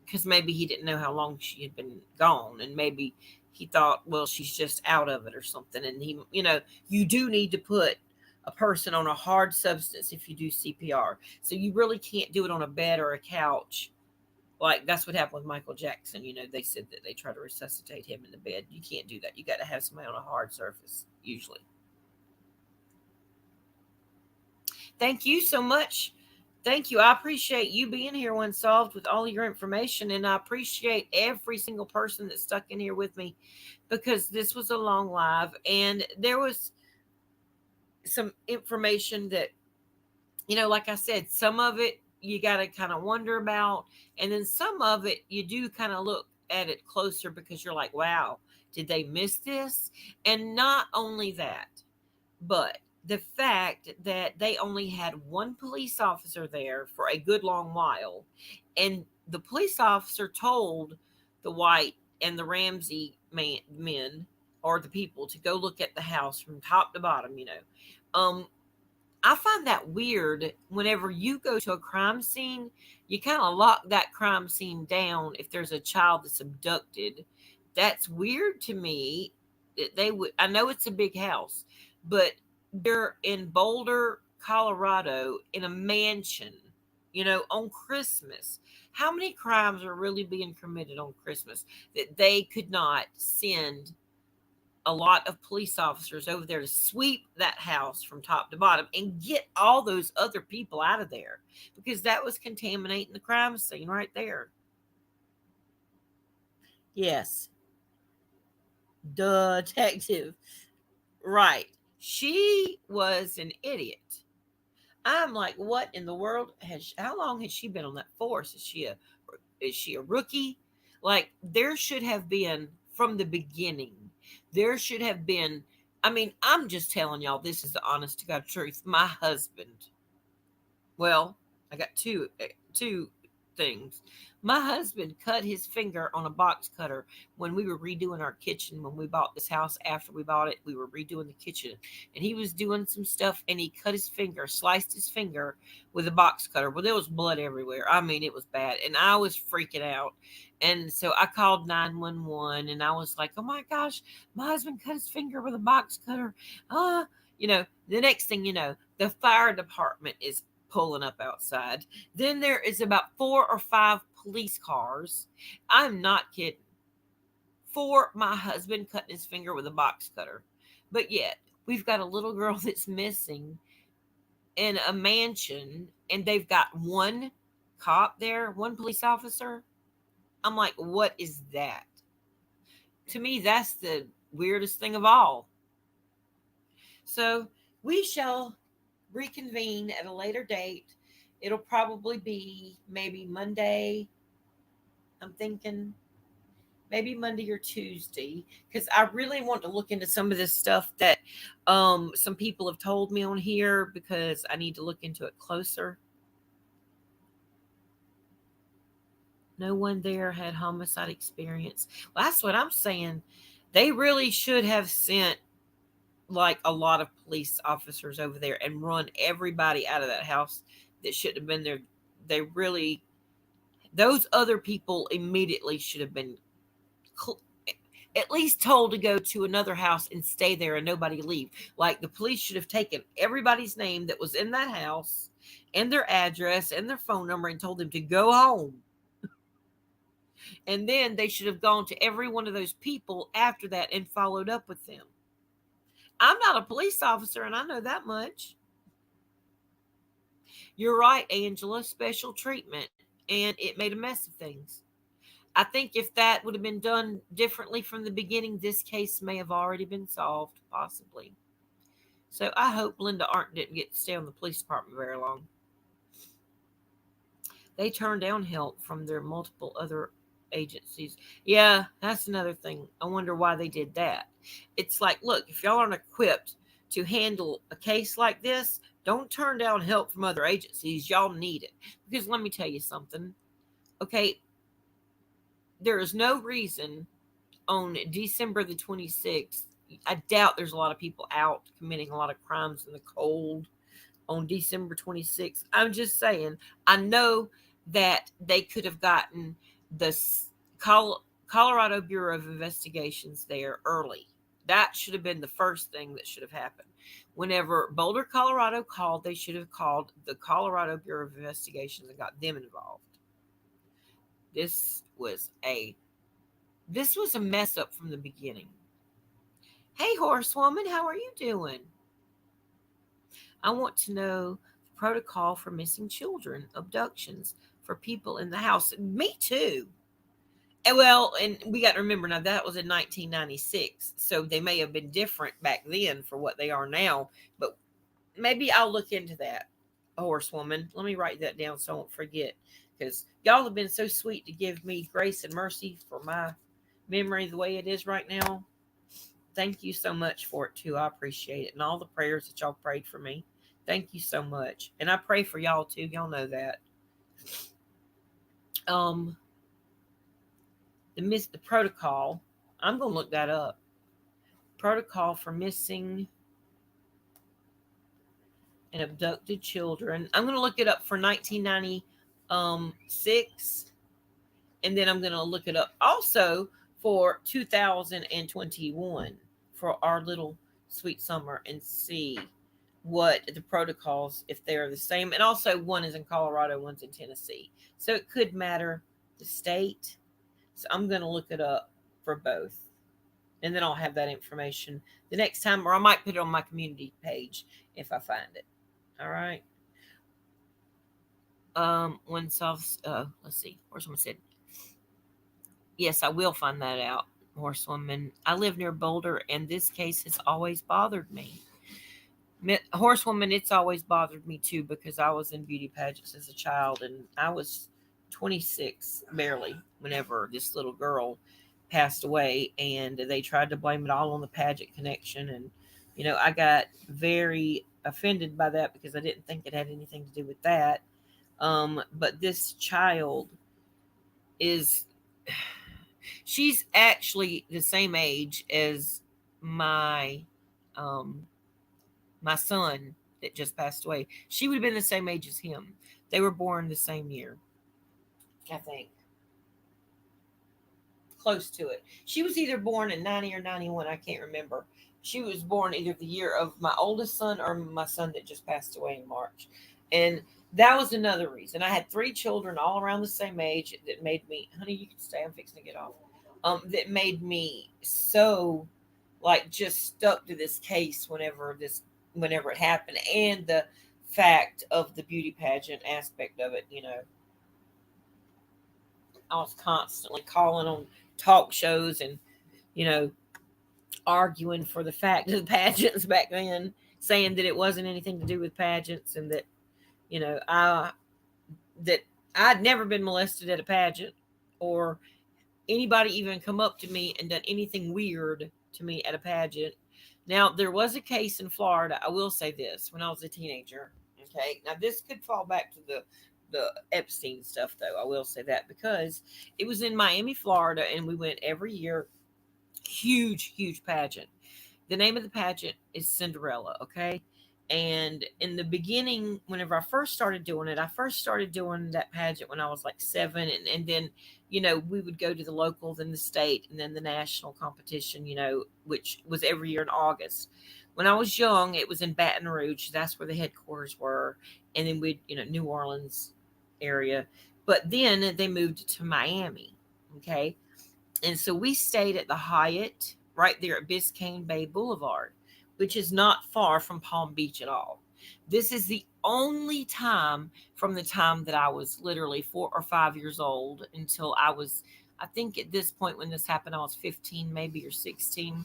because maybe he didn't know how long she had been gone, and maybe he thought, well, she's just out of it or something. And you do need to put a person on a hard substance if you do CPR. So you really can't do it on a bed or a couch. Like that's what happened with Michael Jackson. They said that they try to resuscitate him in the bed. You can't do that. You got to have somebody on a hard surface usually. Thank you so much. Thank you. I appreciate you being here when solved with all your information. And I appreciate every single person that stuck in here with me because this was a long live and there was some information that, like I said, some of it you got to kind of wonder about. And then some of it you do kind of look at it closer because you're like, wow, did they miss this? And not only that, but the fact that they only had one police officer there for a good long while, and the police officer told the White and the Ramsey men or the people to go look at the house from top to bottom. I find that weird. Whenever you go to a crime scene, you kind of lock that crime scene down if there's a child that's abducted. That's weird to me. They would, I know it's a big house, but they're in Boulder, Colorado in a mansion, on Christmas. How many crimes are really being committed on Christmas that they could not send a lot of police officers over there to sweep that house from top to bottom and get all those other people out of there because that was contaminating the crime scene right there. Yes, detective. Right. She was an idiot. I'm like, what in the world how long has she been on that force? Is she a rookie? Like there should have been from the beginning. There should have been. I mean, I'm just telling y'all this is the honest to God truth. My husband, well, I got two things. My husband cut his finger on a box cutter when we were redoing our kitchen when we bought this house. After we bought it, we were redoing the kitchen, and he was doing some stuff, and he cut his finger, sliced his finger with a box cutter. Well, there was blood everywhere. I mean, it was bad, and I was freaking out. And so I called 911, and I was like, "Oh my gosh, my husband cut his finger with a box cutter." The next thing you know, the fire department is pulling up outside. Then there is about 4 or 5 police cars. I'm not kidding. For my husband cutting his finger with a box cutter. But yet, we've got a little girl that's missing in a mansion, and they've got one cop there, one police officer. I'm like, what is that? To me, that's the weirdest thing of all. So we shall reconvene at a later date. It'll probably be maybe Monday. I'm thinking maybe Monday or Tuesday because I really want to look into some of this stuff that some people have told me on here because I need to look into it closer. No one there had homicide experience. Well, that's what I'm saying. They really should have sent like a lot of police officers over there and run everybody out of that house that shouldn't have been there. They really, those other people immediately should have been cl- at least told to go to another house and stay there and nobody leave. Like the police should have taken everybody's name that was in that house and their address and their phone number and told them to go home. And then they should have gone to every one of those people after that and followed up with them. I'm not a police officer and I know that much. You're right, Angela, special treatment. And it made a mess of things. I think if that would have been done differently from the beginning, this case may have already been solved, possibly. So I hope Linda Arndt didn't get to stay on the police department very long. They turned down help from their multiple other agencies. Yeah, that's another thing. I wonder why they did that. It's like, look, if y'all aren't equipped to handle a case like this, don't turn down help from other agencies. Y'all need it. Because let me tell you something. Okay, there is no reason on December the 26th. I doubt there's a lot of people out committing a lot of crimes in the cold on December 26th. I'm just saying, I know that they could have gotten the Colorado Bureau of Investigations there early. That should have been the first thing that should have happened. Whenever Boulder, Colorado called, they should have called the Colorado Bureau of Investigations and got them involved. This was a mess up from the beginning. Hey, horsewoman, how are you doing? I want to know protocol for missing children, abductions for people in the house. Me too. And we got to remember now that was in 1996, so they may have been different back then for what they are now. But maybe I'll look into that. Horsewoman, let me write that down so I won't forget. Because y'all have been so sweet to give me grace and mercy for my memory the way it is right now. Thank you so much for it too. I appreciate it, and all the prayers that y'all prayed for me. Thank you so much, and I pray for y'all too. Y'all know that. Um, the protocol. I'm gonna look that up. Protocol for missing and abducted children. I'm gonna look it up for 1996, and then I'm gonna look it up also for 2021 for our little sweet summer and see what the protocols if they're the same. And also, one is in Colorado, one's in Tennessee, so it could matter the state. So I'm gonna look it up for both, and then I'll have that information the next time, or I might put it on my community page if I find it. All right. When soft, let's see, where's someone said, yes, I will find that out, horsewoman. I live near Boulder, and this case has always bothered me. Horsewoman, it's always bothered me too because I was in beauty pageants as a child, and I was 26 barely whenever this little girl passed away, and they tried to blame it all on the pageant connection. And I got very offended by that because I didn't think it had anything to do with that. But this child is, she's actually the same age as my um my son that just passed away. She would have been the same age as him. They were born the same year, I think. Close to it. She was either born in 90 or 91. I can't remember. She was born either the year of my oldest son or my son that just passed away in March. And that was another reason. I had three children all around the same age that made me, honey, you can stay. I'm fixing to get off. That made me so like just stuck to this case whenever it happened, and the fact of the beauty pageant aspect of it. I was constantly calling on talk shows and you know arguing for the fact of the pageants back then, saying that it wasn't anything to do with pageants, and that you know I that I'd never been molested at a pageant, or anybody even come up to me and done anything weird to me at a pageant. Now, there was a case in Florida. I will say this: when I was a teenager, okay. Now, this could fall back to the Epstein stuff, though. I will say that because it was in Miami, Florida, and we went every year. Huge, huge pageant. The name of the pageant is Cinderella, okay? And in the beginning, whenever I first started doing it, I first started doing that pageant when I was like 7. And then, we would go to the local, then the state, and then the national competition, which was every year in August. When I was young, it was in Baton Rouge. That's where the headquarters were. And then New Orleans area. But then they moved to Miami, okay? And so we stayed at the Hyatt right there at Biscayne Bay Boulevard, which is not far from Palm Beach at all. This is the only time from the time that I was literally 4 or 5 years old until I think at this point when this happened, I was 15, maybe, or 16.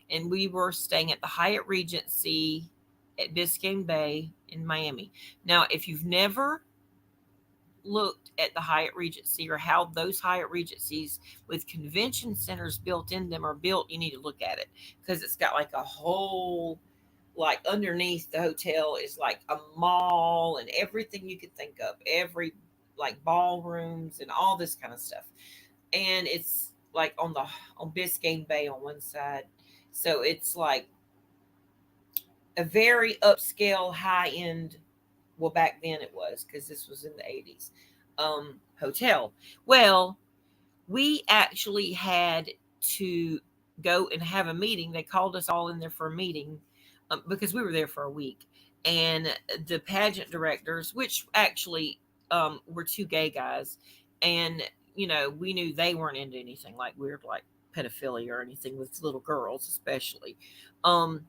And we were staying at the Hyatt Regency at Biscayne Bay in Miami. Now, if you've never looked at the Hyatt Regency or how those Hyatt Regencies with convention centers built in them are built, you need to look at it because it's got like a whole, like underneath the hotel is like a mall and everything you could think of, every like ballrooms and all this kind of stuff. And it's like on Biscayne Bay on one side. So it's like a very upscale, high end, well, back then it was because this was in the 80s, hotel. Well, we actually had to go and have a meeting. They called us all in there for a meeting because we were there for a week. And the pageant directors, which actually were two gay guys, and we knew they weren't into anything like weird, like pedophilia or anything with little girls, especially. Um,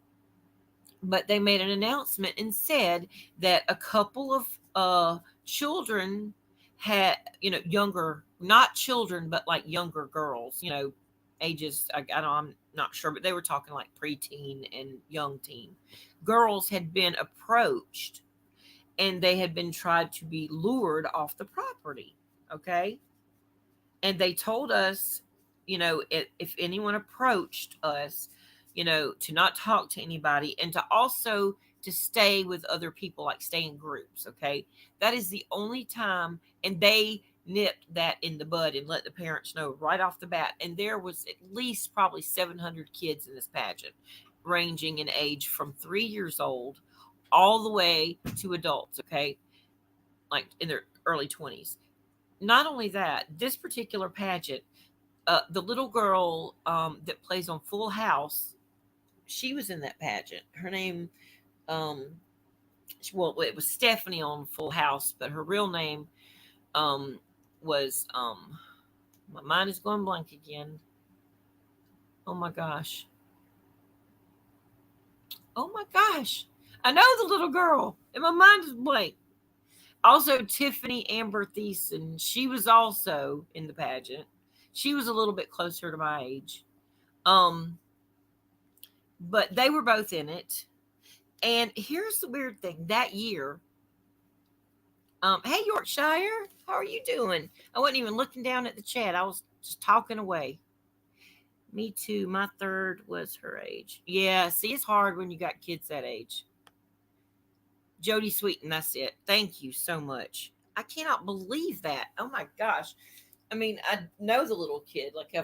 but they made an announcement and said that a couple of children had, younger, not children, but like younger girls, ages, I don't, I'm not sure, but they were talking like preteen and young teen girls had been approached, and they had been tried to be lured off the property. Okay. And they told us, if anyone approached us, to not talk to anybody, and to also to stay with other people, like stay in groups. Okay. That is the only time. And they nipped that in the bud and let the parents know right off the bat. And there was at least probably 700 kids in this pageant, ranging in age from 3 years old all the way to adults. Okay. Like in their early 20s. Not only that, this particular pageant, the little girl that plays on Full House, she was in that pageant. Her name, um, well, it was Stephanie on Full House, but her real name was, my mind is going blank again. Oh my gosh. Oh my gosh. I know the little girl, and my mind is blank. Also, Tiffany Amber Thiessen, she was also in the pageant. She was a little bit closer to my age. Um, but they were both in it. And here's the weird thing. That year, hey Yorkshire, how are you doing? I wasn't even looking down at the chat. I was just talking away. Me too. My third was her age. Yeah, see, it's hard when you got kids that age. Jody Sweeten, that's it. Thank you so much. I cannot believe that. Oh my gosh. I mean, I know the little kid. Like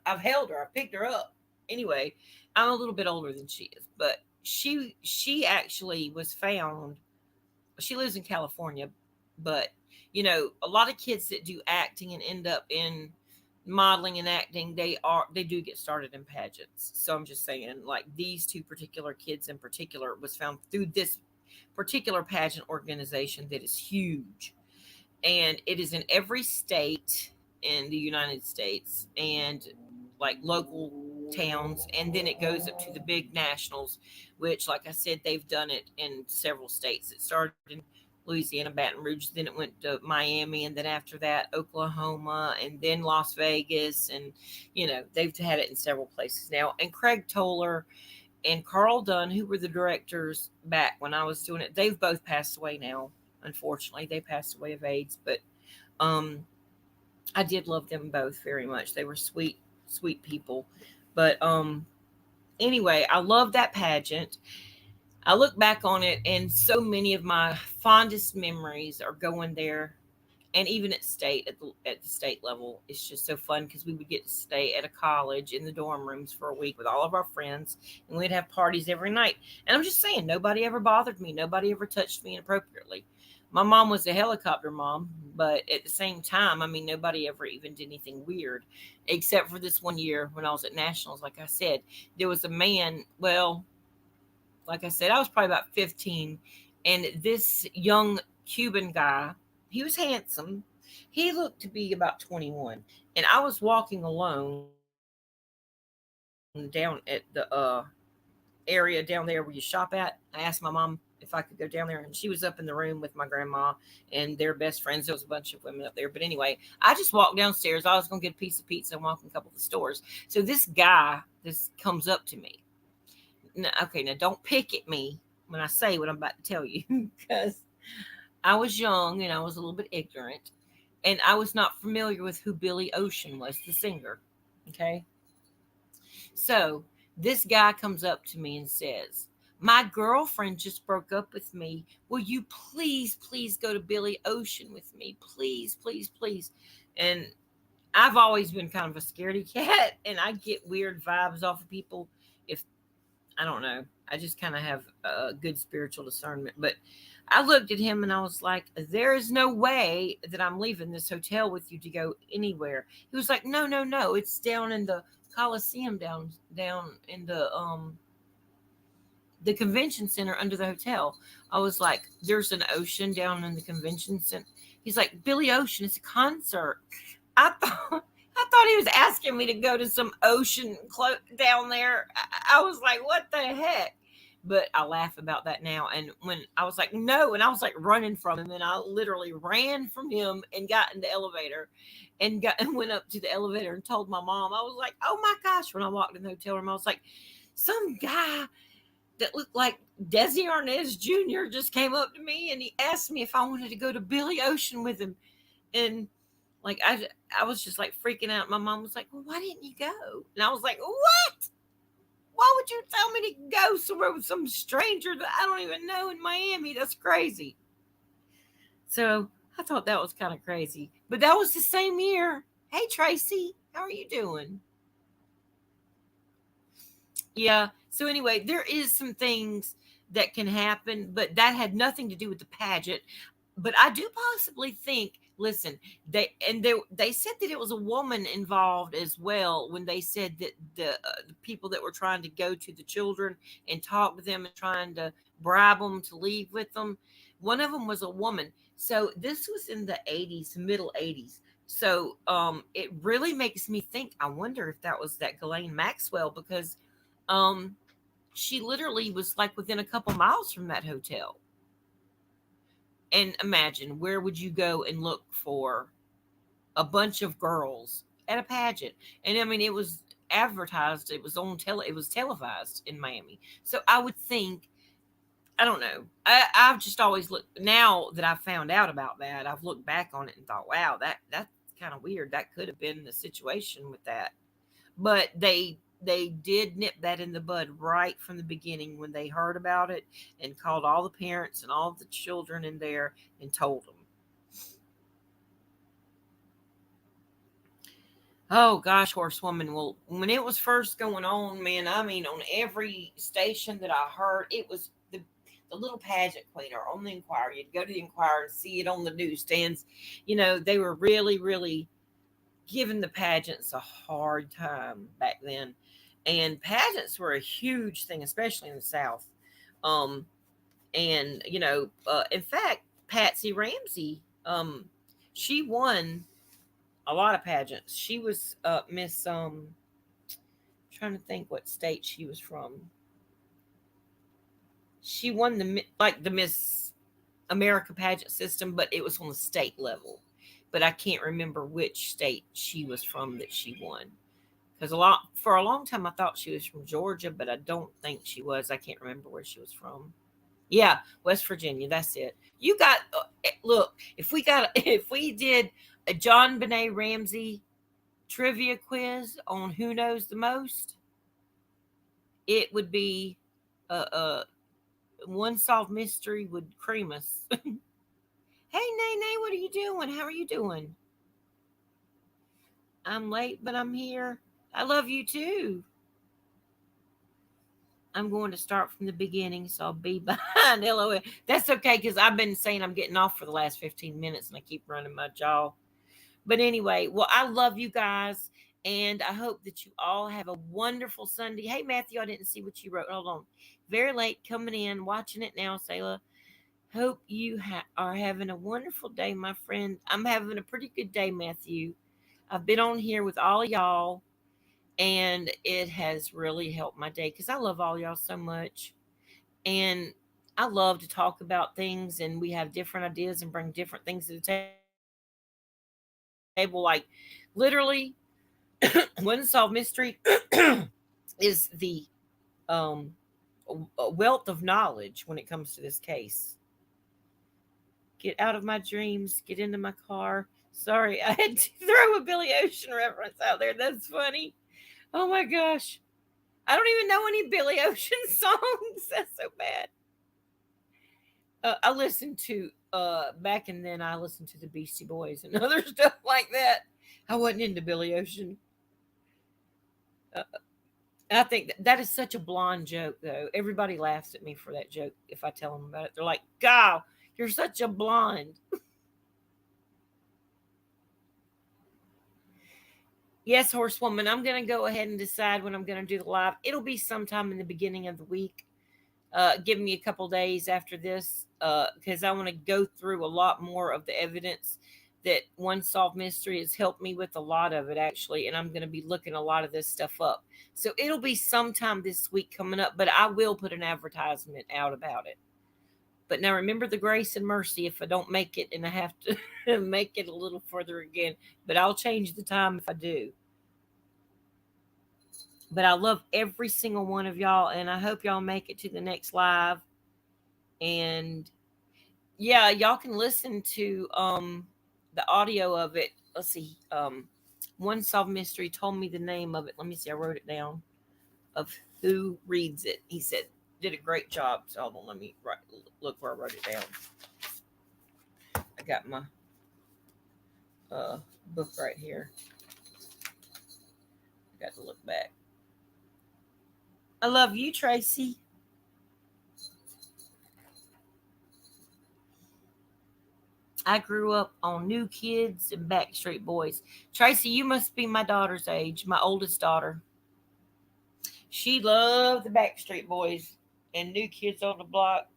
I've held her. I picked her up. Anyway, I'm a little bit older than she is, but she actually was found. She lives in California, but a lot of kids that do acting and end up in modeling and acting, they do get started in pageants. So I'm just saying, like these two particular kids in particular was found through this particular pageant organization that is huge, and it is in every state in the United States, and like local towns, and then it goes up to the big nationals, which, like I said, they've done it in several states. It started in Louisiana, Baton Rouge, then it went to Miami, and then after that Oklahoma, and then Las Vegas, and they've had it in several places now. And Craig Toller and Carl Dunn, who were the directors back when I was doing it, they've both passed away now. Unfortunately, they passed away of AIDS, but I did love them both very much. They were sweet, sweet people. But anyway, I love that pageant. I look back on it, and so many of my fondest memories are going there, and even at the state level, it's just so fun because we would get to stay at a college in the dorm rooms for a week with all of our friends, and we'd have parties every night. And I'm just saying, nobody ever bothered me. Nobody ever touched me inappropriately. My mom was a helicopter mom, but at the same time, I mean, nobody ever even did anything weird, except for this one year when I was at nationals. Like I said, there was a man. Well, like I said, I was probably about 15, and this young Cuban guy, he was handsome. He looked to be about 21, and I was walking alone down at the area down there where you shop at. I asked my mom if I could go down there, and she was up in the room with my grandma and their best friends. There was a bunch of women up there, but anyway, I just walked downstairs. I was going to get a piece of pizza and walk in a couple of the stores. So this guy, this comes up to me. Okay, now don't pick at me when I say what I'm about to tell you, because I was young and I was a little bit ignorant, and I was not familiar with who Billy Ocean was, the singer. Okay. So this guy comes up to me and says, "My girlfriend just broke up with me. Will you please, please go to Billy Ocean with me? Please, please, please." And I've always been kind of a scaredy cat, and I get weird vibes off of people if I don't know. I just kind of have a good spiritual discernment. But I looked at him and I was like, there is no way that I'm leaving this hotel with you to go anywhere. He was like, no, no, no. It's down in the Coliseum, down in the convention center under the hotel. I was like, there's an ocean down in the convention center. He's like, Billy Ocean, it's a concert. I thought he was asking me to go to some ocean down there. I was like, what the heck? But I laugh about that now. And when I was like, no, and I was like running from him, and I literally ran from him and got in the elevator and got and went up to the elevator and told my mom. I was like, oh my gosh, when I walked in the hotel room, I was like, some guy that looked like Desi Arnaz Jr. just came up to me and he asked me if I wanted to go to Billy Ocean with him. And like I was just like freaking out. My mom was like, well, why didn't you go? And I was like, what? Why would you tell me to go somewhere with some stranger that I don't even know in Miami? That's crazy. So I thought that was kind of crazy. But that was the same year. Hey, Tracy, how are you doing? Yeah. So anyway, there is some things that can happen, but that had nothing to do with the pageant. But I do possibly think, listen, they said that it was a woman involved as well when they said that the people that were trying to go to the children and talk with them and trying to bribe them to leave with them, one of them was a woman. So this was in the 80s, middle 80s. So it really makes me think. I wonder if that was that Ghislaine Maxwell, because um she literally was like within a couple miles from that hotel. And imagine, where would you go and look for a bunch of girls at a pageant? And I mean, it was advertised, it was it was televised in Miami. So I would think, I don't know. I've just always looked, now that I've found out about that, I've looked back on it and thought, wow, that's kind of weird. That could have been the situation with that. But they did nip that in the bud right from the beginning when they heard about it and called all the parents and all the children in there and told them. Oh gosh, horsewoman. Well, when it was first going on, man, I mean, on every station that I heard, it was the little pageant queen or on the Inquirer. You'd go to the Inquirer and see it on the newsstands. They were really, really giving the pageants a hard time back then. And pageants were a huge thing, especially in the South. Um, and in fact, Patsy Ramsey, she won a lot of pageants. She was Miss trying to think what state she was from. She won the Miss America pageant system, but it was on the state level. But I can't remember which state she was from that she won. Because for a long time I thought she was from Georgia, but I don't think she was. I can't remember where she was from. Yeah, West Virginia. That's it. You got look. If we did a Jon Benet Ramsey trivia quiz on who knows the most, it would be a one solved mystery would cream us. Hey, Nay, what are you doing? How are you doing? I'm late, but I'm here. I love you too. I'm going to start from the beginning, so I'll be behind. LOL. That's okay, because I've been saying I'm getting off for the last 15 minutes and I keep running my jaw. But anyway, well, I love you guys. And I hope that you all have a wonderful Sunday. Hey, Matthew, I didn't see what you wrote. Hold on. Very late coming in, watching it now, Sayla. Hope you are having a wonderful day, my friend. I'm having a pretty good day, Matthew. I've been on here with all of y'all, and it has really helped my day because I love all y'all so much. And I love to talk about things, and we have different ideas and bring different things to the table. Like, literally, one solved mystery is the um, a wealth of knowledge when it comes to this case. Get out of my dreams, get into my car. Sorry, I had to throw a Billy Ocean reference out there. That's funny. Oh my gosh. I don't even know any Billy Ocean songs. That's so bad. I listened to back and then I listened to the Beastie Boys and other stuff like that. I wasn't into Billy Ocean. Uh, I think that is such a blonde joke, though. Everybody laughs at me for that joke if I tell them about it. They're like, "God, you're such a blonde." Yes, horsewoman. I'm going to go ahead and decide when I'm going to do the live. It'll be sometime in the beginning of the week. Give me a couple days after this because I want to go through a lot more of the evidence that One Solved Mystery has helped me with a lot of it actually, and I'm going to be looking a lot of this stuff up. So it'll be sometime this week coming up, but I will put an advertisement out about it. But now remember the grace and mercy if I don't make it and I have to make it a little further again. But I'll change the time if I do. But I love every single one of y'all, and I hope y'all make it to the next live. And yeah, y'all can listen to the audio of it. Let's see. One Solved Mystery told me the name of it. Let me see. I wrote it down of who reads it. He said did a great job. So hold on, let me look where I wrote it down. I got my book right here. I got to look back. I love you, Tracy. I grew up on New Kids and Backstreet Boys. Tracy, you must be my daughter's age, my oldest daughter. She loved the Backstreet Boys and New Kids on the Block.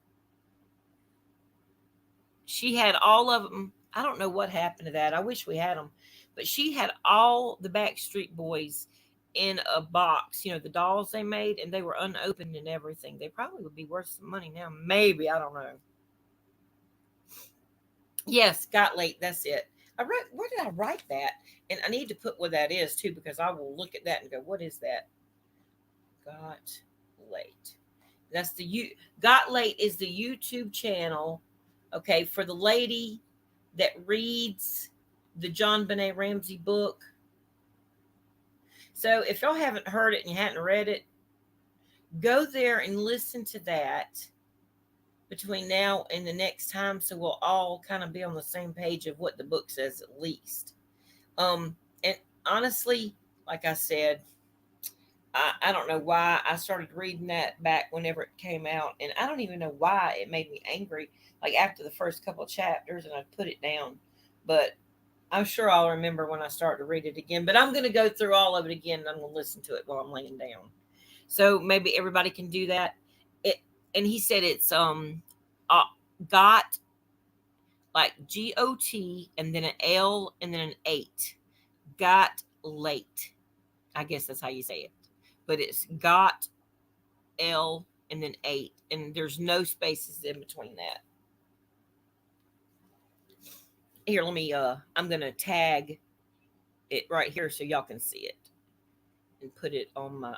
She had all of them. I don't know what happened to that. I wish we had them. But she had all the Backstreet Boys in a box, the dolls they made, and they were unopened and everything. They probably would be worth some money now. Maybe. I don't know. Yes, got late. That's it. Where did I write that? And I need to put what that is too, because I will look at that and go, what is that? Got late. That's Got Late is the YouTube channel, okay, for the lady that reads the Jon Benet Ramsey book. So if y'all haven't heard it and you hadn't read it, go there and listen to that between now and the next time, so we'll all kind of be on the same page of what the book says at least. And honestly, like I said, I don't know why I started reading that back whenever it came out, and I don't even know why it made me angry. Like after the first couple of chapters, and I put it down, but I'm sure I'll remember when I start to read it again. But I'm going to go through all of it again, and I'm going to listen to it while I'm laying down. So maybe everybody can do that. And he said it's got like GOT and then an L and then an 8. Got late. I guess that's how you say it. But it's got L and then 8, and there's no spaces in between that. Here, let me I'm gonna tag it right here so y'all can see it and put it on my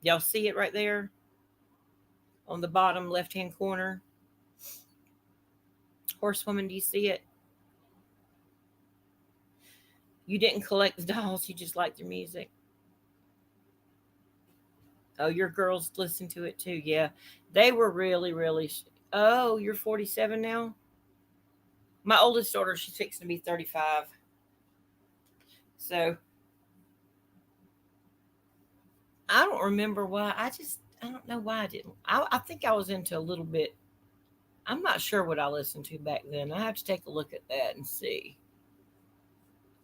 y'all see it right there on the bottom left hand corner. Horsewoman, do you see it? You didn't collect the dolls, you just liked their music. Oh, your girls listen to it too. Yeah, they were really, really. Oh, you're 47 now. My oldest daughter, she's fixing to be 35. So I don't remember why. I don't know why I didn't. I think I was into a little bit. I'm not sure what I listened to back then. I have to take a look at that and see.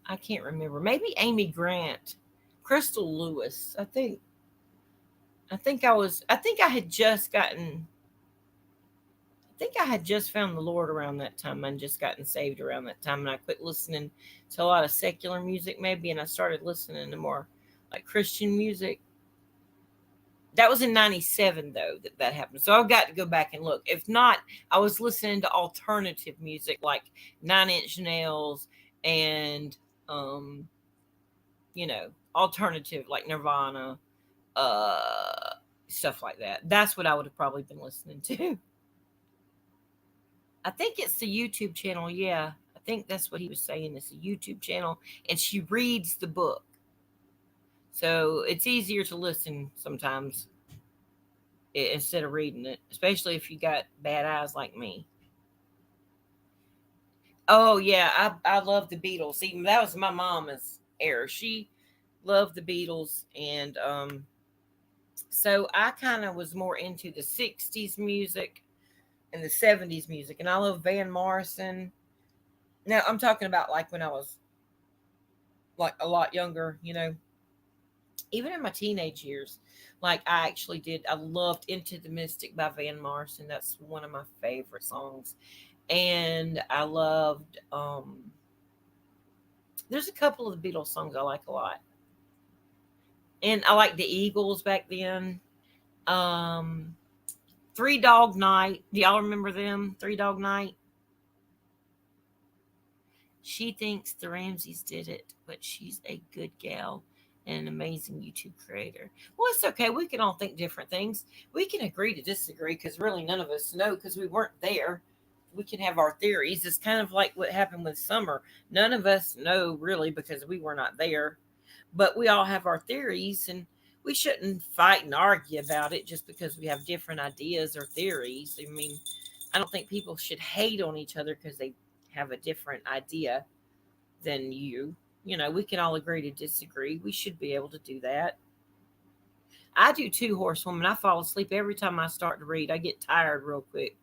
I can't remember. Maybe Amy Grant, Crystal Lewis. I think I had just gotten. I think I had just found the Lord around that time and just gotten saved around that time. And I quit listening to a lot of secular music, maybe, and I started listening to more like Christian music. That was in 97, though, that happened. So I've got to go back and look. If not, I was listening to alternative music like Nine Inch Nails and, um, alternative like Nirvana, stuff like that. That's what I would have probably been listening to. I think it's the YouTube channel. Yeah, I think that's what he was saying. It's a YouTube channel, and she reads the book. So it's easier to listen sometimes instead of reading it, especially if you got bad eyes like me. Oh yeah, I love the Beatles. Even that was my mama's era. She loved the Beatles, and so I kind of was more into the '60s music and the '70s music, and I love Van Morrison. Now I'm talking about like when I was like a lot younger, even in my teenage years. Like I loved Into the Mystic by Van Morrison. That's one of my favorite songs. And I loved there's a couple of the Beatles songs I like a lot. And I liked the Eagles back then. Um Three Dog Night. Do y'all remember them? Three Dog Night. She thinks the Ramseys did it, but she's a good gal and an amazing YouTube creator. Well, it's okay. We can all think different things. We can agree to disagree because really none of us know because we weren't there. We can have our theories. It's kind of like what happened with Summer. None of us know really because we were not there, but we all have our theories and we shouldn't fight and argue about it just because we have different ideas or theories. I mean, I don't think people should hate on each other because they have a different idea than you. You know, we can all agree to disagree. We should be able to do that. I do too, horsewoman. I fall asleep every time I start to read. I get tired real quick,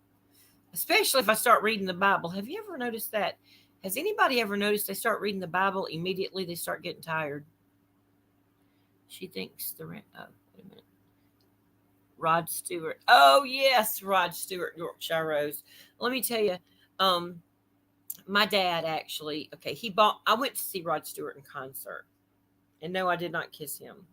especially if I start reading the Bible. Have you ever noticed that? Has anybody ever noticed they start reading the Bible, immediately they start getting tired? She thinks oh, wait a minute. Rod Stewart. Oh yes, Rod Stewart, Yorkshire Rose. Let me tell you, um, my dad actually, okay, I went to see Rod Stewart in concert. And no, I did not kiss him.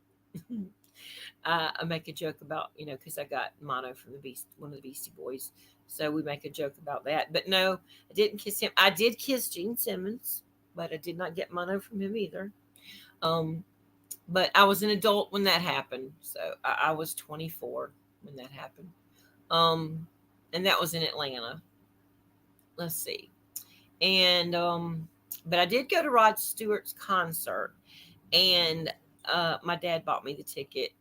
I make a joke about, because I got mono from one of the Beastie Boys. So we make a joke about that. But no, I didn't kiss him. I did kiss Gene Simmons, but I did not get mono from him either. Um, but I was an adult when that happened. So I was 24 when that happened. And that was in Atlanta. Let's see. And but I did go to Rod Stewart's concert, and my dad bought me the ticket.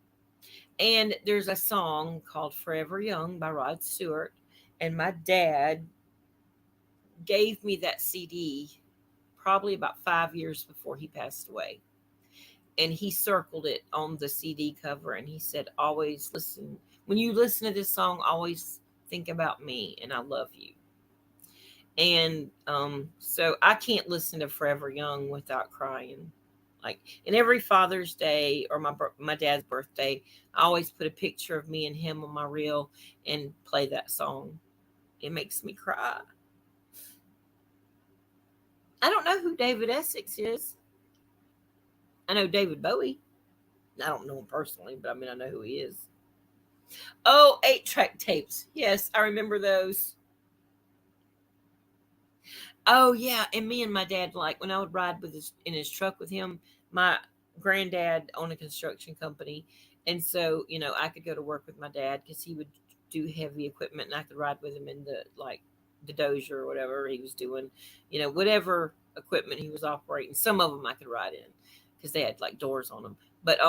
And there's a song called "Forever Young" by Rod Stewart, and my dad gave me that CD probably about 5 years before he passed away. And he circled it on the CD cover, and he said, "Always listen. When you listen to this song, always think about me, and I love you." And so I can't listen to Forever Young without crying. Like, and every Father's Day or my dad's birthday, I always put a picture of me and him on my reel and play that song. It makes me cry. I don't know who David Essex is. I know David Bowie. I don't know him personally, but I mean I know who he is. Oh, 8-track tapes. Yes, I remember those. Oh yeah, and me and my dad, like when I would ride in his truck with him, my granddad owned a construction company, and so I could go to work with my dad because he would do heavy equipment, and I could ride with him in the Dozer or whatever he was doing, whatever equipment he was operating. Some of them I could ride in because they had like doors on them. But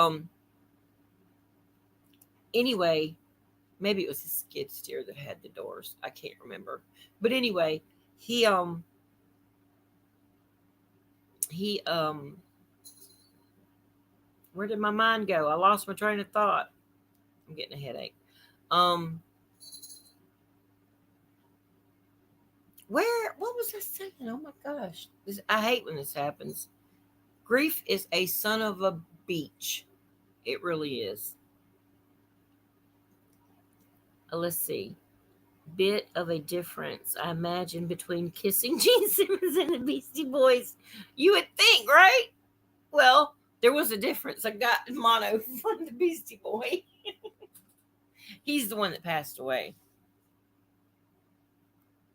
anyway, maybe it was his skid steer that had the doors. I can't remember, but anyway, he um he where did my mind go? I lost my train of thought. I'm getting a headache. Um, what was I saying? Oh my gosh. I hate when this happens. Grief is a son of a beach. It really is. Let's see. Bit of a difference, I imagine, between kissing Gene Simmons and the Beastie Boys. You would think, right? Well, there was a difference. I got mono from the Beastie Boy. He's the one that passed away.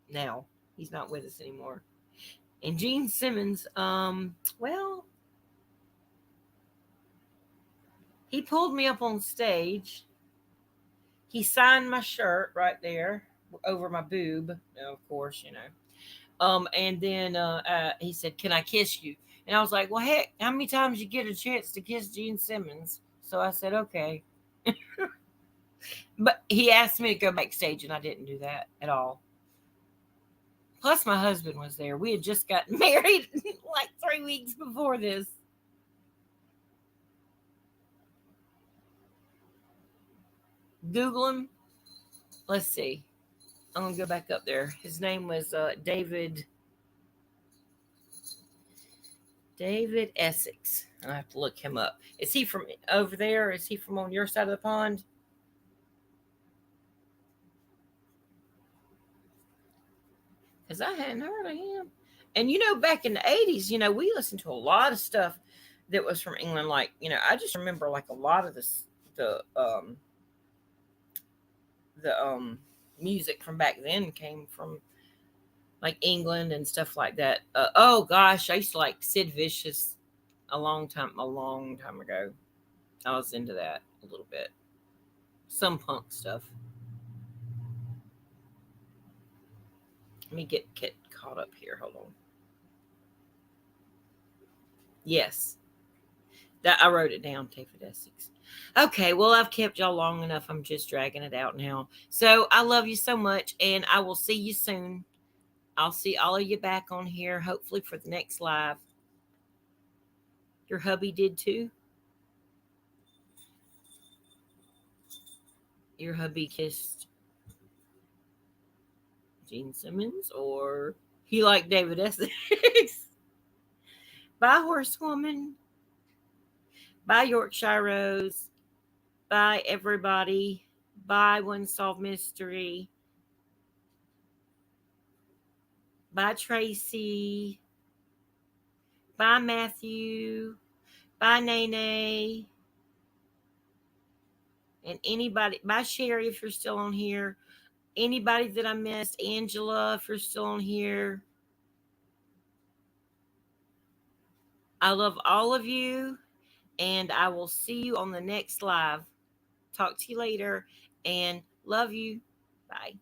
Now he's not with us anymore. And Gene Simmons, well, he pulled me up on stage. He signed my shirt right there over my boob, of course, and then he said, "Can I kiss you?" And I was like, "Well, heck, how many times you get a chance to kiss Gene Simmons?" So I said, "Okay." But he asked me to go backstage, and I didn't do that at all. Plus, my husband was there. We had just gotten married like 3 weeks before this. Google him. Let's see. I'm gonna go back up there. His name was David Essex. I have to look him up. Is he from over there? Is he from on your side of the pond? Because Because I hadn't heard of him. And back in the 80s, we listened to a lot of stuff that was from England. Like, I just remember like a lot of the music from back then came from like England and stuff like that. Oh gosh, I used to like Sid Vicious a long time ago. I was into that a little bit. Some punk stuff. Let me get caught up here. Hold on. Yes, that I wrote it down. Taphidesics. Okay, well I've kept y'all long enough. I'm just dragging it out now. So I love you so much, and I will see you soon. I'll see all of you back on here, hopefully for the next live. Your hubby did too. Your hubby kissed Gene Simmons, or he liked David Essex. Bye, Horsewoman. Bye, Yorkshire Rose. Bye, everybody. Bye, One Solved Mystery. Bye, Tracy. Bye, Matthew. Bye, Nene. And anybody, bye, Sherry, if you're still on here. Anybody that I missed, Angela, if you're still on here. I love all of you, and I will see you on the next live. Talk to you later, and love you. Bye.